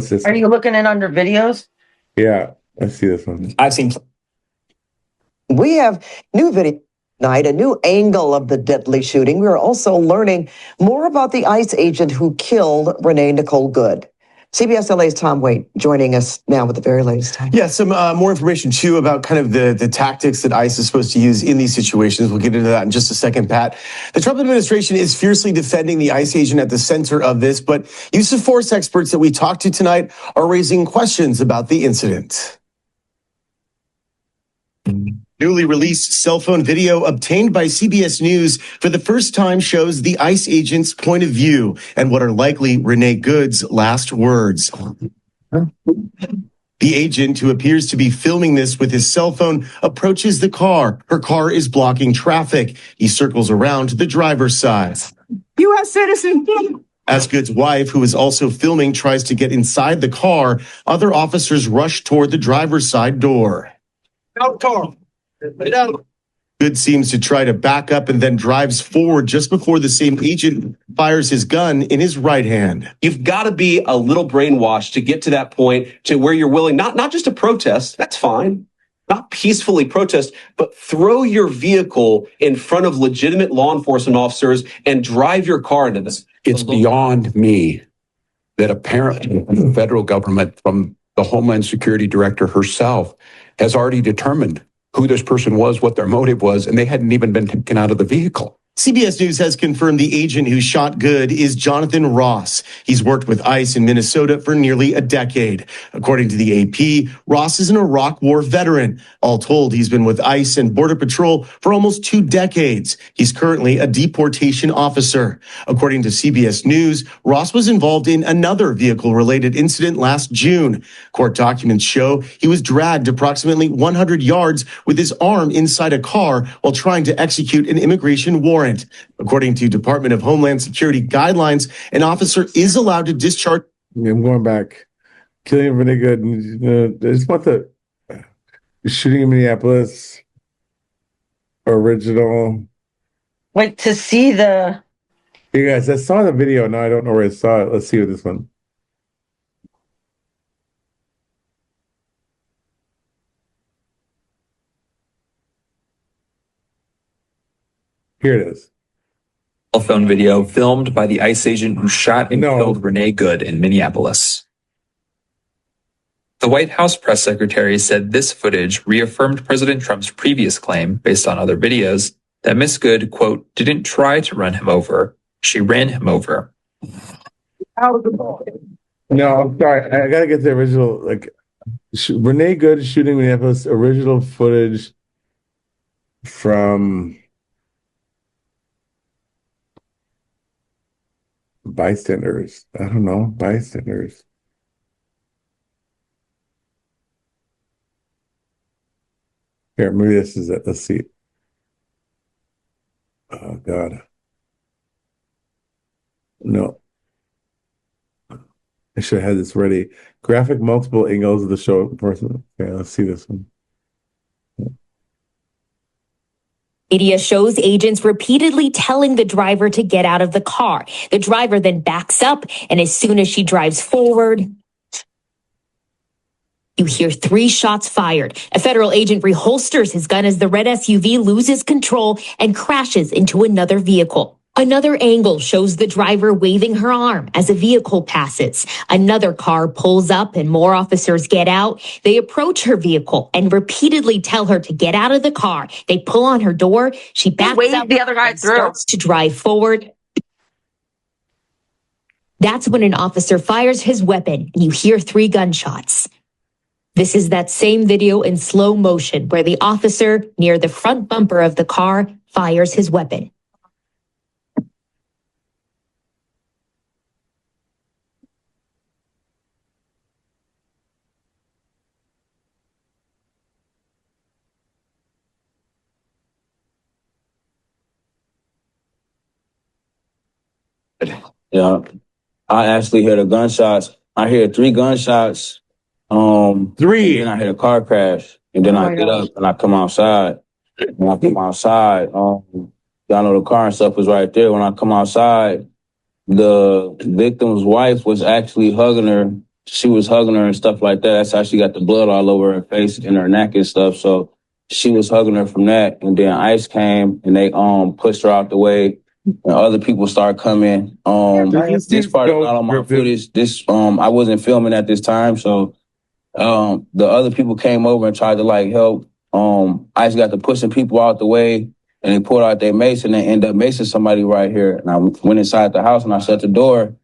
Speaker 3: this?
Speaker 5: Are you looking in under videos?
Speaker 3: Yeah, I see this one.
Speaker 6: I've seen.
Speaker 7: We have new video tonight, a new angle of the deadly shooting. We're also learning more about the ICE agent who killed Renee Nicole Good. CBS LA's Tom Waite joining us now with the very latest time.
Speaker 6: Yeah, some more information too about kind of the tactics that ICE is supposed to use in these situations. We'll get into that in just a second, Pat. The Trump administration is fiercely defending the ICE agent at the center of this, but use of force experts that we talked to tonight are raising questions about the incident. Newly released cell phone video obtained by CBS News for the first time shows the ICE agent's point of view and what are likely Renee Good's last words. The agent, who appears to be filming this with his cell phone, approaches the car. Her car is blocking traffic. He circles around to the driver's side.
Speaker 7: U.S. citizen.
Speaker 6: As Good's wife, who is also filming, tries to get inside the car, other officers rush toward the driver's side door.
Speaker 8: Out car. Get out.
Speaker 6: Good seems to try to back up and then drives forward just before the same agent fires his gun in his right hand.
Speaker 9: You've got to be a little brainwashed to get to that point to where you're willing, not just to protest, that's fine, not peacefully protest, but throw your vehicle in front of legitimate law enforcement officers and drive your car into this.
Speaker 1: It's beyond me that apparently the federal government, from the Homeland Security Director herself, has already determined who this person was, what their motive was, and they hadn't even been taken out of the vehicle.
Speaker 6: CBS News has confirmed the agent who shot Good is Jonathan Ross. He's worked with ICE in Minnesota for nearly a decade. According to the AP, Ross is an Iraq War veteran. All told, he's been with ICE and Border Patrol for almost 2 decades. He's currently a deportation officer. According to CBS News, Ross was involved in another vehicle-related incident last June. Court documents show he was dragged approximately 100 yards with his arm inside a car while trying to execute an immigration warrant. According to Department of Homeland Security guidelines, an officer is allowed to discharge.
Speaker 3: I'm going back. Killing Renee Good. I just want the shooting in Minneapolis original.
Speaker 5: Wait to see the.
Speaker 3: Hey guys, I saw the video. Now I don't know where I saw it. Let's see this one. Here it is.
Speaker 10: Cell phone video filmed by the ICE agent who shot and killed Renee Good in Minneapolis. The White House press secretary said this footage reaffirmed President Trump's previous claim, based on other videos, that Miss Good, quote, didn't try to run him over. She ran him over.
Speaker 3: No, I'm sorry. I gotta get the original. Renee Good shooting Minneapolis original footage from bystanders. I don't know, bystanders. Here, maybe this is it. Let's see. Oh God. No. I should have had this ready. Graphic multiple angles of the show person. Okay, let's see this one.
Speaker 11: Media shows agents repeatedly telling the driver to get out of the car. The driver then backs up, and as soon as she drives forward, you hear 3 shots fired. A federal agent reholsters his gun as the red SUV loses control and crashes into another vehicle. Another angle shows the driver waving her arm as a vehicle passes. Another car pulls up and more officers get out. They approach her vehicle and repeatedly tell her to get out of the car. They pull on her door. She backs up
Speaker 5: the other guy
Speaker 11: and
Speaker 5: through.
Speaker 11: starts to drive forward. That's when an officer fires his weapon and you hear 3 gunshots. This is that same video in slow motion where the officer near the front bumper of the car fires his weapon.
Speaker 12: Yeah, I actually hear the gunshots. I hear 3 gunshots.
Speaker 3: 3.
Speaker 12: And then I hear a car crash, and then I get up and I come outside. When I come outside, y'all know the car and stuff was right there. When I come outside, the victim's wife was actually hugging her. She was hugging her and stuff like that. That's how she got the blood all over her face and her neck and stuff. So she was hugging her from that. And then ICE came and they pushed her out the way. And other people start coming. This part is not on my footage. This I wasn't filming at this time, so the other people came over and tried to like help. ICE got to pushing people out the way, and they pulled out their mace, and they ended up macing somebody right here. And I went inside the house and I shut the door,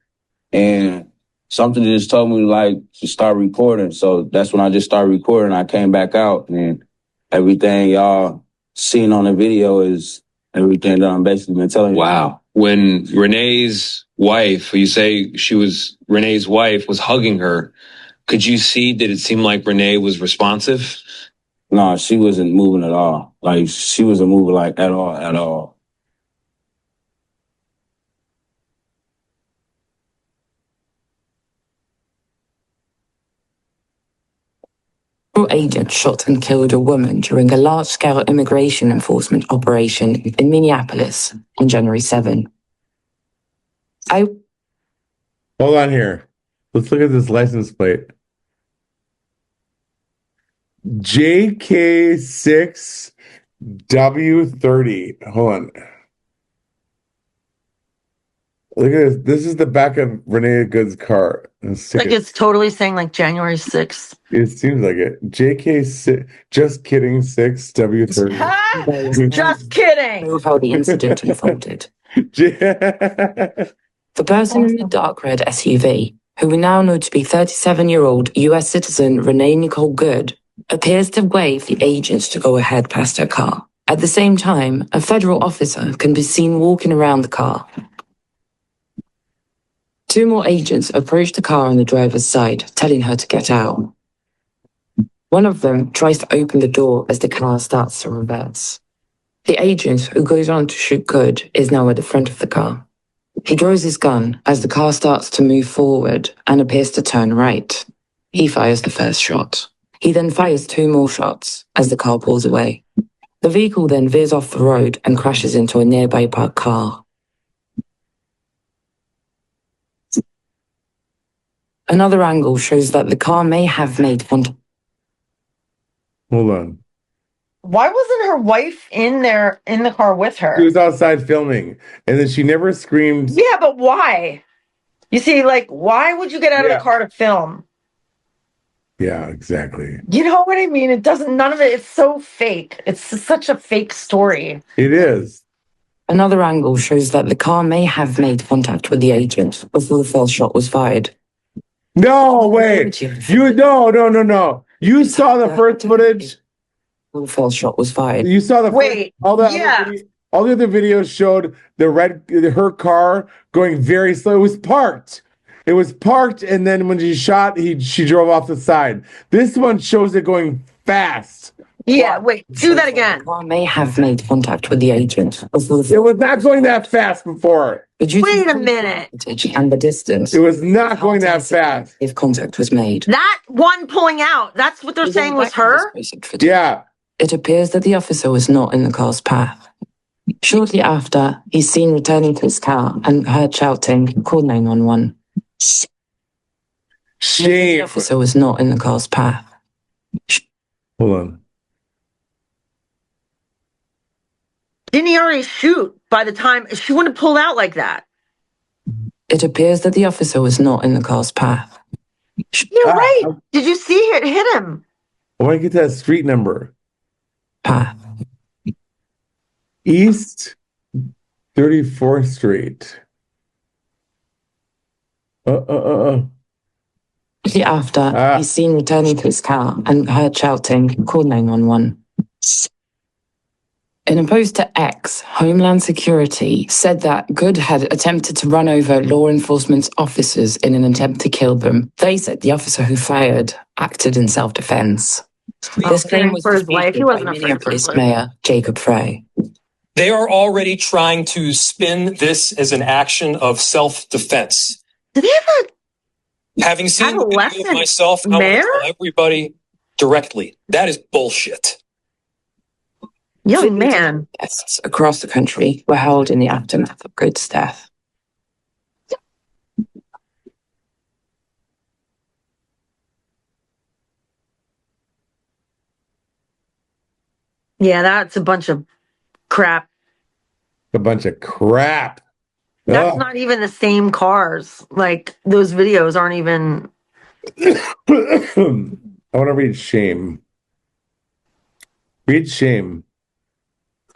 Speaker 12: and something just told me like to start recording. So that's when I just started recording. I came back out, and everything y'all seen on the video is everything that I'm basically been telling you.
Speaker 13: Wow. When Renee's wife, you say Renee's wife was hugging her, could you see, did it seem like Renee was responsive?
Speaker 12: No, she wasn't moving at all. Like, she wasn't moving like at all.
Speaker 14: Agent shot and killed a woman during a large-scale immigration enforcement operation in Minneapolis on January 7.
Speaker 3: Hold on here. Let's look at this license plate. JK6W30. Hold on. Look at this. This is the back of Renee Good's car.
Speaker 5: Like it's totally saying like January 6th.
Speaker 3: It seems like it. JK6, just kidding, 6W30.
Speaker 5: Just kidding.
Speaker 14: Of how the incident unfolded. The person in the dark red SUV, who we now know to be 37-year-old US citizen Renee Nicole Good, appears to wave the agents to go ahead past her car. At the same time, a federal officer can be seen walking around the car. 2 more agents approach the car on the driver's side, telling her to get out. One of them tries to open the door as the car starts to reverse. The agent, who goes on to shoot Good, is now at the front of the car. He draws his gun as the car starts to move forward and appears to turn right. He fires the first shot. He then fires 2 more shots as the car pulls away. The vehicle then veers off the road and crashes into a nearby parked car. Another angle shows that the car may have made contact.
Speaker 3: Hold on.
Speaker 5: Why wasn't her wife in the car with her?
Speaker 3: She was outside filming, and then she never screamed.
Speaker 5: Yeah, but why? You see, like, why would you get out of the car to film?
Speaker 3: Yeah, exactly.
Speaker 5: You know what I mean? None of it, it's so fake. It's such a fake story.
Speaker 3: It is.
Speaker 14: Another angle shows that the car may have made contact with the agent before the first shot was fired.
Speaker 3: No, wait. No. You saw the first footage?
Speaker 14: The first shot was fired.
Speaker 3: You saw the
Speaker 5: Wait,
Speaker 3: all the
Speaker 5: yeah.
Speaker 3: all the other videos showed her car going very slow. It was parked. It was parked, and then when she shot, she drove off the side. This one shows it going fast.
Speaker 5: Yeah, wait, do that again.
Speaker 14: The car may have made contact with the agent.
Speaker 3: It was not going that fast before.
Speaker 5: Wait a minute.
Speaker 14: And the distance.
Speaker 3: It was not going that fast.
Speaker 14: If contact was made.
Speaker 5: That one pulling out, that's what they're saying was her?
Speaker 3: Yeah.
Speaker 14: It appears that the officer was not in the car's path. Shortly after, he's seen returning to his car and heard shouting, "Call 911."
Speaker 3: Shame.
Speaker 14: The officer was not in the car's path.
Speaker 3: Hold on.
Speaker 5: Didn't he already shoot by the time she wouldn't have pulled out like that?
Speaker 14: It appears that the officer was not in the car's path.
Speaker 5: You're right. Did you see it hit him?
Speaker 3: I want to get that street number.
Speaker 14: Path.
Speaker 3: East 34th Street.
Speaker 14: Shortly after, he's seen returning to his car and heard shouting, "Call 911." In a post to X, Homeland Security said that Good had attempted to run over law enforcement officers in an attempt to kill them. They said the officer who fired acted in self-defense. This claim was
Speaker 5: for his life. He
Speaker 14: disputed
Speaker 5: wasn't
Speaker 14: by
Speaker 5: afraid for his
Speaker 14: Minneapolis
Speaker 5: life.
Speaker 14: Mayor Jacob Frey.
Speaker 8: They are already trying to spin this as an action of self-defense.
Speaker 5: Do they have
Speaker 8: Having seen the video of
Speaker 5: adolescent
Speaker 8: myself, I want to
Speaker 5: mayor?
Speaker 8: tell everybody directly, that is bullshit.
Speaker 5: Young man.
Speaker 14: Protests across the country were held in the aftermath of Good's death.
Speaker 5: Yeah, that's a bunch of crap.
Speaker 3: A bunch of crap.
Speaker 5: That's
Speaker 3: Ugh.
Speaker 5: not even the same cars. Like, those videos aren't even.
Speaker 3: I want to read shame. Read shame.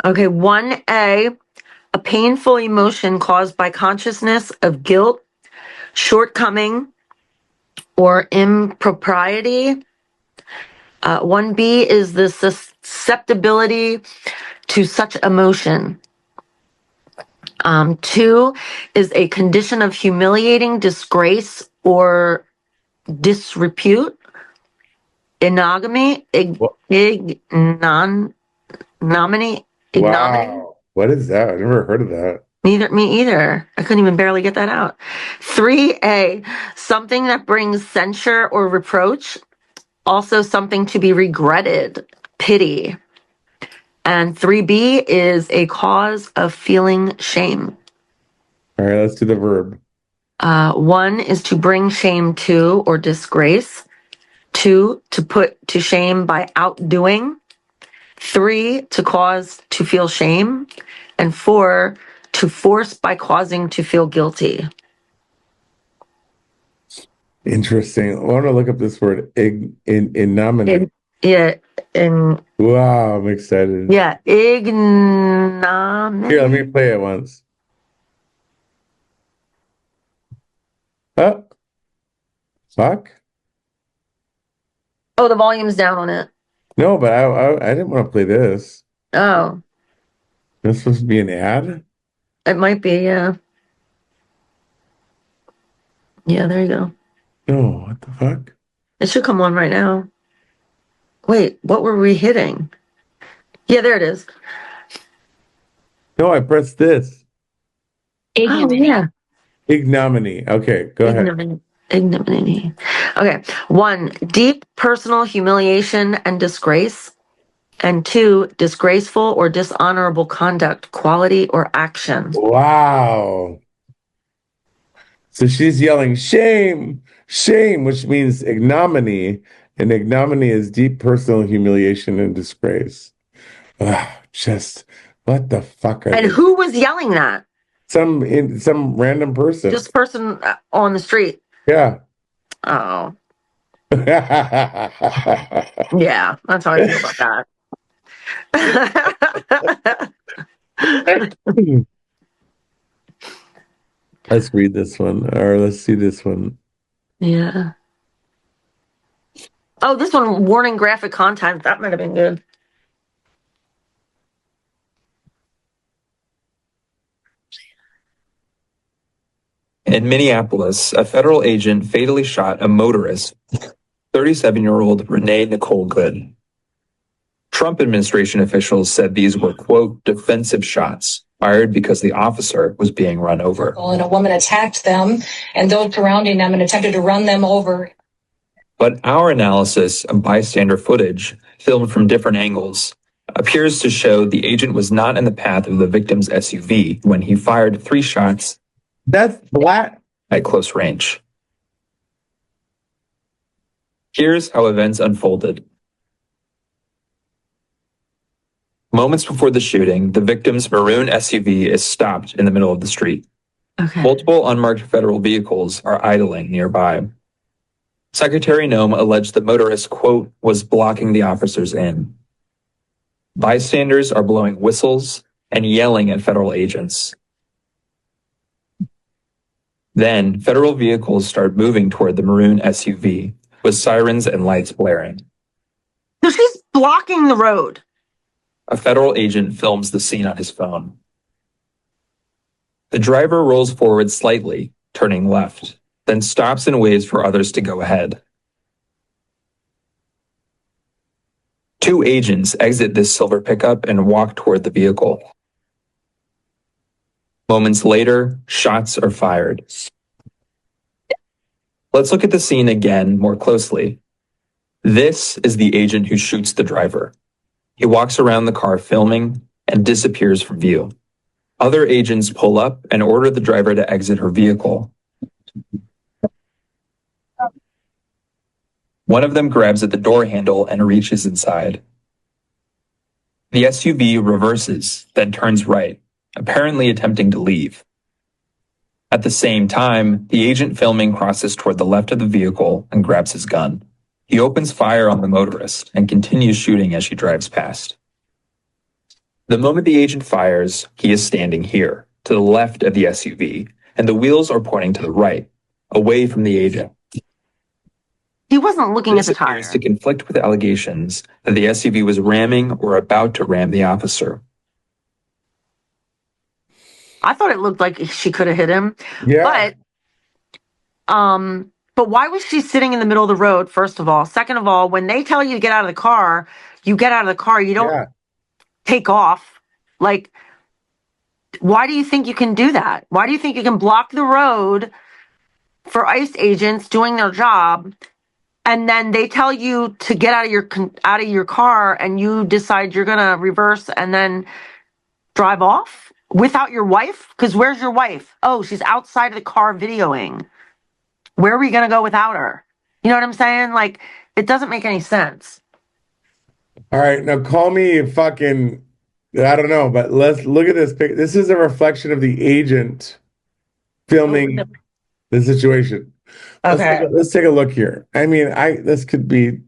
Speaker 5: Okay, 1A, a painful emotion caused by consciousness of guilt, shortcoming, or impropriety. 1B is the susceptibility to such emotion. 2 is a condition of humiliating disgrace or disrepute. Ignominy.
Speaker 3: Wow. What is that? I've never heard of that.
Speaker 5: Me either. I couldn't even barely get that out. 3A, something that brings censure or reproach. Also something to be regretted, pity. And 3B is a cause of feeling shame.
Speaker 3: All right, let's do the verb.
Speaker 5: 1 is to bring shame to or disgrace. 2, to put to shame by outdoing. 3, to cause to feel shame. And 4, to force by causing to feel guilty.
Speaker 3: Interesting. I want to look up this word, ignominy. Wow, I'm excited.
Speaker 5: Yeah, ignominy.
Speaker 3: Here, let me play it once. Oh, fuck.
Speaker 5: Oh, the volume's down on it.
Speaker 3: No, but I didn't want to play this.
Speaker 5: Oh,
Speaker 3: This supposed to be an ad?
Speaker 5: it might be, yeah. Yeah, there you go.
Speaker 3: No, what the fuck?
Speaker 5: It should come on right now. Wait, what were we hitting? Yeah, there it is.
Speaker 3: No, I pressed this.
Speaker 5: Oh, yeah.
Speaker 3: Ignominy. Okay, go ahead.
Speaker 5: Ignominy. Okay. 1, deep personal humiliation and disgrace. And 2, disgraceful or dishonorable conduct, quality, or action.
Speaker 3: Wow. So she's yelling, shame, shame, which means ignominy. And ignominy is deep personal humiliation and disgrace. Just, what the fuck are
Speaker 5: And
Speaker 3: they?
Speaker 5: who was yelling that?
Speaker 3: Some random person.
Speaker 5: This person on the street.
Speaker 3: Yeah.
Speaker 5: Oh. Yeah, that's how I feel about that.
Speaker 3: Let's read this one, or let's see this one.
Speaker 5: Yeah. Oh, this one, warning graphic content. That might have been good.
Speaker 10: In Minneapolis, a federal agent fatally shot a motorist, 37-year-old Renee Nicole Good. Trump administration officials said these were, quote, defensive shots fired because the officer was being run over.
Speaker 15: And a woman attacked them and those surrounding them and attempted to run them over.
Speaker 10: But our analysis of bystander footage, filmed from different angles, appears to show the agent was not in the path of the victim's SUV when he fired 3 shots.
Speaker 3: That's black.
Speaker 10: At close range. Here's how events unfolded. Moments before the shooting, the victim's maroon SUV is stopped in the middle of the street.
Speaker 5: Okay.
Speaker 10: Multiple unmarked federal vehicles are idling nearby. Secretary Noem alleged the motorist, quote, was blocking the officers in. Bystanders are blowing whistles and yelling at federal agents. Then, federal vehicles start moving toward the maroon SUV, with sirens and lights blaring.
Speaker 5: So she's blocking the road.
Speaker 10: A federal agent films the scene on his phone. The driver rolls forward slightly, turning left, then stops and waits for others to go ahead. 2 agents exit this silver pickup and walk toward the vehicle. Moments later, shots are fired. Let's look at the scene again more closely. This is the agent who shoots the driver. He walks around the car filming and disappears from view. Other agents pull up and order the driver to exit her vehicle. One of them grabs at the door handle and reaches inside. The SUV reverses, then turns right, apparently attempting to leave. At the same time, the agent filming crosses toward the left of the vehicle and grabs his gun. He opens fire on the motorist and continues shooting as she drives past. The moment the agent fires, he is standing here, to the left of the SUV, and the wheels are pointing to the right, away from the agent.
Speaker 5: He wasn't looking
Speaker 10: This
Speaker 5: at the tire.
Speaker 10: appears to conflict with allegations that the SUV was ramming or about to ram the officer.
Speaker 5: I thought it looked like she could have hit him.
Speaker 3: Yeah.
Speaker 5: But why was she sitting in the middle of the road, first of all? Second of all, when they tell you to get out of the car, you get out of the car. You don't take off. Like, why do you think you can do that? Why do you think you can block the road for ICE agents doing their job, and then they tell you to get out of your car, and you decide you're going to reverse and then drive off without your wife? Because where's your wife? Oh, she's outside of the car videoing. Where are we going to go without her? You know what I'm saying? Like, it doesn't make any sense.
Speaker 3: All right, now call me fucking, I don't know, but let's look at this pic. This is a reflection of the agent filming the situation.
Speaker 5: Okay.
Speaker 3: Let's take a look here. I mean, this could be.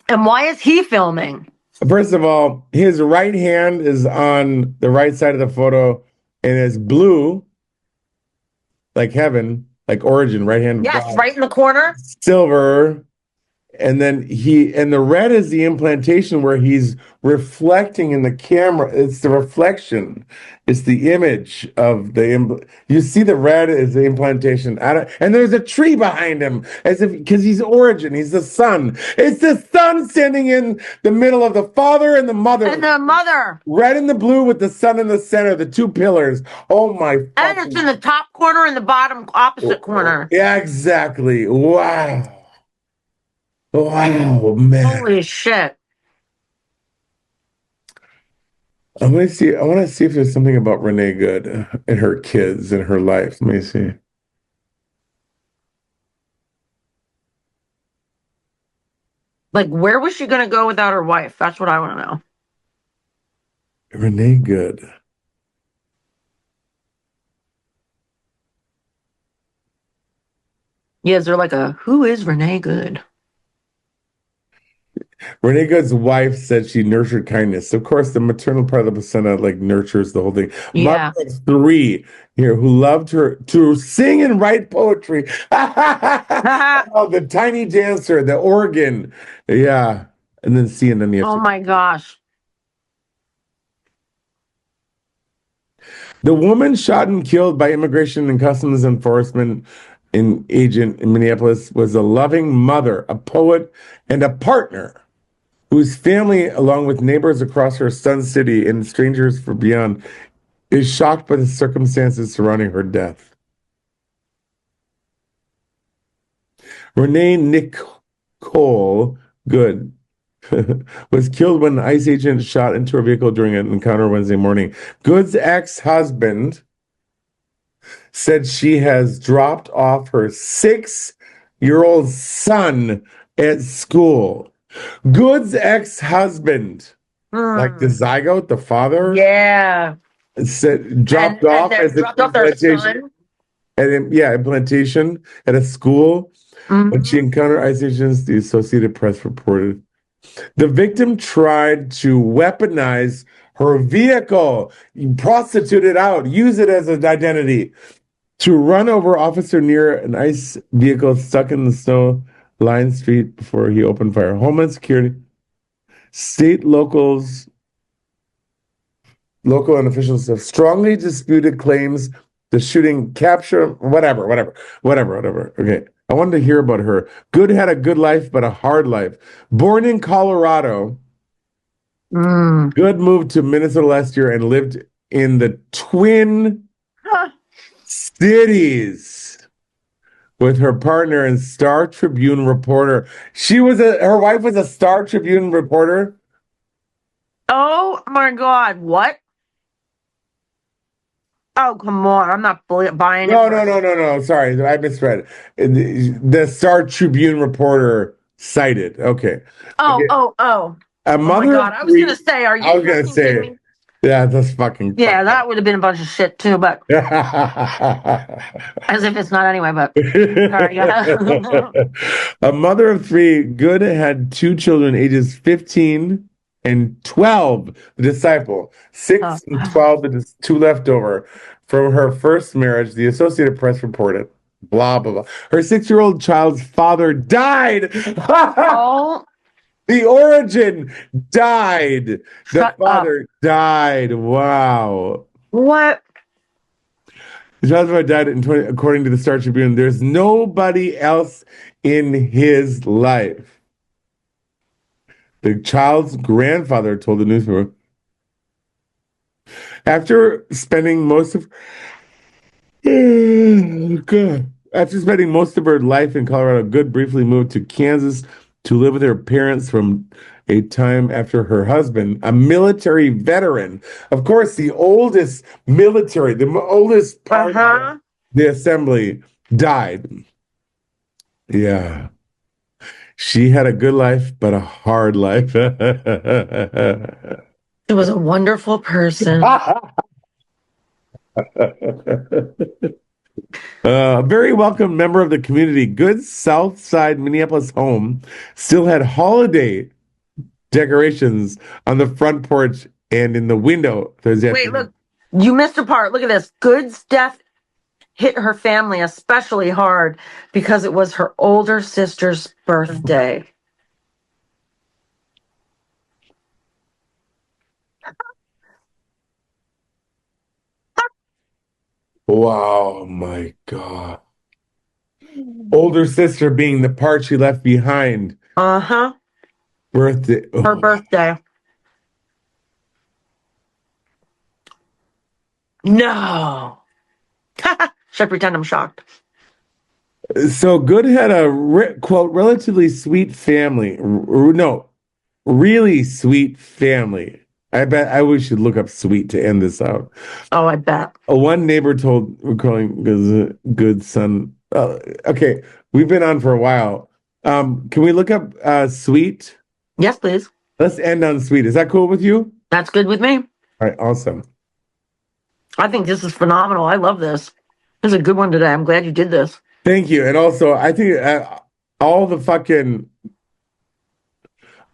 Speaker 5: And why is he filming?
Speaker 3: First of all, his right hand is on the right side of the photo and it's blue, like heaven, like origin, right hand.
Speaker 5: Yes,
Speaker 3: God.
Speaker 5: right in the corner.
Speaker 3: Silver. And then the red is the implantation where he's reflecting in the camera. It's the reflection. It's the image of you see the red is the implantation. And there's a tree behind him because he's origin. He's the sun. It's the sun standing in the middle of the father and the mother.
Speaker 5: And the mother.
Speaker 3: Red and the blue with the sun in the center, the 2 pillars. Oh my.
Speaker 5: And it's in the top corner and the bottom opposite corner.
Speaker 3: Yeah, exactly. Wow. Wow, man.
Speaker 5: Holy shit.
Speaker 3: I want to see if there's something about Renee Good and her kids and her life. Let me see.
Speaker 5: Like, where was she going to go without her wife? That's what I want to know.
Speaker 3: Renee Good.
Speaker 5: Yeah, is there like who is Renee Good?
Speaker 3: Renee Good's wife said she nurtured kindness. Of course, the maternal part of the placenta nurtures the whole thing.
Speaker 5: Yeah.
Speaker 3: Mother of 3 here who loved her to sing and write poetry. Oh, the tiny dancer, the organ. Yeah. And then see, and then you have
Speaker 5: Oh my gosh.
Speaker 3: The woman shot and killed by Immigration and Customs Enforcement agent in Minneapolis was a loving mother, a poet, and a partner whose family, along with neighbors across her son's city and strangers from beyond, is shocked by the circumstances surrounding her death. Renee Nicole Good was killed when an ICE agent shot into her vehicle during an encounter Wednesday morning. Good's ex-husband said she has dropped off her 6-year-old son at school. Good's ex-husband, like the zygote, the father, said dropped off as an implantation. Implantation at a school. When she encountered ICE agents, the Associated Press reported. The victim tried to weaponize her vehicle, prostitute it out, use it as an identity, to run over officer near an ICE vehicle stuck in the snow lined street before he opened fire. Homeland Security, state local and officials have strongly disputed claims the shooting capture, whatever. Okay. I wanted to hear about her. Good had a good life, but a hard life. Born in Colorado, Good moved to Minnesota last year and lived in the Twin Cities with her partner and Star Tribune reporter. Her wife was a Star Tribune reporter.
Speaker 5: Oh my God! What? Oh, come on. I'm not buying it.
Speaker 3: No. Sorry, I misread. The Star Tribune reporter cited. Okay.
Speaker 5: Oh.
Speaker 3: A mother.
Speaker 5: Oh my God. I was going to say, are you kidding me?
Speaker 3: Yeah, that's fucking.
Speaker 5: Yeah, that would have been a bunch of shit too, but as if it's not anyway, but. Sorry,
Speaker 3: A mother of 3, Good had 2 children, ages 15 and 12, the disciple. 6 and 12, the 2 left over from her first marriage, the Associated Press reported. Blah, blah, blah. Her 6-year-old child's father died. The origin died. The father died. Wow.
Speaker 5: What?
Speaker 3: The child's father died according to the Star Tribune. There's nobody else in his life. The child's grandfather told the newspaper. After spending most of her life in Colorado, Good briefly moved to Kansas to live with her parents from a time after her husband, a military veteran, of course, the oldest part of the assembly, died. Yeah. She had a good life, but a hard life.
Speaker 5: It was a wonderful person.
Speaker 3: A very welcome member of the community. Good's South Side Minneapolis home still had holiday decorations on the front porch and in the window.
Speaker 5: Wait, look, you missed a part. Look at this. Good's death hit her family especially hard because it was her older sister's birthday.
Speaker 3: Wow, my God. Older sister being the part she left behind. Birthday.
Speaker 5: Her birthday. No. Should I pretend I'm shocked?
Speaker 3: So Good had a, quote, relatively sweet family. Really sweet family. I wish should look up sweet to end this out.
Speaker 5: Oh, I bet.
Speaker 3: One neighbor told, we're calling Good son. Okay, we've been on for a while. Can we look up sweet?
Speaker 5: Yes, please.
Speaker 3: Let's end on sweet. Is that cool with you?
Speaker 5: That's good with me.
Speaker 3: All right, awesome.
Speaker 5: I think this is phenomenal. I love this. This is a good one today. I'm glad you did this.
Speaker 3: Thank you. And also, I think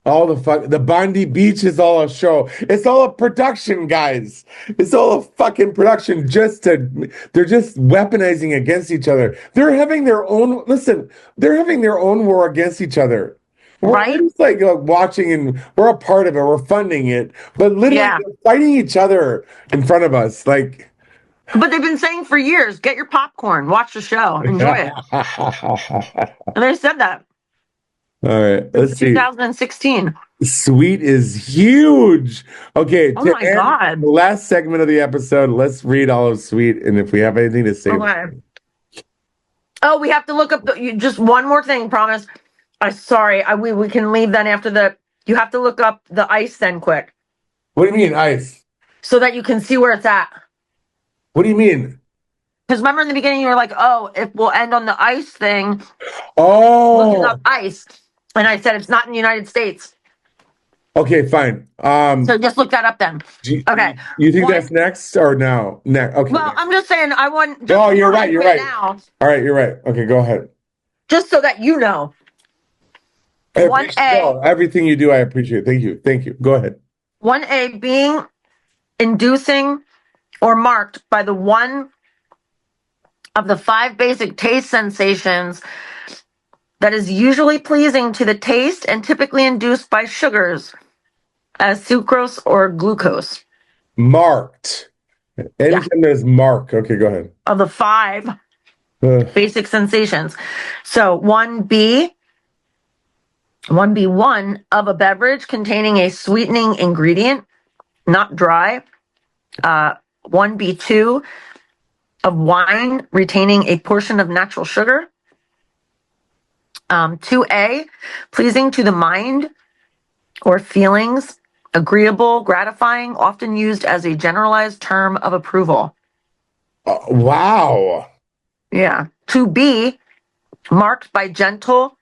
Speaker 3: the Bondi Beach is all a show. It's all a production, guys. It's all a fucking production. They're just weaponizing against each other. They're having their own war against each other. We're just like watching, and we're a part of it. We're funding it, but literally they're fighting each other in front of us. Like,
Speaker 5: But they've been saying for years, get your popcorn, watch the show, enjoy it. And they said that.
Speaker 3: All right, let's see.
Speaker 5: 2016.
Speaker 3: Sweet is huge. Okay,
Speaker 5: Oh
Speaker 3: to
Speaker 5: my
Speaker 3: end
Speaker 5: God.
Speaker 3: the last segment of the episode, let's read all of Sweet, and if we have anything to say.
Speaker 5: Okay. Oh, we have to look up just one more thing, promise. Sorry, we can leave then after the. You have to look up the ice then quick.
Speaker 3: What do you mean, ice?
Speaker 5: So that you can see where it's at.
Speaker 3: What do you mean?
Speaker 5: Because remember in the beginning you were like, oh, if we'll end on the ice thing.
Speaker 3: Oh.
Speaker 5: Looking up ice. And I said it's not in the United States.
Speaker 3: Okay, fine.
Speaker 5: So just look that up then. Okay.
Speaker 3: You think that's next or now? Next. Okay.
Speaker 5: Well, I'm just saying I want.
Speaker 3: Oh, you're right. You're right.
Speaker 5: Now,
Speaker 3: all right, you're right. Okay, go ahead.
Speaker 5: just so that you know. 1A.
Speaker 3: Everything you do, I appreciate. Thank you. Thank you. Go ahead.
Speaker 5: 1A being inducing or marked by the one of the 5 basic taste sensations that is usually pleasing to the taste and typically induced by sugars as sucrose or glucose.
Speaker 3: Marked. Anytime there's mark. Okay, go ahead.
Speaker 5: Of the 5 basic sensations. So 1B1 of a beverage containing a sweetening ingredient, not dry. 1B2 of wine retaining a portion of natural sugar. 2A, pleasing to the mind or feelings, agreeable, gratifying, often used as a generalized term of approval.
Speaker 3: Wow.
Speaker 5: Yeah. 2B, marked by gentle,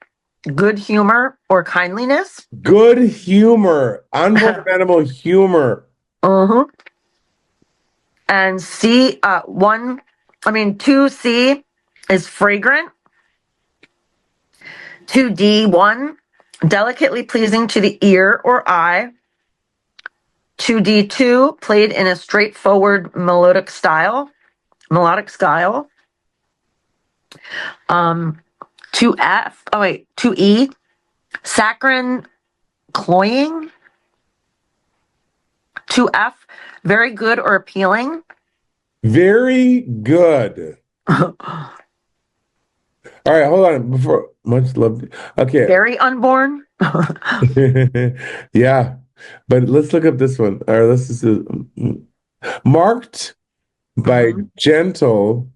Speaker 5: good humor or kindliness.
Speaker 3: Good humor. Unpreventable humor.
Speaker 5: Uh-huh. And 2C is fragrant. 2D1, delicately pleasing to the ear or eye. 2D2, played in a straightforward melodic style. 2E, saccharine cloying. 2F, very good or appealing.
Speaker 3: Very good. All right, hold on. Before much love. Okay.
Speaker 5: Very unborn.
Speaker 3: Yeah, but let's look up this one. Or let's just marked by gentle,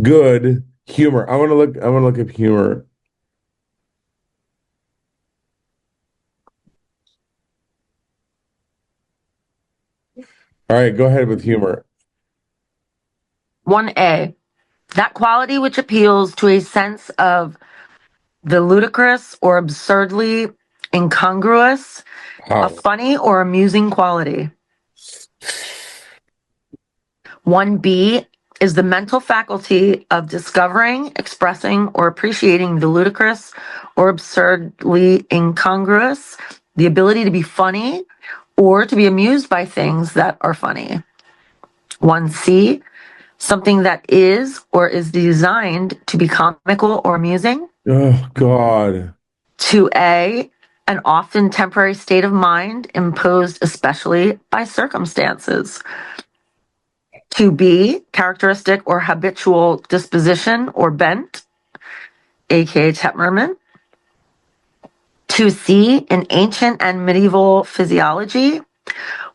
Speaker 3: good humor. I want to look up humor. All right, go ahead with humor.
Speaker 5: 1A, that quality which appeals to a sense of the ludicrous or absurdly incongruous, a funny or amusing quality. 1B is the mental faculty of discovering, expressing, or appreciating the ludicrous or absurdly incongruous, the ability to be funny or to be amused by things that are funny. 1C, something that is or is designed to be comical or amusing.
Speaker 3: Oh, God.
Speaker 5: 2A, an often temporary state of mind imposed especially by circumstances. 2B, characteristic or habitual disposition or bent, aka temperament. 2C, in ancient and medieval physiology,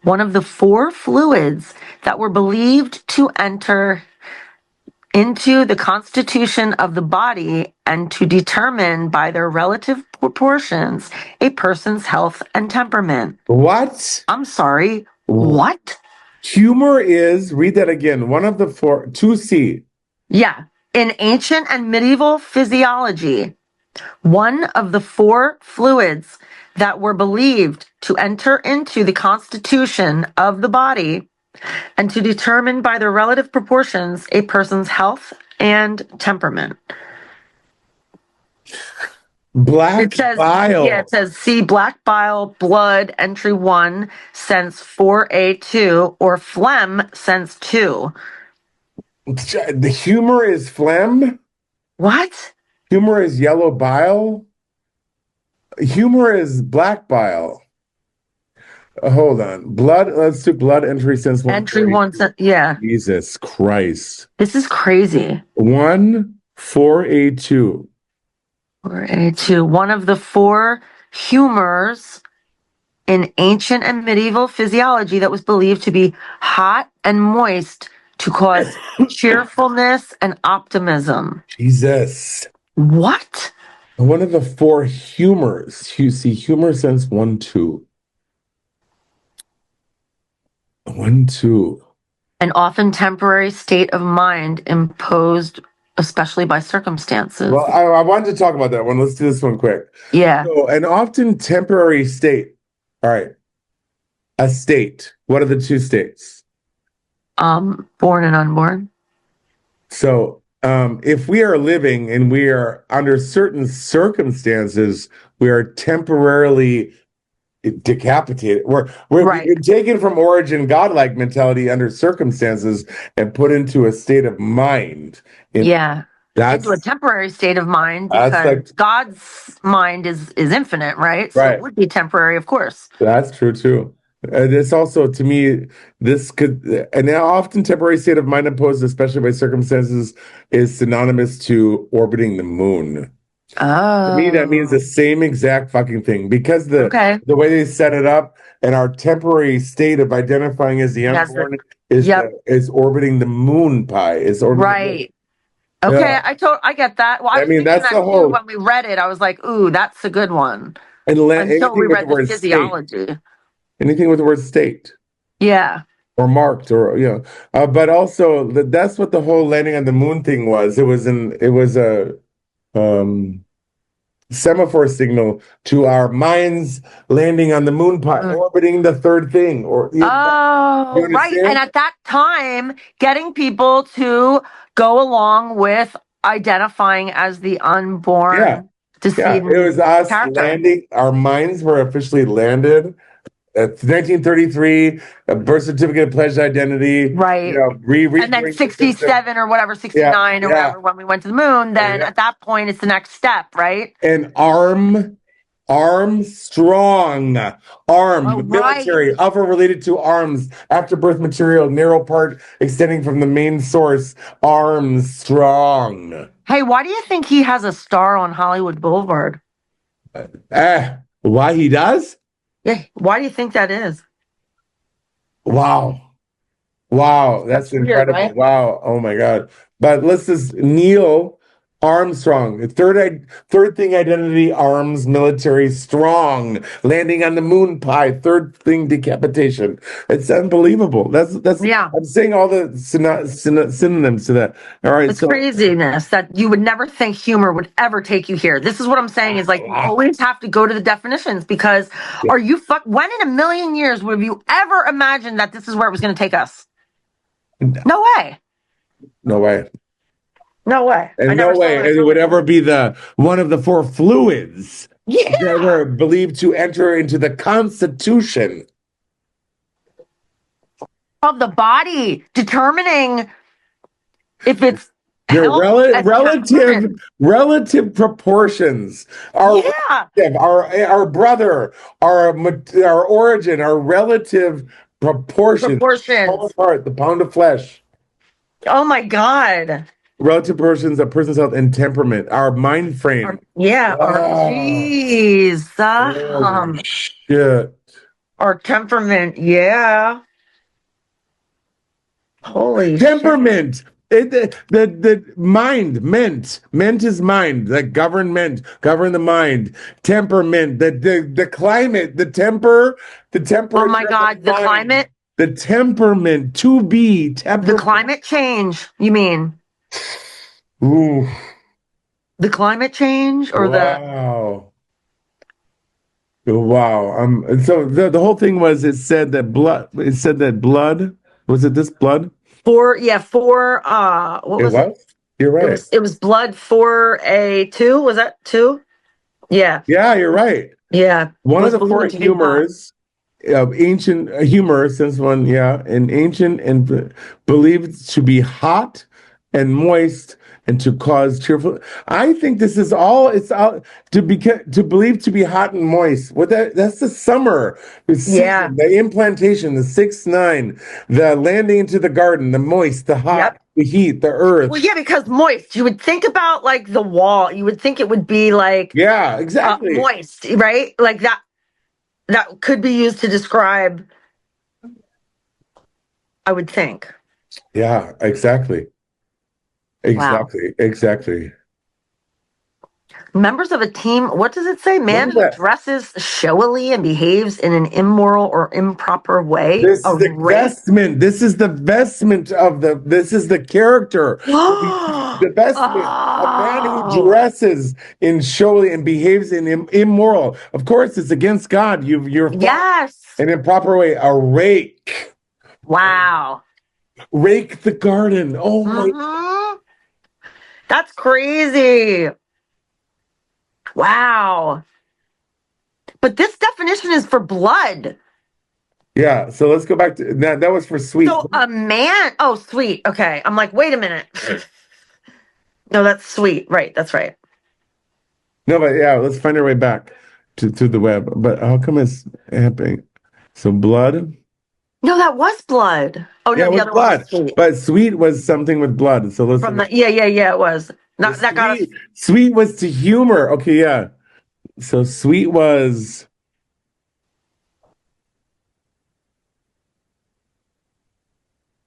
Speaker 5: one of the 4 fluids that were believed to enter into the constitution of the body and to determine by their relative proportions a person's health and temperament.
Speaker 3: What?
Speaker 5: I'm sorry. What?
Speaker 3: Humor is, read that again, one of the 4, 2C.
Speaker 5: Yeah. In ancient and medieval physiology, one of the 4 fluids that were believed to enter into the constitution of the body and to determine by their relative proportions a person's health and temperament.
Speaker 3: Black bile.
Speaker 5: Yeah, it says see black bile, blood, entry 1, sense 4A2, or phlegm, sense 2.
Speaker 3: The humor is phlegm?
Speaker 5: What?
Speaker 3: Humor is yellow bile? Humor is black bile. Hold on. Blood. Let's do blood entry since
Speaker 5: Entry
Speaker 3: 140.
Speaker 5: yeah.
Speaker 3: Jesus Christ.
Speaker 5: This is crazy.
Speaker 3: 1482.
Speaker 5: 4A2. One of the four humors in ancient and medieval physiology that was believed to be hot and moist to cause cheerfulness and optimism.
Speaker 3: Jesus.
Speaker 5: What?
Speaker 3: One of the four humors. You see, humor sense 1, 2. 1, 2.
Speaker 5: An often temporary state of mind imposed especially by circumstances.
Speaker 3: Well, I wanted to talk about that one. Let's do this one quick.
Speaker 5: Yeah.
Speaker 3: So, an often temporary state. All right. A state. What are the two states?
Speaker 5: Born and unborn.
Speaker 3: So, if we are living and we are under certain circumstances, we are temporarily decapitated. We're taken from origin godlike mentality under circumstances and put into a state of mind. That's
Speaker 5: into a temporary state of mind
Speaker 3: that's
Speaker 5: because
Speaker 3: like-
Speaker 5: God's mind is infinite, right? So
Speaker 3: Right.
Speaker 5: it would be temporary, of course.
Speaker 3: That's true too. And it's also, to me, this could, an often temporary state of mind imposed, especially by circumstances, is synonymous to orbiting the moon.
Speaker 5: Oh.
Speaker 3: To me, that means the same exact fucking thing because the way they set it up and our temporary state of identifying as the unborn is orbiting the moon pie. Is orbiting
Speaker 5: right. Okay,
Speaker 3: Yeah.
Speaker 5: I get that. Well, I
Speaker 3: I
Speaker 5: was
Speaker 3: mean,
Speaker 5: thinking
Speaker 3: that's
Speaker 5: that
Speaker 3: the
Speaker 5: too
Speaker 3: whole-
Speaker 5: when we read it. I was like, ooh, that's a good one.
Speaker 3: Until
Speaker 5: Until we
Speaker 3: anything with
Speaker 5: read
Speaker 3: the
Speaker 5: the
Speaker 3: word
Speaker 5: physiology.
Speaker 3: anything with the word state.
Speaker 5: Yeah.
Speaker 3: Or marked, or but also that's what the whole landing on the moon thing was. It was a semaphore signal to our minds landing on the moon pie, orbiting the third thing. Or
Speaker 5: Oh, right.
Speaker 3: understand?
Speaker 5: And at that time, getting people to go along with identifying as the unborn decedent
Speaker 3: it was us
Speaker 5: character.
Speaker 3: landing. Our minds were officially landed. 1933, a birth certificate pledged identity.
Speaker 5: Right. And then 67 or whatever, 69 or whatever, when we went to the moon, then at that point, it's the next step, right?
Speaker 3: And Armstrong, military, other related to arms, afterbirth material, narrow part extending from the main source, Armstrong.
Speaker 5: Hey, why do you think he has a star on Hollywood Boulevard?
Speaker 3: Why he does?
Speaker 5: Yeah, why do you think that is?
Speaker 3: Wow, that's
Speaker 5: weird,
Speaker 3: incredible.
Speaker 5: right?
Speaker 3: Wow, oh my God. But let's just Neil Armstrong, third thing identity, arms, military, strong, landing on the moon pie, third thing decapitation. It's unbelievable. That's I'm saying all the synonyms to that. All right,
Speaker 5: It's craziness that you would never think humor would ever take you here. This is what I'm saying is like you always have to go to the definitions because are you when in a million years would you ever imagine that this is where it was going to take us? No way.
Speaker 3: No way.
Speaker 5: No way.
Speaker 3: And no way it would ever be the one of the four fluids that were believed to enter into the Constitution
Speaker 5: of the body, determining if it's
Speaker 3: relative proportions. Our brother, our origin, our relative proportions. The pound of flesh.
Speaker 5: Oh my God.
Speaker 3: Relative proportions of person's health and temperament, our mind frame.
Speaker 5: Jeez.
Speaker 3: Shit.
Speaker 5: Our temperament, Holy
Speaker 3: temperament. The mind, ment is mind, like govern the mind, temperament, the climate, the temperature.
Speaker 5: Oh my God, the climate?
Speaker 3: The temperament, to be temperament.
Speaker 5: The climate change, you mean?
Speaker 3: Ooh.
Speaker 5: The climate change or
Speaker 3: Wow. So the whole thing was it said that blood was it this blood?
Speaker 5: What was it?
Speaker 3: You're right.
Speaker 5: It was blood 4A2, was that 2? Yeah.
Speaker 3: Yeah, you're right.
Speaker 5: Yeah.
Speaker 3: One of the four humors of ancient humor, since one, in ancient and believed to be hot and moist and to cause cheerful. I think this is all it's all to believe to be hot and moist. That's the summer, the season, the implantation, the 6-9, the landing into the garden, the moist, the hot, the heat, the earth.
Speaker 5: Well, yeah, because moist. You would think about like the wall. You would think it would be like
Speaker 3: exactly
Speaker 5: moist, right? Like that. That could be used to describe. I would think.
Speaker 3: Yeah, exactly. Exactly.
Speaker 5: Members of a team, what does it say? Man who dresses showily and behaves in an immoral or improper way.
Speaker 3: This is the vestment. This is the vestment of this is the character. The vestment. A man who dresses in showily and behaves in immoral. Of course, it's against God. You're an improper way. A rake.
Speaker 5: Wow.
Speaker 3: Rake the garden. Oh my.
Speaker 5: That's crazy. Wow. But this definition is for blood.
Speaker 3: Yeah, so let's go back to that was for sweet.
Speaker 5: So a man, sweet. Okay. I'm like, wait a minute. No, that's sweet. Right, that's right.
Speaker 3: No, but yeah, let's find our way back to the web. But how come it's happening? So blood?
Speaker 5: No, that was blood. Oh no,
Speaker 3: yeah,
Speaker 5: the other one was sweet.
Speaker 3: But sweet was something with blood. So let's
Speaker 5: it was. That got us.
Speaker 3: Sweet was to humor. Okay, yeah. So sweet was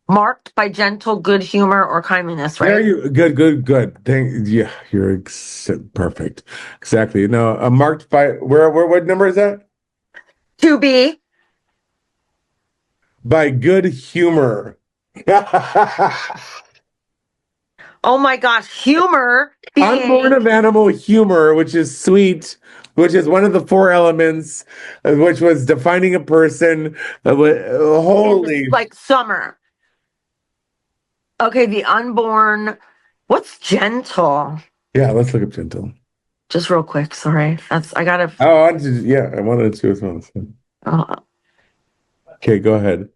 Speaker 5: marked by gentle, good humor or kindliness, right?
Speaker 3: There you good. You're perfect. Exactly. No, marked by where what number is that?
Speaker 5: 2B.
Speaker 3: By good humor.
Speaker 5: Oh my gosh, humor.
Speaker 3: Unborn of animal humor, which is sweet, which is one of the 4 elements, which was defining a person. Holy,
Speaker 5: like summer. Okay, the unborn. What's gentle?
Speaker 3: Yeah, let's look up gentle.
Speaker 5: Just real quick. Sorry, I gotta.
Speaker 3: Oh, I wanted to as well. So. Okay, go ahead.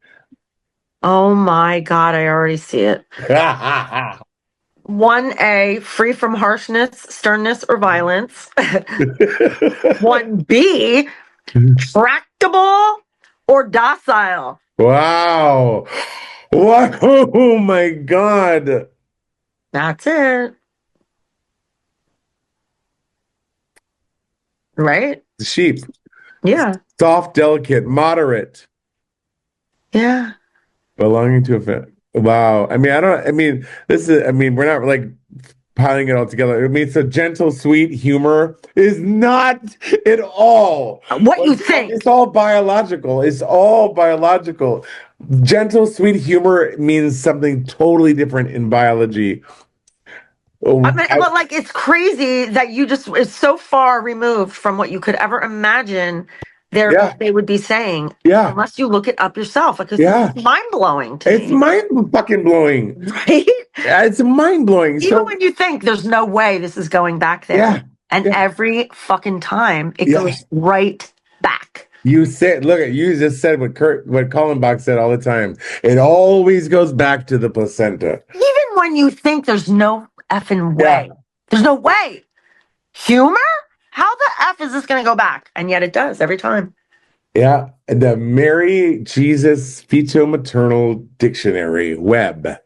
Speaker 5: Oh my God, I already see it. 1A, free from harshness, sternness, or violence. 1B, tractable or docile.
Speaker 3: Wow. Oh my God.
Speaker 5: That's it. Right?
Speaker 3: Sheep.
Speaker 5: Yeah.
Speaker 3: Soft, delicate, moderate.
Speaker 5: Yeah.
Speaker 3: Belonging to a family. Wow. We're not like piling it all together. I mean, so gentle, sweet humor is not at all
Speaker 5: what you think.
Speaker 3: It's all biological. Gentle, sweet humor means something totally different in biology.
Speaker 5: But like, it's crazy that it's so far removed from what you could ever imagine they would be saying.
Speaker 3: Yeah.
Speaker 5: Unless you look it up yourself. Like, it's mind-blowing to me.
Speaker 3: It's mind-fucking-blowing.
Speaker 5: Right?
Speaker 3: Yeah, it's mind-blowing.
Speaker 5: Even when you think there's no way this is going back there.
Speaker 3: Yeah.
Speaker 5: And every fucking time it goes right back.
Speaker 3: You just said what Kallenbach said all the time. It always goes back to the placenta.
Speaker 5: Even when you think there's no effing way. Yeah. There's no way. Humor? How the F is this going to go back? And yet it does every time.
Speaker 3: Yeah. The Mary Jesus Feto-Maternal Dictionary, Web.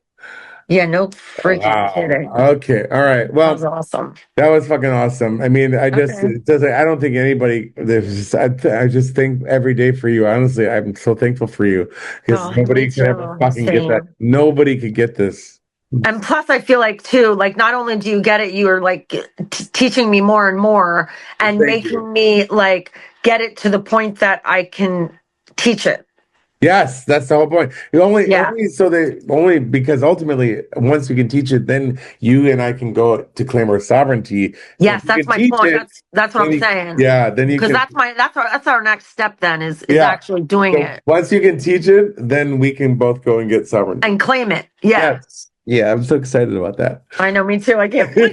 Speaker 5: Yeah, no freaking kidding.
Speaker 3: Okay. All right. Well,
Speaker 5: that was awesome.
Speaker 3: That was fucking awesome. I mean, I don't think anybody, I just think every day for you. Honestly, I'm so thankful for you because nobody could ever fucking get that. Nobody could get this.
Speaker 5: And plus, I feel like, too, like, not only do you get it, you are, like, teaching me more and more and making me, like, get it to the point that I can teach it.
Speaker 3: Yes, that's the whole point. Only because ultimately, once we can teach it, then you and I can go to claim our sovereignty.
Speaker 5: Yes, that's my point. That's what I'm saying.
Speaker 3: Yeah, then you
Speaker 5: because that's our next step. Then is actually doing it.
Speaker 3: Once you can teach it, then we can both go and get sovereignty
Speaker 5: and claim it. Yeah.
Speaker 3: Yeah, I'm so excited about that.
Speaker 5: I know, me too. I can't wait.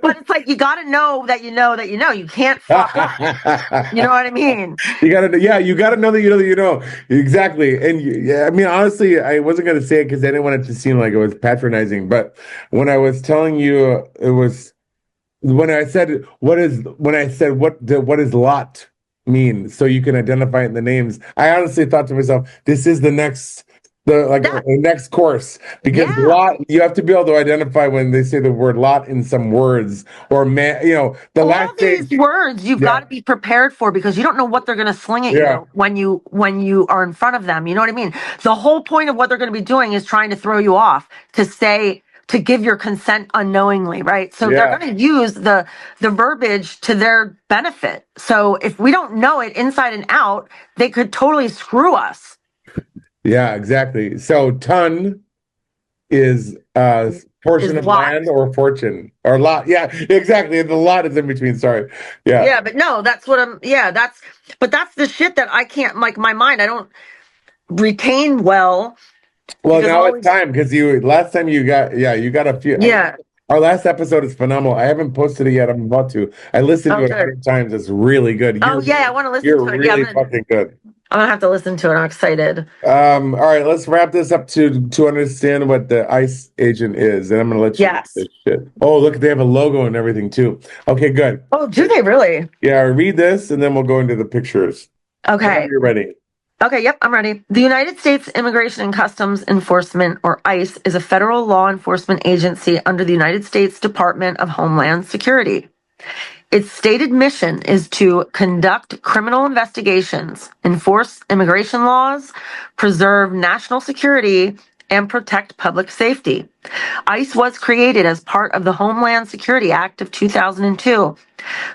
Speaker 5: But it's like you got to know that you know that you know. You can't fuck up. You know what I mean?
Speaker 3: You gotta know that you know that you know exactly. And yeah, I mean, honestly, I wasn't gonna say it because I didn't want it to seem like it was patronizing. But when I was telling you, it was when I said what does lot mean, so you can identify it in the names. I honestly thought to myself, this is the next. The next course, because lot, you have to be able to identify when they say the word lot in some words, or man, the
Speaker 5: all these words you've got to be prepared for, because you don't know what they're going to sling at you when you are in front of them. You know what I mean? The whole point of what they're going to be doing is trying to throw you off, to give your consent unknowingly, right? So they're going to use the verbiage to their benefit. So if we don't know it inside and out, they could totally screw us.
Speaker 3: Yeah, exactly. So ton is portion of land or fortune or lot. Yeah, exactly. And the lot is in between. Sorry. Yeah.
Speaker 5: Yeah, but no, that's what that's the shit that I can't, like, my mind, I don't retain well.
Speaker 3: Well, now it's time, because last time you got a few.
Speaker 5: Yeah.
Speaker 3: Our last episode is phenomenal. I haven't posted it yet. I'm about to. I listened to it 100 times. It's really good.
Speaker 5: I want to listen to it.
Speaker 3: You're really fucking good.
Speaker 5: I'm gonna have to listen to it. I'm excited.
Speaker 3: All right, let's wrap this up to understand what the ICE agent is, and I'm gonna let you read this shit. Oh, look, they have a logo and everything too. Okay, good.
Speaker 5: Oh, do they really?
Speaker 3: Yeah, read this, and then we'll go into the pictures.
Speaker 5: Okay.
Speaker 3: Whenever you're ready.
Speaker 5: Okay, yep, I'm ready. The United States Immigration and Customs Enforcement, or ICE, is a federal law enforcement agency under the United States Department of Homeland Security. Its stated mission is to conduct criminal investigations, enforce immigration laws, preserve national security, and protect public safety. ICE was created as part of the Homeland Security Act of 2002,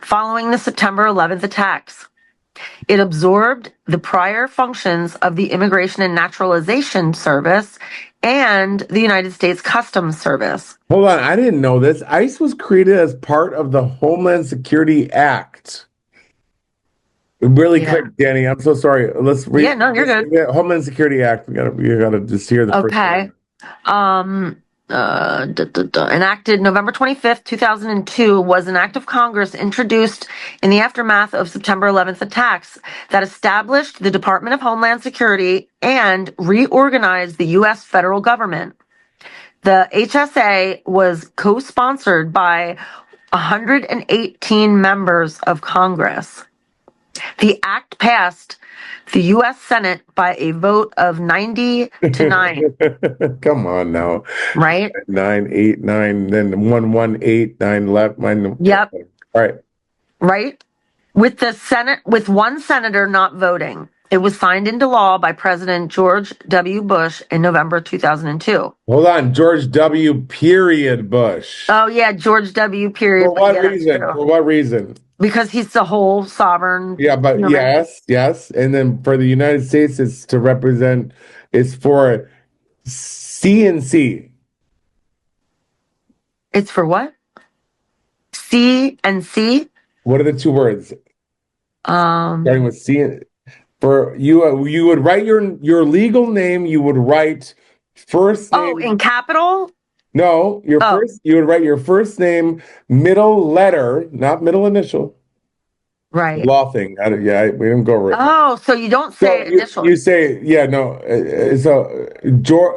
Speaker 5: following the September 11th attacks. It absorbed the prior functions of the Immigration and Naturalization Service and the United States Customs Service.
Speaker 3: Hold on, I didn't know this. ICE was created as part of the Homeland Security Act. Really quick, Dani, I'm so sorry. Let's read.
Speaker 5: Yeah, no, you're good.
Speaker 3: Homeland Security Act. You gotta just hear the first
Speaker 5: one. Enacted November 25th, 2002, was an act of Congress introduced in the aftermath of September 11th attacks that established the Department of Homeland Security and reorganized the U.S. federal government. The HSA was co-sponsored by 118 members of Congress. The act passed the U.S. Senate by a vote of 90 to 9.
Speaker 3: Come on now.
Speaker 5: Right?
Speaker 3: 9, 8, 9, then 1, 1, 8, 9 left.
Speaker 5: Yep.
Speaker 3: All right.
Speaker 5: Right? With one senator not voting. It was signed into law by President George W. Bush in November 2002.
Speaker 3: Hold on. George W. period Bush.
Speaker 5: Oh, yeah. George W. period.
Speaker 3: For what reason? For what reason?
Speaker 5: Because he's the whole sovereign.
Speaker 3: Yeah, but yes. And then for the United States, it's to represent, it's for C&C.
Speaker 5: It's for what? C and C?
Speaker 3: What are the two words? Starting with C. For you would write your legal name, you would write first name.
Speaker 5: Oh, in capital?
Speaker 3: No, you would write your first name, middle letter, not middle initial.
Speaker 5: Right.
Speaker 3: Law thing. We didn't go right.
Speaker 5: Oh, so you don't say initial.
Speaker 3: You say, so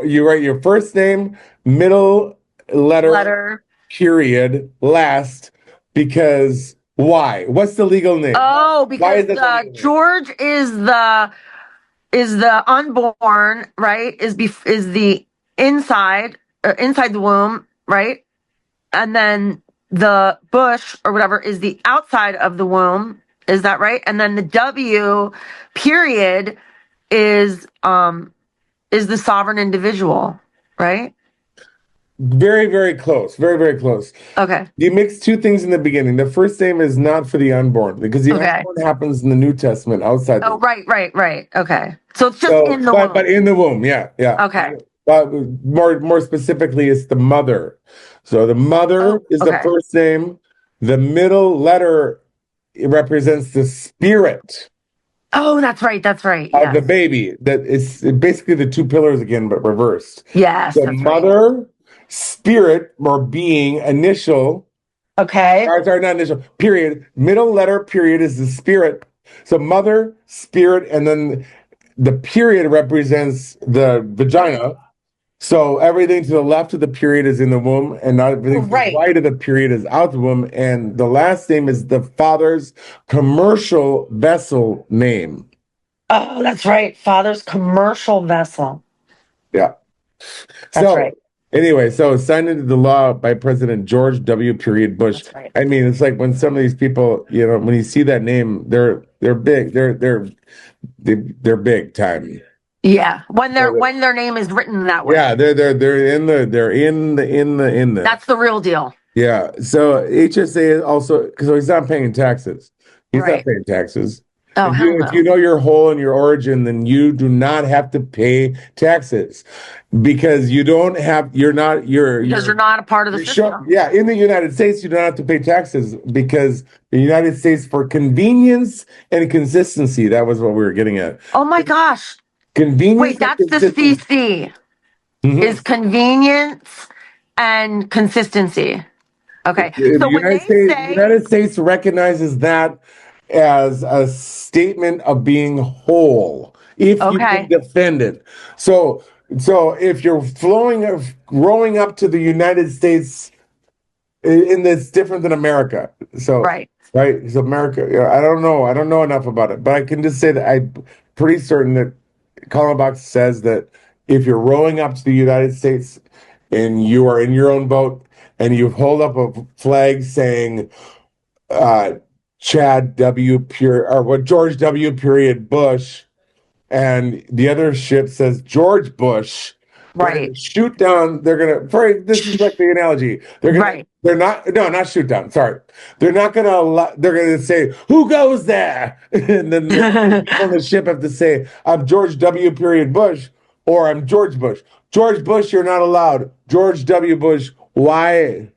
Speaker 3: you write your first name, middle letter, period, last, because why? What's the legal name?
Speaker 5: Oh, because George is the unborn, right? Is the inside the womb, right? And then the Bush or whatever is the outside of the womb. Is that right? And then the W period is the sovereign individual, right?
Speaker 3: Very, very close. Very, very close.
Speaker 5: Okay.
Speaker 3: You mix two things in the beginning. The first name is not for the unborn, because the unborn happens in the New Testament outside.
Speaker 5: Oh, right. Okay. So it's just in the womb.
Speaker 3: But in the womb, yeah.
Speaker 5: Okay.
Speaker 3: But more specifically, it's the mother. So the mother is the first name. The middle letter represents the spirit.
Speaker 5: Oh, that's right.
Speaker 3: Of the baby. That is basically the two pillars again, but reversed.
Speaker 5: Yes.
Speaker 3: The mother spirit or being, initial.
Speaker 5: Okay.
Speaker 3: Sorry, not initial, period. Middle letter, period, is the spirit. So mother, spirit, and then the period represents the vagina. So everything to the left of the period is in the womb, and not everything to the right of the period is out the womb. And the last name is the father's commercial vessel name.
Speaker 5: Oh, that's right. Father's commercial vessel.
Speaker 3: Yeah.
Speaker 5: That's right.
Speaker 3: Anyway, so signed into the law by President George W. Period Bush.
Speaker 5: That's right.
Speaker 3: I mean, it's like when some of these people, you know, when you see that name, they're big. They're big time.
Speaker 5: Yeah, when their name is written that way.
Speaker 3: Yeah, they're in the.
Speaker 5: That's the real deal.
Speaker 3: Yeah. So HSA is also because he's not paying taxes. He's not paying taxes.
Speaker 5: Oh,
Speaker 3: If you know your whole and your origin, then you do not have to pay taxes because you don't have. You're not
Speaker 5: a part of the system.
Speaker 3: Yeah, in the United States, you don't have to pay taxes because the United States, for convenience and consistency, that was what we were getting at.
Speaker 5: Oh my gosh.
Speaker 3: Convenience.
Speaker 5: Wait, that's the CC. Is convenience and consistency. Okay. So when they say
Speaker 3: the United States recognizes that as a statement of being whole, if you can defend it. So if you're growing up to the United States, and it's different than America. So right. So America, I don't know enough about it, but I can just say that I'm pretty certain that Kallenbach says that if you're rowing up to the United States and you are in your own boat and you hold up a flag saying Chad W. George W. Period Bush, and the other ship says George Bush, they're gonna shoot down. This is like the analogy. Not shoot down. Sorry, they're not gonna. They're gonna say, "Who goes there?" And then the people on the ship have to say, "I'm George W. Period Bush," or "I'm George Bush." George Bush, you're not allowed. George W. Bush, why?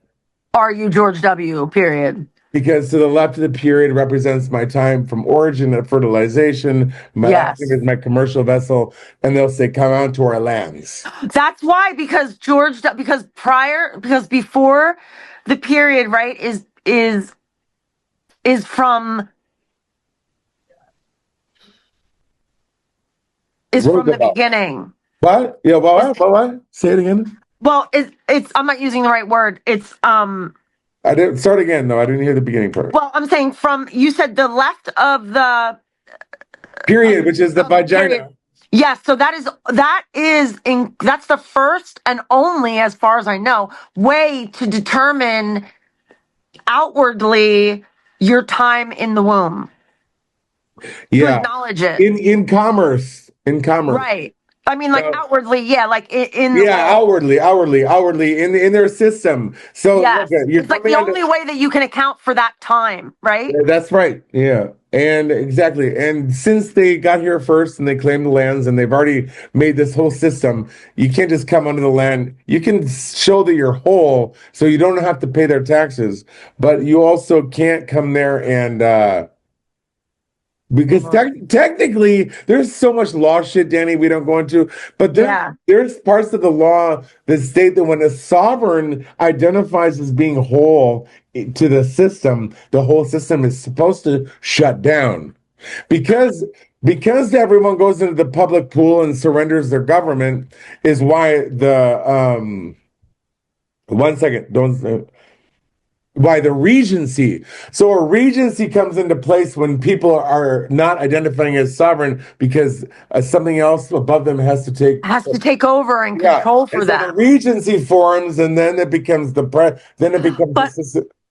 Speaker 5: Are you George W. Period?
Speaker 3: Because to the left of the period represents my time from origin and fertilization. My last name is my commercial vessel, and they'll say, "Come out to our lands."
Speaker 5: That's why, because before the period, right, is from the beginning.
Speaker 3: What? Yeah. What? Say it again.
Speaker 5: Well, it's. I'm not using the right word. It's
Speaker 3: I didn't start again though. I didn't hear the beginning part.
Speaker 5: Well, I'm saying you said the left of the
Speaker 3: period, which is the vagina.
Speaker 5: Period. Yes, so that's the first and only, as far as I know, way to determine outwardly your time in the womb. To acknowledge it.
Speaker 3: In commerce.
Speaker 5: Right. I mean, like outwardly, like
Speaker 3: outwardly in their system. So
Speaker 5: it's like the only way that you can account for that time, right?
Speaker 3: That's right. Yeah, and exactly. And since they got here first and they claimed the lands and they've already made this whole system, you can't just come onto the land. You can show that you're whole, so you don't have to pay their taxes, but you also can't come there and. Because technically, there's so much law shit, Dani, we don't go into. But there's parts of the law that state that when a sovereign identifies as being whole to the system, the whole system is supposed to shut down. Because everyone goes into the public pool and surrenders their government is why the why the regency. So a regency comes into place when people are not identifying as sovereign because something else above them has to take
Speaker 5: over and control for that.
Speaker 3: So the regency forms, and then it becomes the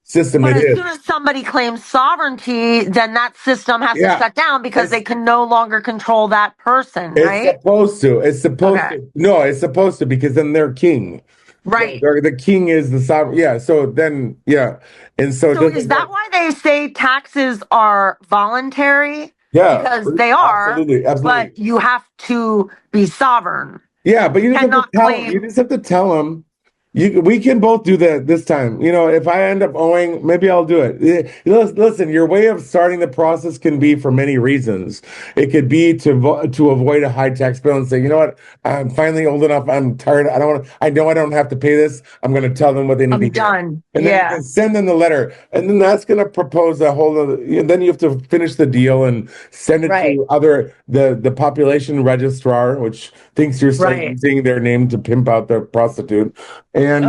Speaker 3: system.
Speaker 5: But as soon as somebody claims sovereignty, then that system has to shut down because they can no longer control that person, right?
Speaker 3: It's supposed to. No, it's supposed to, because then they're king.
Speaker 5: Right.
Speaker 3: The king is the sovereign. Yeah. So then, and so
Speaker 5: is that why they say taxes are voluntary?
Speaker 3: Yeah,
Speaker 5: because they are.
Speaker 3: Absolutely.
Speaker 5: But you have to be sovereign.
Speaker 3: Yeah, but you just have to tell them. We can both do that this time. If I end up owing, maybe I'll do it. Listen, your way of starting the process can be for many reasons. It could be to avoid a high tax bill and say, you know what, I'm finally old enough. I'm tired. I don't want to. I know I don't have to pay this. I'm going to tell them what they need to
Speaker 5: I'm
Speaker 3: hear.
Speaker 5: done.
Speaker 3: And then you can send them the letter, and then that's going to propose a whole other. Then you have to finish the deal and send it to the population registrar, which thinks you're still using their name to pimp out their prostitute, and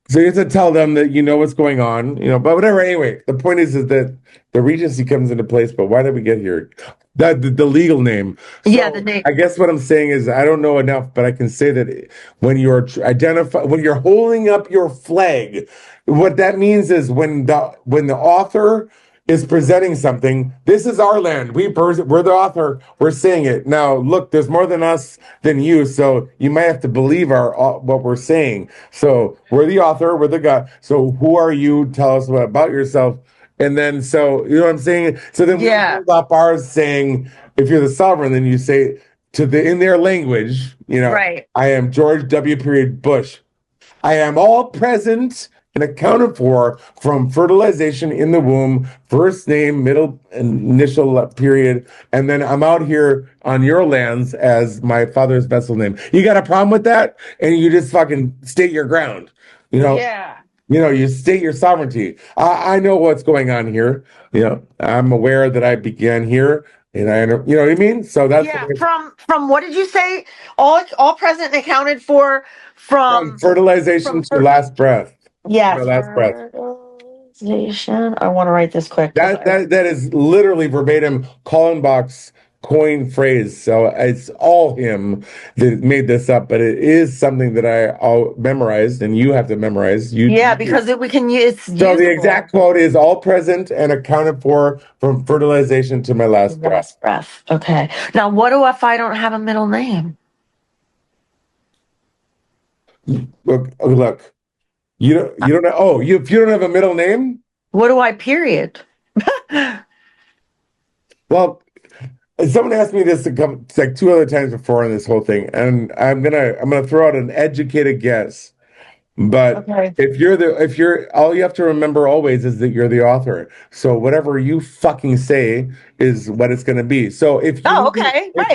Speaker 3: so you have to tell them that you know what's going on, But whatever. Anyway, the point is that the Regency comes into place. But why did we get here? The legal name. So
Speaker 5: the name.
Speaker 3: I guess what I'm saying is I don't know enough, but I can say that when you're when you're holding up your flag, what that means is when the author is presenting something, this is our land. We're the author. We're saying it. Now, look, there's more than us than you, so you might have to believe what we're saying. So we're the author. We're the guy. So who are you? Tell us about yourself. And then, so, you know what I'm saying? So then we hold up ours saying, if you're the sovereign, then you say in their language, I am George W. Bush. I am all present and accounted for from fertilization in the womb, first name, middle, initial period, and then I'm out here on your lands as my father's vessel name. You got a problem with that? And you just fucking state your ground, you state your sovereignty. I know what's going on here. I'm aware that I began here, and I know, you know what I mean. So that's
Speaker 5: from what did you say? All present and accounted for from
Speaker 3: fertilization to last breath.
Speaker 5: Yes,
Speaker 3: My last breath.
Speaker 5: fertilization. I want to write this quick.
Speaker 3: That is literally verbatim Kallenbach's coin phrase. So it's all him that made this up, but it is something that I all memorized, and you have to memorize.
Speaker 5: Because we can use.
Speaker 3: So the exact quote is all present and accounted for from fertilization to my last breath.
Speaker 5: Okay. Now, what do if I don't have a middle name?
Speaker 3: Look. You don't know. Oh, if you don't have a middle name,
Speaker 5: what do I period?
Speaker 3: Well, someone asked me this like 2 other times before in this whole thing, and I'm gonna throw out an educated guess. But if you're all you have to remember always is that you're the author. So whatever you fucking say is what it's gonna be. So if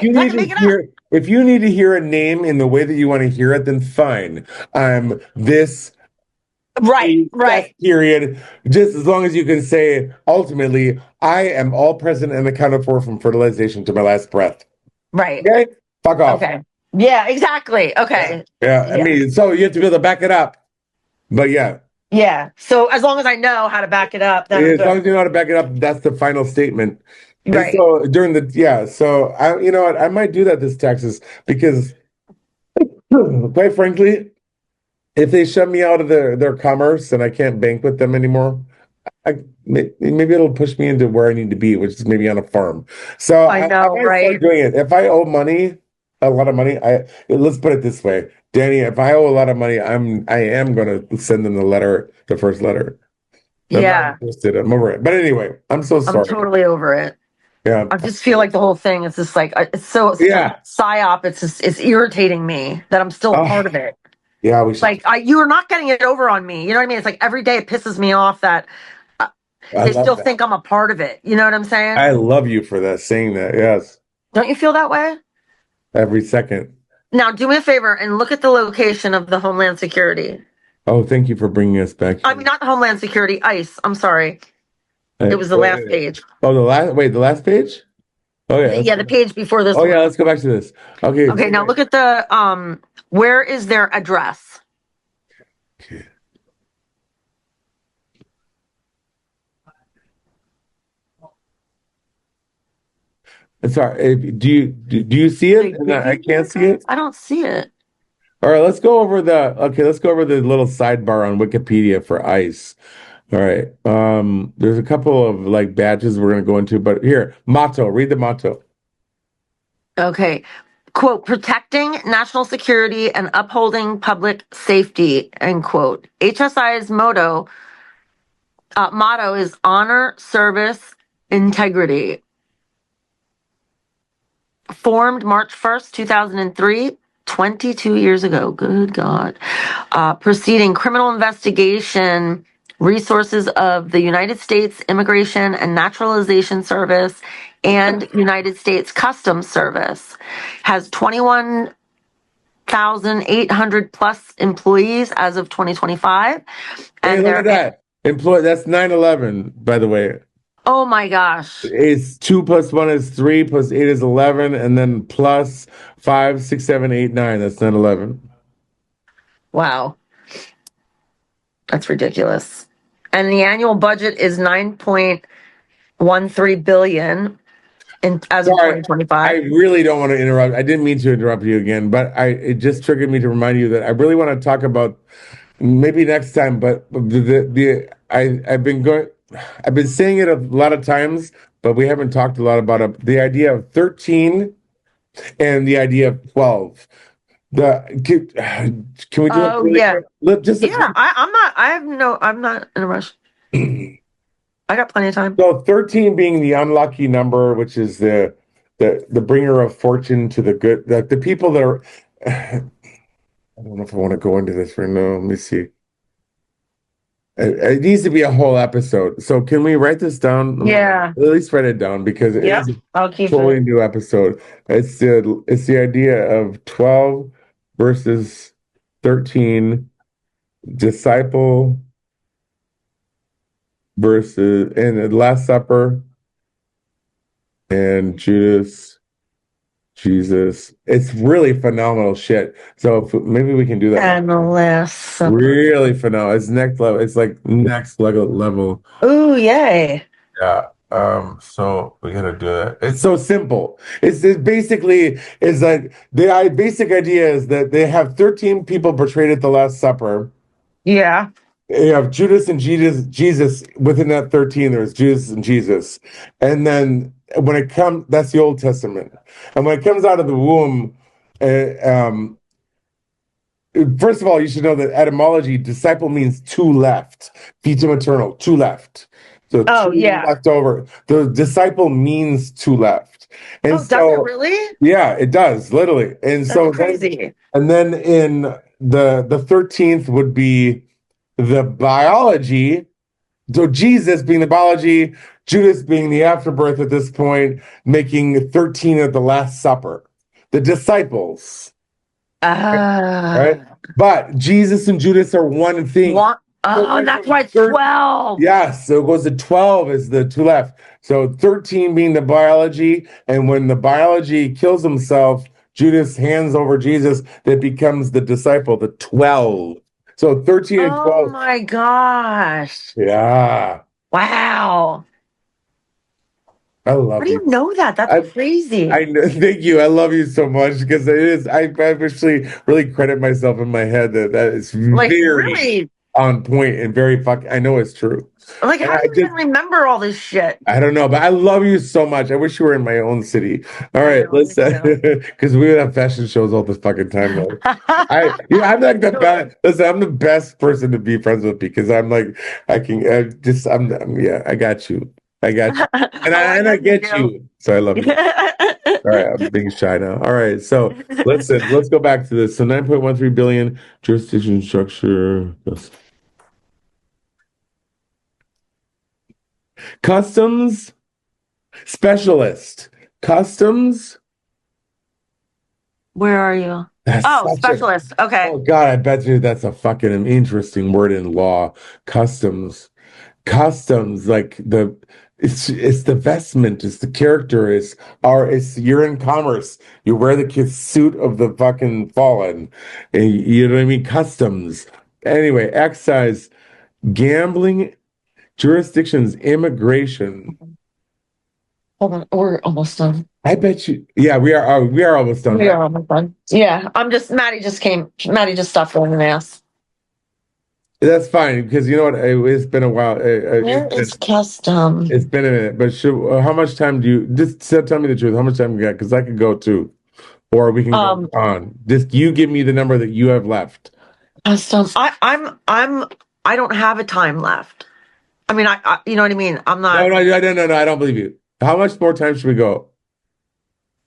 Speaker 3: you need to hear a name in the way that you want to hear it, then fine. I'm this.
Speaker 5: Right.
Speaker 3: Period. Just as long as you can say, ultimately, I am all present and accounted for from fertilization to my last breath.
Speaker 5: Right.
Speaker 3: Okay? Fuck off.
Speaker 5: Okay. Yeah, exactly. Okay.
Speaker 3: Yeah. I mean, so you have to be able to back it up. But yeah.
Speaker 5: Yeah. So as long as I know how to back it up, then
Speaker 3: as long as you know how to back it up, that's the final statement.
Speaker 5: Right.
Speaker 3: And so so you know what? I might do that this taxes because quite frankly, if they shut me out of their commerce and I can't bank with them anymore, maybe it'll push me into where I need to be, which is maybe on a farm. So I might start doing it. If I owe money, a lot of money, let's put it this way, Dani. If I owe a lot of money, I am going to send them the first letter. I'm not interested. I'm over it. But anyway, I'm so sorry.
Speaker 5: I'm totally over it.
Speaker 3: Yeah.
Speaker 5: I just feel like the whole thing is just like it's so psyop. It's irritating me that I'm still a part of it.
Speaker 3: Yeah, we should.
Speaker 5: Like you are not getting it over on me. You know what I mean? It's like every day it pisses me off that they still think I'm a part of it. You know what I'm saying?
Speaker 3: I love you for that, saying that. Yes.
Speaker 5: Don't you feel that way?
Speaker 3: Every second.
Speaker 5: Now, do me a favor and look at the location of the Homeland Security.
Speaker 3: Oh, thank you for bringing us back.
Speaker 5: I mean, not Homeland Security, ICE. I'm sorry. It was the last page.
Speaker 3: Oh, the last page? Oh yeah.
Speaker 5: Yeah, the page before this.
Speaker 3: Oh yeah, let's go back to this. Okay.
Speaker 5: Okay, now look at the where is their address?
Speaker 3: Okay. Sorry. Do you see it? I can't see it.
Speaker 5: I don't see it.
Speaker 3: All right, let's go over the little sidebar on Wikipedia for ICE. All right. There's a couple of like badges we're going to go into, but here, motto. Read the motto.
Speaker 5: Okay. Quote, protecting national security and upholding public safety, end quote. HSI's motto is honor, service, integrity. Formed March 1st, 2003. 22 years ago. Good God. Proceeding criminal investigation, resources of the United States Immigration and Naturalization Service and United States Customs Service. Has 21,800 plus employees as of 2025.
Speaker 3: Hey,
Speaker 5: And
Speaker 3: look at that. That's 9/11, by the way.
Speaker 5: Oh my gosh.
Speaker 3: It's 2 plus 1 is 3 plus 8 is 11, and then plus 5, 6, 7, 8, 9. That's 9/11.
Speaker 5: Wow. That's ridiculous. And the annual budget is 9.13 billion as of 2025.
Speaker 3: I really don't want to interrupt. I didn't mean to interrupt you again, but it just triggered me to remind you that I really want to talk about maybe next time, but I've been saying it a lot of times, but we haven't talked a lot about it. The idea of 13 and the idea of 12. Can we do it really quick?
Speaker 5: I'm not in a rush. I got plenty of time.
Speaker 3: So 13 being the unlucky number, which is the bringer of fortune to the good, the people that are I don't know if I want to go into this right now. Let me see. It needs to be a whole episode. So can we write this down?
Speaker 5: Yeah.
Speaker 3: At least write it down because it is
Speaker 5: I'll keep
Speaker 3: totally new episode. It's the idea of 12 versus 13, disciple versus and the Last Supper and Judas. Jesus, it's really phenomenal shit. So maybe we can do that.
Speaker 5: And the Last Supper.
Speaker 3: Really phenomenal. It's next level. It's like next level.
Speaker 5: Ooh, yay!
Speaker 3: Yeah. So we gotta do that. It's so simple. It's basically is like the basic idea is that they have 13 people portrayed at the Last Supper.
Speaker 5: Yeah.
Speaker 3: You have Judas and Jesus within that 13. There's Judas and Jesus, and then when it comes, that's the Old Testament. And when it comes out of the womb, first of all, you should know that etymology, disciple means two left, fetum eternal, two left. So left over. The disciple means two left. And
Speaker 5: does it really?
Speaker 3: Yeah, it does, literally. And
Speaker 5: That's crazy.
Speaker 3: And then in the 13th would be the biology. So Jesus being the biology, Judas being the afterbirth at this point, making 13 at the Last Supper. The disciples. Right? But Jesus and Judas are one thing.
Speaker 5: That's why it's 12.
Speaker 3: Yes, so it goes to 12 is the two left. So 13 being the biology, and when the biology kills himself, Judas hands over Jesus, that becomes the disciple, the 12. So 13 and 12.
Speaker 5: Oh my gosh.
Speaker 3: Yeah.
Speaker 5: Wow.
Speaker 3: I love
Speaker 5: How do you know that? That's crazy.
Speaker 3: I know. Thank you. I love you so much because it is. I actually really credit myself in my head that is very on point and very I know it's true.
Speaker 5: Like, how do you even remember all this shit?
Speaker 3: I don't know, but I love you so much. I wish you were in my own city. All right, let's because we would have fashion shows all the fucking time. Though. I'm like the best. Listen, I'm the best person to be friends with because I'm like I got you. I got you, and I get you. So I love you. All right, I'm being shy now. All right, so let's go back to this. So 9.13 billion jurisdiction structure. Customs specialist. Customs.
Speaker 5: Where are you? Specialist. Okay.
Speaker 3: Oh God, I bet you that's a fucking interesting word in law. Customs, like it's the vestment, it's the character, it's you're in commerce. You wear the suit of the fucking fallen. And you know what I mean? Customs. Anyway, excise, gambling. Jurisdictions, immigration.
Speaker 5: Hold on, we're almost done.
Speaker 3: I bet you. Yeah, we are almost done.
Speaker 5: We are almost done. Yeah, Maddie just stopped going an ass.
Speaker 3: That's fine because you know what? It's been a while.
Speaker 5: Where is custom?
Speaker 3: It's been a minute. But how much time do you just tell me the truth? How much time you got? Because I could go too, or we can go on. Just you give me the number that you have left.
Speaker 5: Custom. I don't have a time left. I mean, you know what I mean? I'm not.
Speaker 3: No, I don't believe you. How much more time should we go?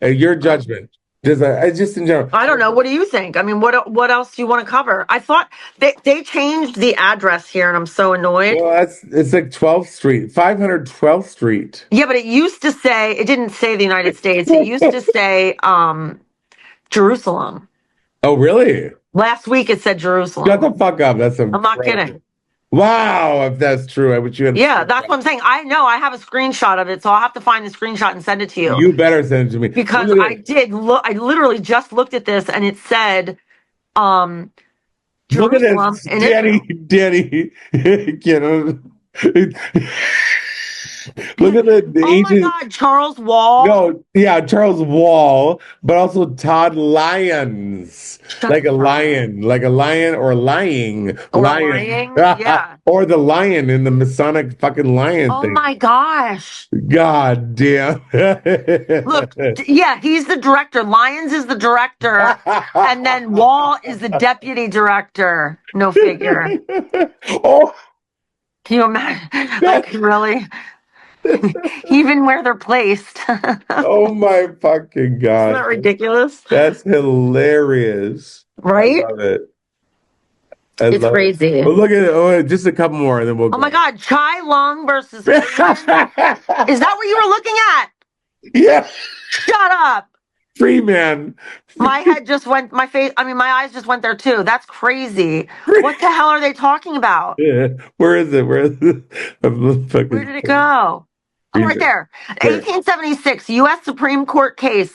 Speaker 3: Your judgment. Just in general.
Speaker 5: I don't know. What do you think? I mean, what else do you want to cover? I thought they changed the address here, and I'm so annoyed.
Speaker 3: Well, it's like 12th Street, 512th Street.
Speaker 5: Yeah, but it used to say, it didn't say the United States. It used to say Jerusalem.
Speaker 3: Oh, really?
Speaker 5: Last week it said Jerusalem.
Speaker 3: Shut the fuck up. That's
Speaker 5: I'm not kidding.
Speaker 3: Wow, if that's true, I wish you had.
Speaker 5: Yeah, that's what I'm saying. I know I have a screenshot of it, so I'll have to find the screenshot and send it to you.
Speaker 3: You better send it to me.
Speaker 5: Because I did look, I literally just looked at this and it said
Speaker 3: Look at
Speaker 5: Jerusalem.
Speaker 3: this, Danny, look at the
Speaker 5: oh
Speaker 3: agent.
Speaker 5: my God, Charles Wall.
Speaker 3: No, yeah, Charles Wall, but also Todd Lyons, like a lion or lying,
Speaker 5: or
Speaker 3: lion,
Speaker 5: yeah,
Speaker 3: or the lion in the Masonic fucking lion
Speaker 5: oh
Speaker 3: thing.
Speaker 5: my gosh.
Speaker 3: God damn.
Speaker 5: Look, yeah, he's the director. Lyons is the director, and then Wall is the deputy director. No figure.
Speaker 3: Oh,
Speaker 5: can you imagine? Like, really? Even where they're placed.
Speaker 3: Oh my fucking God.
Speaker 5: Isn't that ridiculous?
Speaker 3: That's hilarious.
Speaker 5: Right?
Speaker 3: I love it.
Speaker 5: It's crazy.
Speaker 3: But look at it. Oh, just a couple more and then we'll go.
Speaker 5: Oh my God, Chai Lung versus Freeman. Is that what you were looking at?
Speaker 3: Yeah.
Speaker 5: Shut up.
Speaker 3: Freeman.
Speaker 5: My head just went, my eyes just went there too. That's crazy. What the hell are they talking about?
Speaker 3: Yeah. Where is it? Where did
Speaker 5: it go? Oh, right there. 1876, U.S. Supreme Court case.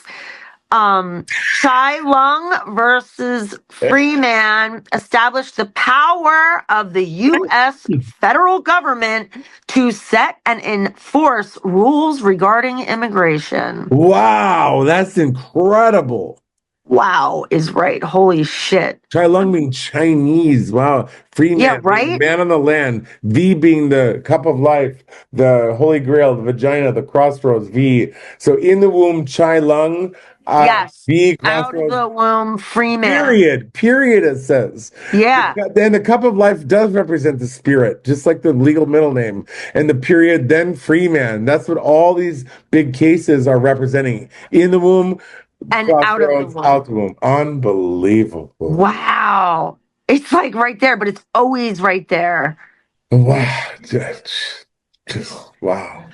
Speaker 5: Chai Lung versus Freeman established the power of the U.S. federal government to set and enforce rules regarding immigration.
Speaker 3: Wow, that's incredible.
Speaker 5: Wow is right. Holy shit.
Speaker 3: Chai Lung being Chinese. Wow. Freeman,
Speaker 5: yeah, right?
Speaker 3: Man on the land. V being the cup of life, the holy grail, the vagina, the crossroads, V. So in the womb, Chai Lung.
Speaker 5: Yes.
Speaker 3: V,
Speaker 5: out of the womb, Freeman.
Speaker 3: Period, it says.
Speaker 5: Yeah.
Speaker 3: Then the cup of life does represent the spirit, just like the legal middle name. And the period, then Freeman. That's what all these big cases are representing. In the womb,
Speaker 5: and out of the womb.
Speaker 3: Out the womb. Unbelievable.
Speaker 5: Wow. It's like right there, but it's always right there.
Speaker 3: Wow. Just wow.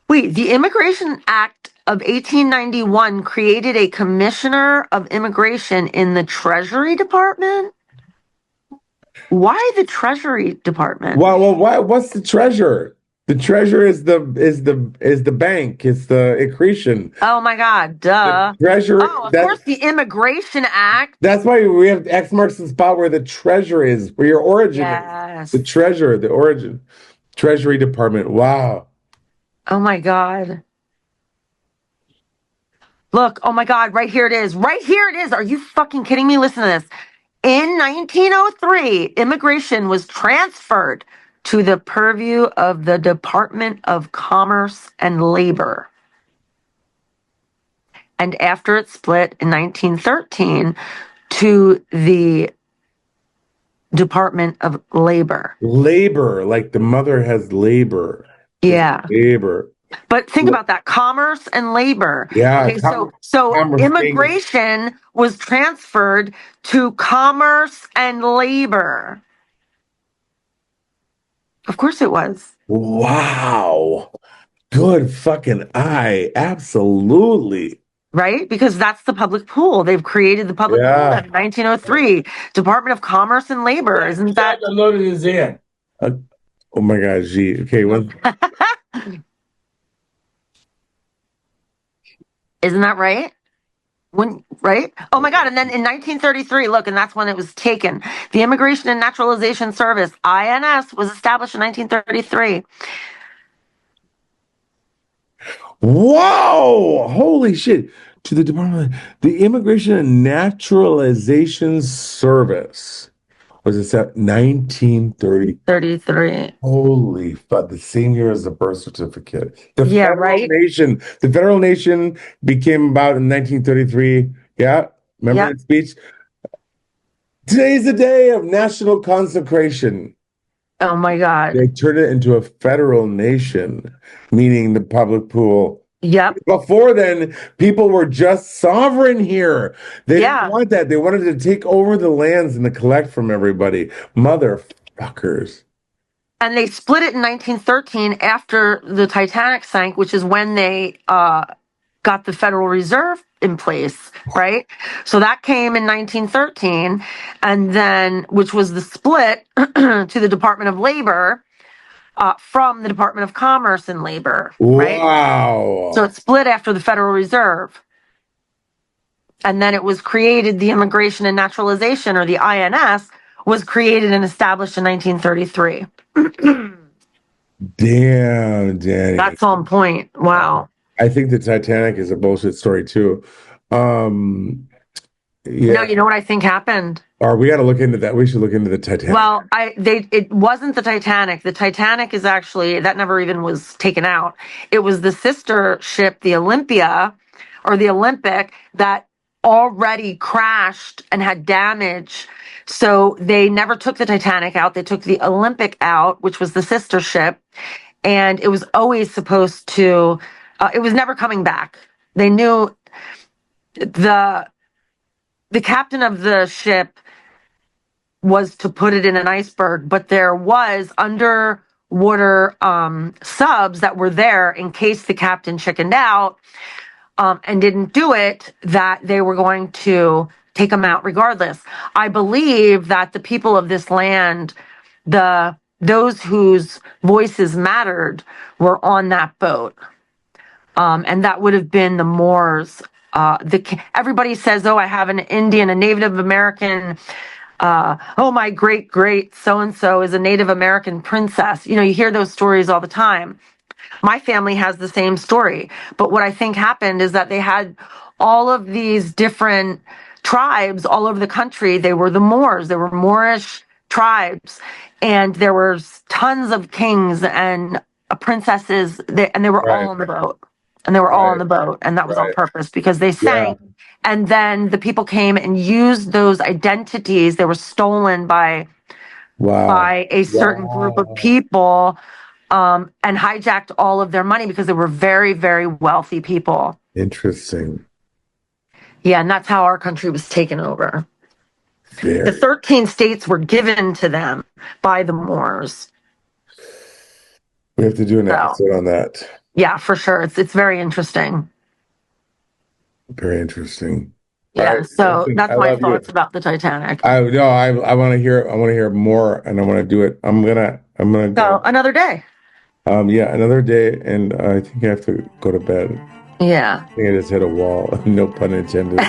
Speaker 5: Wait, the Immigration Act of 1891 created a commissioner of immigration in the Treasury Department? Why the Treasury Department?
Speaker 3: Well, why? What's the treasurer? The treasurer is the bank. It's the accretion.
Speaker 5: Oh my God! Duh.
Speaker 3: The treasurer.
Speaker 5: Oh, of course, the Immigration Act.
Speaker 3: That's why we have X marks the spot where the treasure is, where your origin is. The treasurer, the origin, Treasury Department. Wow.
Speaker 5: Oh my God. Look, oh my God, right here it is. Right here it is. Are you fucking kidding me? Listen to this. In 1903, immigration was transferred to the purview of the Department of Commerce and Labor. And after it split in 1913 to the Department of Labor.
Speaker 3: Labor, like the mother has labor.
Speaker 5: Yeah.
Speaker 3: Labor.
Speaker 5: But think about that, commerce and labor.
Speaker 3: Yeah.
Speaker 5: Okay, so immigration was transferred to commerce and labor. Of course it was.
Speaker 3: Wow. Good fucking eye. Absolutely.
Speaker 5: Right? Because that's the public pool. They've created the public pool in 1903. Department of Commerce and Labor. Isn't that?
Speaker 3: Loaded is in. Oh my God, gee. Okay, one.
Speaker 5: Isn't that right? Right? Oh my God. And then in 1933, look, and that's when it was taken. The Immigration and Naturalization Service, INS, was established in 1933.
Speaker 3: Whoa! Holy shit. To the Department of the Immigration and Naturalization Service. Was it set 1930?
Speaker 5: 33.
Speaker 3: Holy fuck. The same year as the birth certificate. The
Speaker 5: The
Speaker 3: federal nation became about in 1933. Yeah. Remember that speech? Today's the day of national consecration.
Speaker 5: Oh my God.
Speaker 3: They turned it into a federal nation, meaning the public pool
Speaker 5: Yep.
Speaker 3: Before then, people were just sovereign here. They didn't want that. They wanted to take over the lands and to collect from everybody. Motherfuckers.
Speaker 5: And they split it in 1913 after the Titanic sank, which is when they got the Federal Reserve in place, right? So that came in 1913, and then, which was the split to the Department of Labor from the Department of Commerce and Labor, right?
Speaker 3: Wow.
Speaker 5: So it split after the Federal Reserve. And then it was created, the Immigration and Naturalization, or the INS, was created and established in 1933.
Speaker 3: Damn, Danny.
Speaker 5: That's on point. Wow.
Speaker 3: I think the Titanic is a bullshit story too. Yeah.
Speaker 5: No, you know what I think happened?
Speaker 3: Or we got to look into that. We should look into the Titanic.
Speaker 5: Well, it wasn't the Titanic. The Titanic is actually, that never even was taken out. It was the sister ship, the Olympia, or the Olympic, that already crashed and had damage. So they never took the Titanic out. They took the Olympic out, which was the sister ship. And it was always supposed to, it was never coming back. They knew the captain of the ship was to put it in an iceberg, but there was underwater subs that were there in case the captain chickened out and didn't do it, that they were going to take them out regardless. I believe that the people of this land, those whose voices mattered, were on that boat. And that would have been the Moors. Everybody says, oh, I have an Indian, a Native American, oh, my great so-and-so is a Native American princess. You know, you hear those stories all the time. My family has the same story. But what I think happened is that they had all of these different tribes all over the country. They were the Moors. They were Moorish tribes. And there were tons of kings and princesses, and they were all on the boat. And they were all on the boat. And that was on purpose because they sank. Yeah. And then the people came and used those identities. They were stolen by a certain group of people and hijacked all of their money because they were very, very wealthy people.
Speaker 3: Interesting.
Speaker 5: Yeah, and that's how our country was taken over. The 13 states were given to them by the Moors.
Speaker 3: We have to do an episode on that.
Speaker 5: Yeah, for sure. It's very interesting.
Speaker 3: Very interesting.
Speaker 5: Yeah, right. So that's my thoughts about the Titanic.
Speaker 3: I want to hear more, and I want to do it. I'm gonna
Speaker 5: go another day.
Speaker 3: Yeah, another day, and I think I have to go to bed.
Speaker 5: Yeah.
Speaker 3: I think I just hit a wall. No pun intended.